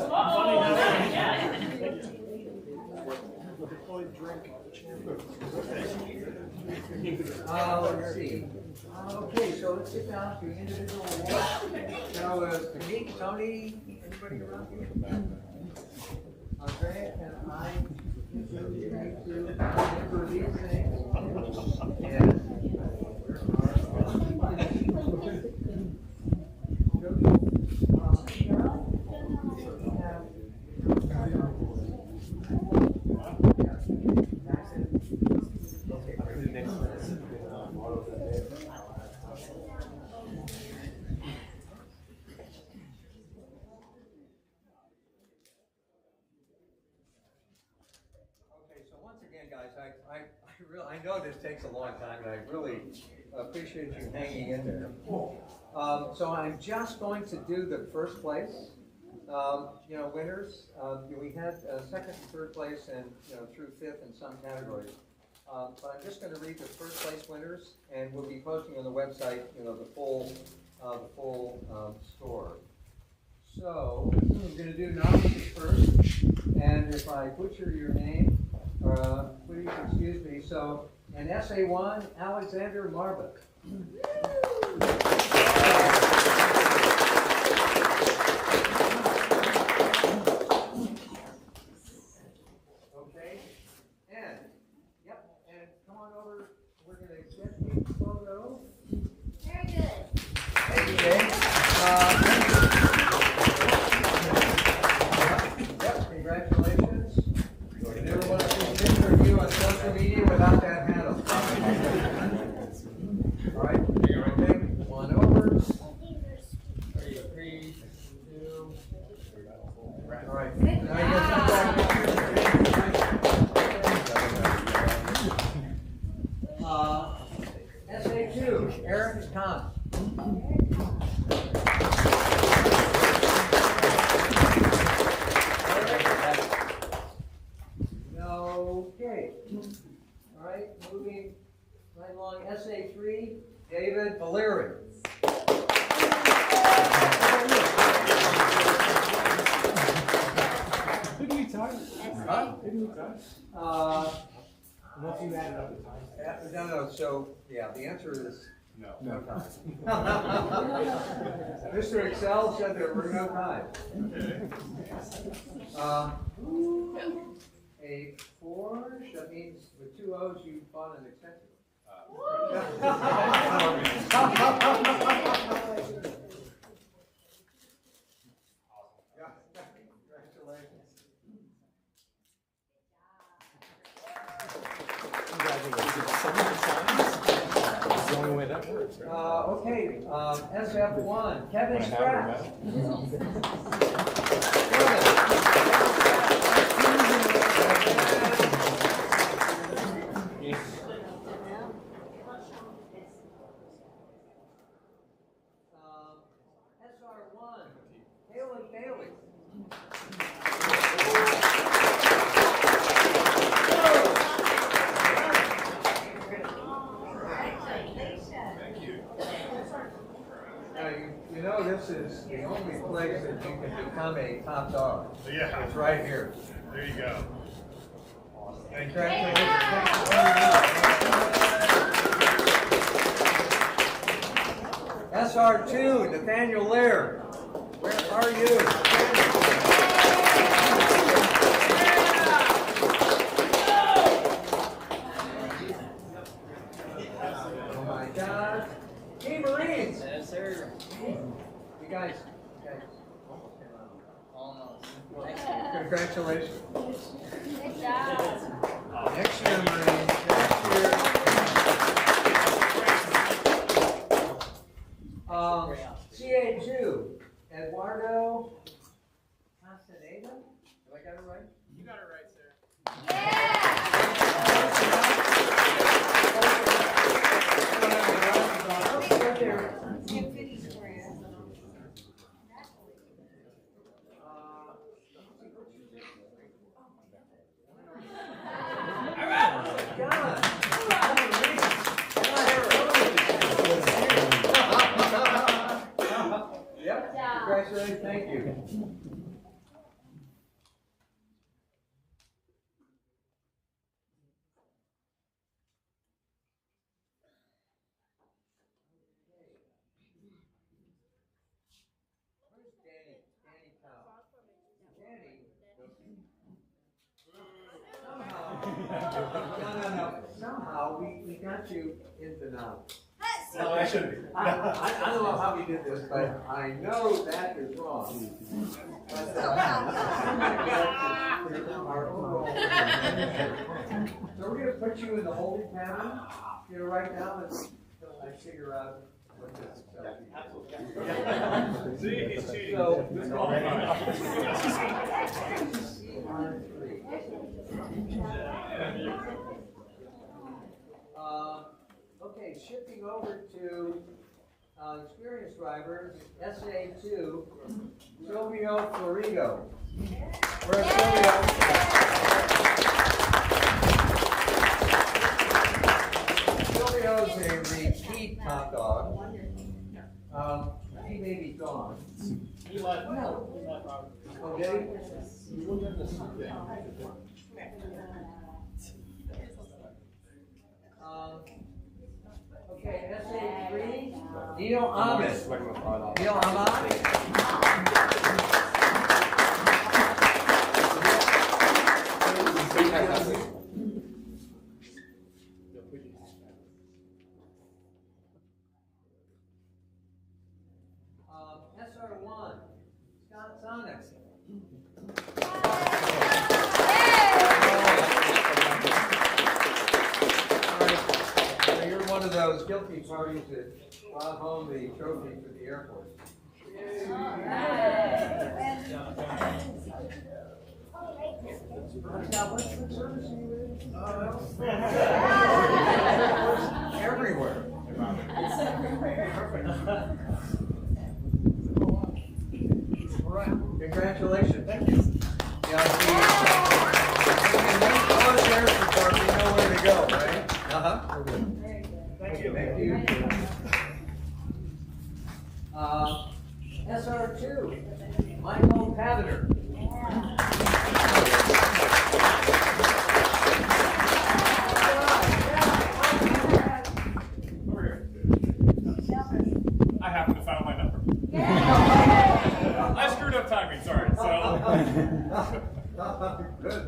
see. Okay, so let's get down to individual awards. So, Nick, Tony, anybody around here? Okay, and I need to remember these things. And I know this takes a long time, and I really appreciate you hanging in there. So I'm just going to do the first place, winners. We had second and third place, and through fifth in some categories. But I'm just going to read the first place winners, and we'll be posting on the website, the full score. So I'm going to do nominees first, and if I butcher your name, please excuse me. So, in SA1, Alexander Marbuck. Okay, and come on over. We're going to get a photo.
Very good.
Thank you, Dave. Congratulations. Never want to see a picture of you on social media without
Lieutenant Valeri.
Who do you talk to?
Huh?
Who do you talk to?
Unless you add up the time. No, so, yeah, the answer is no time. Mr. Excel said there were no times. A 4, that means with 2 O's you bought an extension. Okay, SF1, Kevin Spratt. SR1, Caleb Bailey. Now, you know this is the only place that you can become a top dog.
Yeah.
It's right here.
There you go. Thank you.
SR2, Nathaniel Laird. Where are you? Oh my God. Hey, Marines.
Yes, sir.
You guys almost came out.
Almost.
Congratulations.
Good job.
Next year, Marines. Next year. CA2, Eduardo Castaneda. Have I got it right?
You got it right, sir.
Yep. Congratulations. Thank you. Where's Danny? Danny Powell. Danny. No. Somehow we got you into now.
No, I shouldn't be.
I don't know how we did this, but I know that is wrong. But, so we're going to put you in the holding pattern. You're going to write down until I figure out what this is.
See, he's cheating.
So,
This is all right.
Okay, shifting over to experienced drivers, SA2, Silvio Florido. Where's Silvio? Silvio's a repeat top dog. He may be gone.
He left. No. He left, Robert.
Okay. Okay, SA3, Neil Ahmed. Neil Ahmed. SR1, Scott Sonic. So you're one of those guilty parties that brought home the trophy for the Air Force. Scott, what service are you in? Everywhere. All right. Congratulations. Thank you. Yeah, I see. Sheriff's Department, you know where to go, right? Uh-huh. Thank you. Thank you. SR2, Michael Paviter.
I happen to find my number. I screwed up timing, sorry. So.
Good.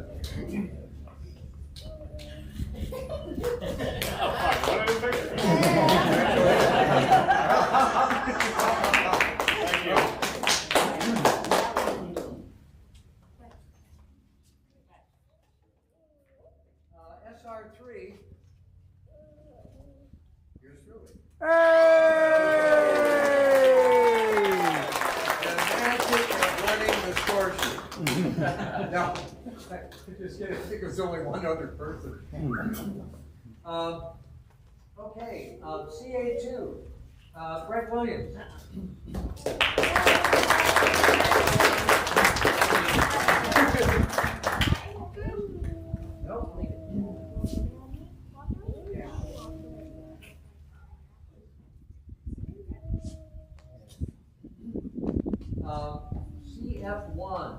Oh, fuck. What did I picture? Thank you.
SR3, yours truly. The magic of running the score sheet. No, just kidding. I think there's only one other person. Okay, CA2, Brett Williams. Nope. CF1.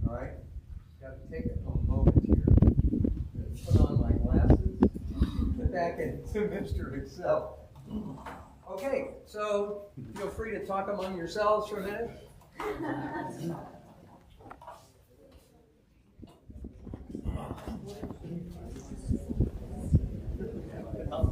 All right, got to take a moment here. Put on my glasses. Get back into Mr. Excel. Okay, so feel free to talk among yourselves for a minute. All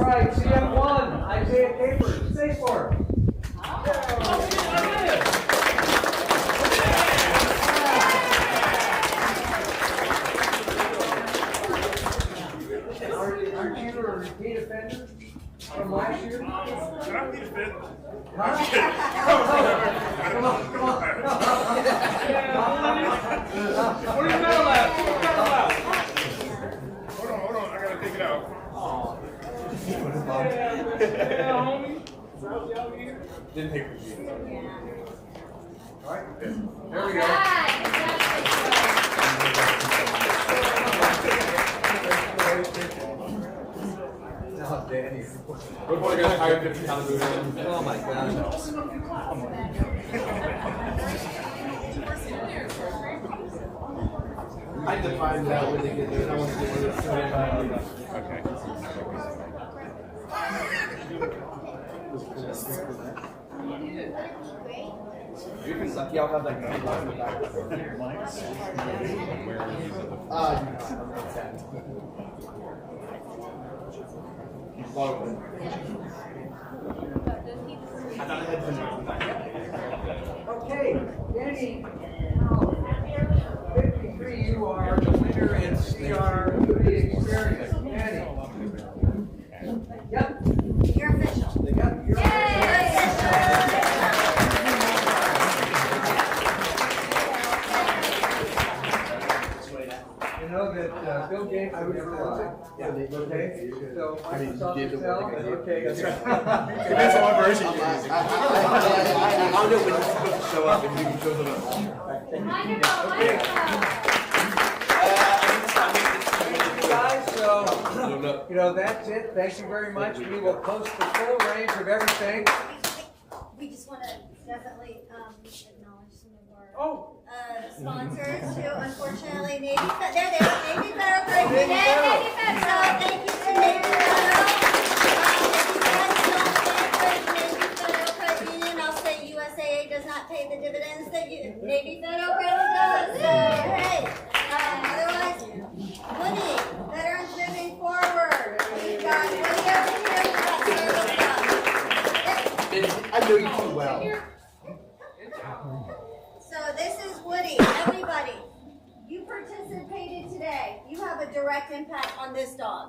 right, CM1, Isaiah Capers, stay for it. Aren't you a repeat offender from last year?
Can I plead a fifth?
Come on, come on.
What are you medal at? Hold on, I gotta take it out. Yeah, homie. Didn't take it.
All right, there we go. Oh, Danny.
We're going to get hired 50 pounds of food.
Oh my God.
I defined that when they get there. I want to get rid of it. You can suck. Yeah, I'll have that guy in the back.
Okay, Danny. 53, you are the winner in CR3 experience. Danny. Yep.
You're official.
Yep, you're You know that Bill Gates would never lie. Yeah. Okay. So Microsoft Excel. Okay.
That's right. Depends on what version you're using. I don't know when you're supposed to show up and who shows up.
Thank you guys. So, that's it. Thank you very much. We will post the full range of everything.
We just want to definitely acknowledge some of our sponsors who unfortunately Navy Federal Credit Union. So thank you to Navy Federal. If you guys don't pay Navy Federal Credit Union, I'll say USAA does not pay the dividends that Navy Federal Credit does. So hey, otherwise, Woody, Veterans Moving Forward. We've got Woody over here. We've got service stuff.
I know you too well.
So this is Woody. Everybody, you participated today. You have a direct impact on this dog.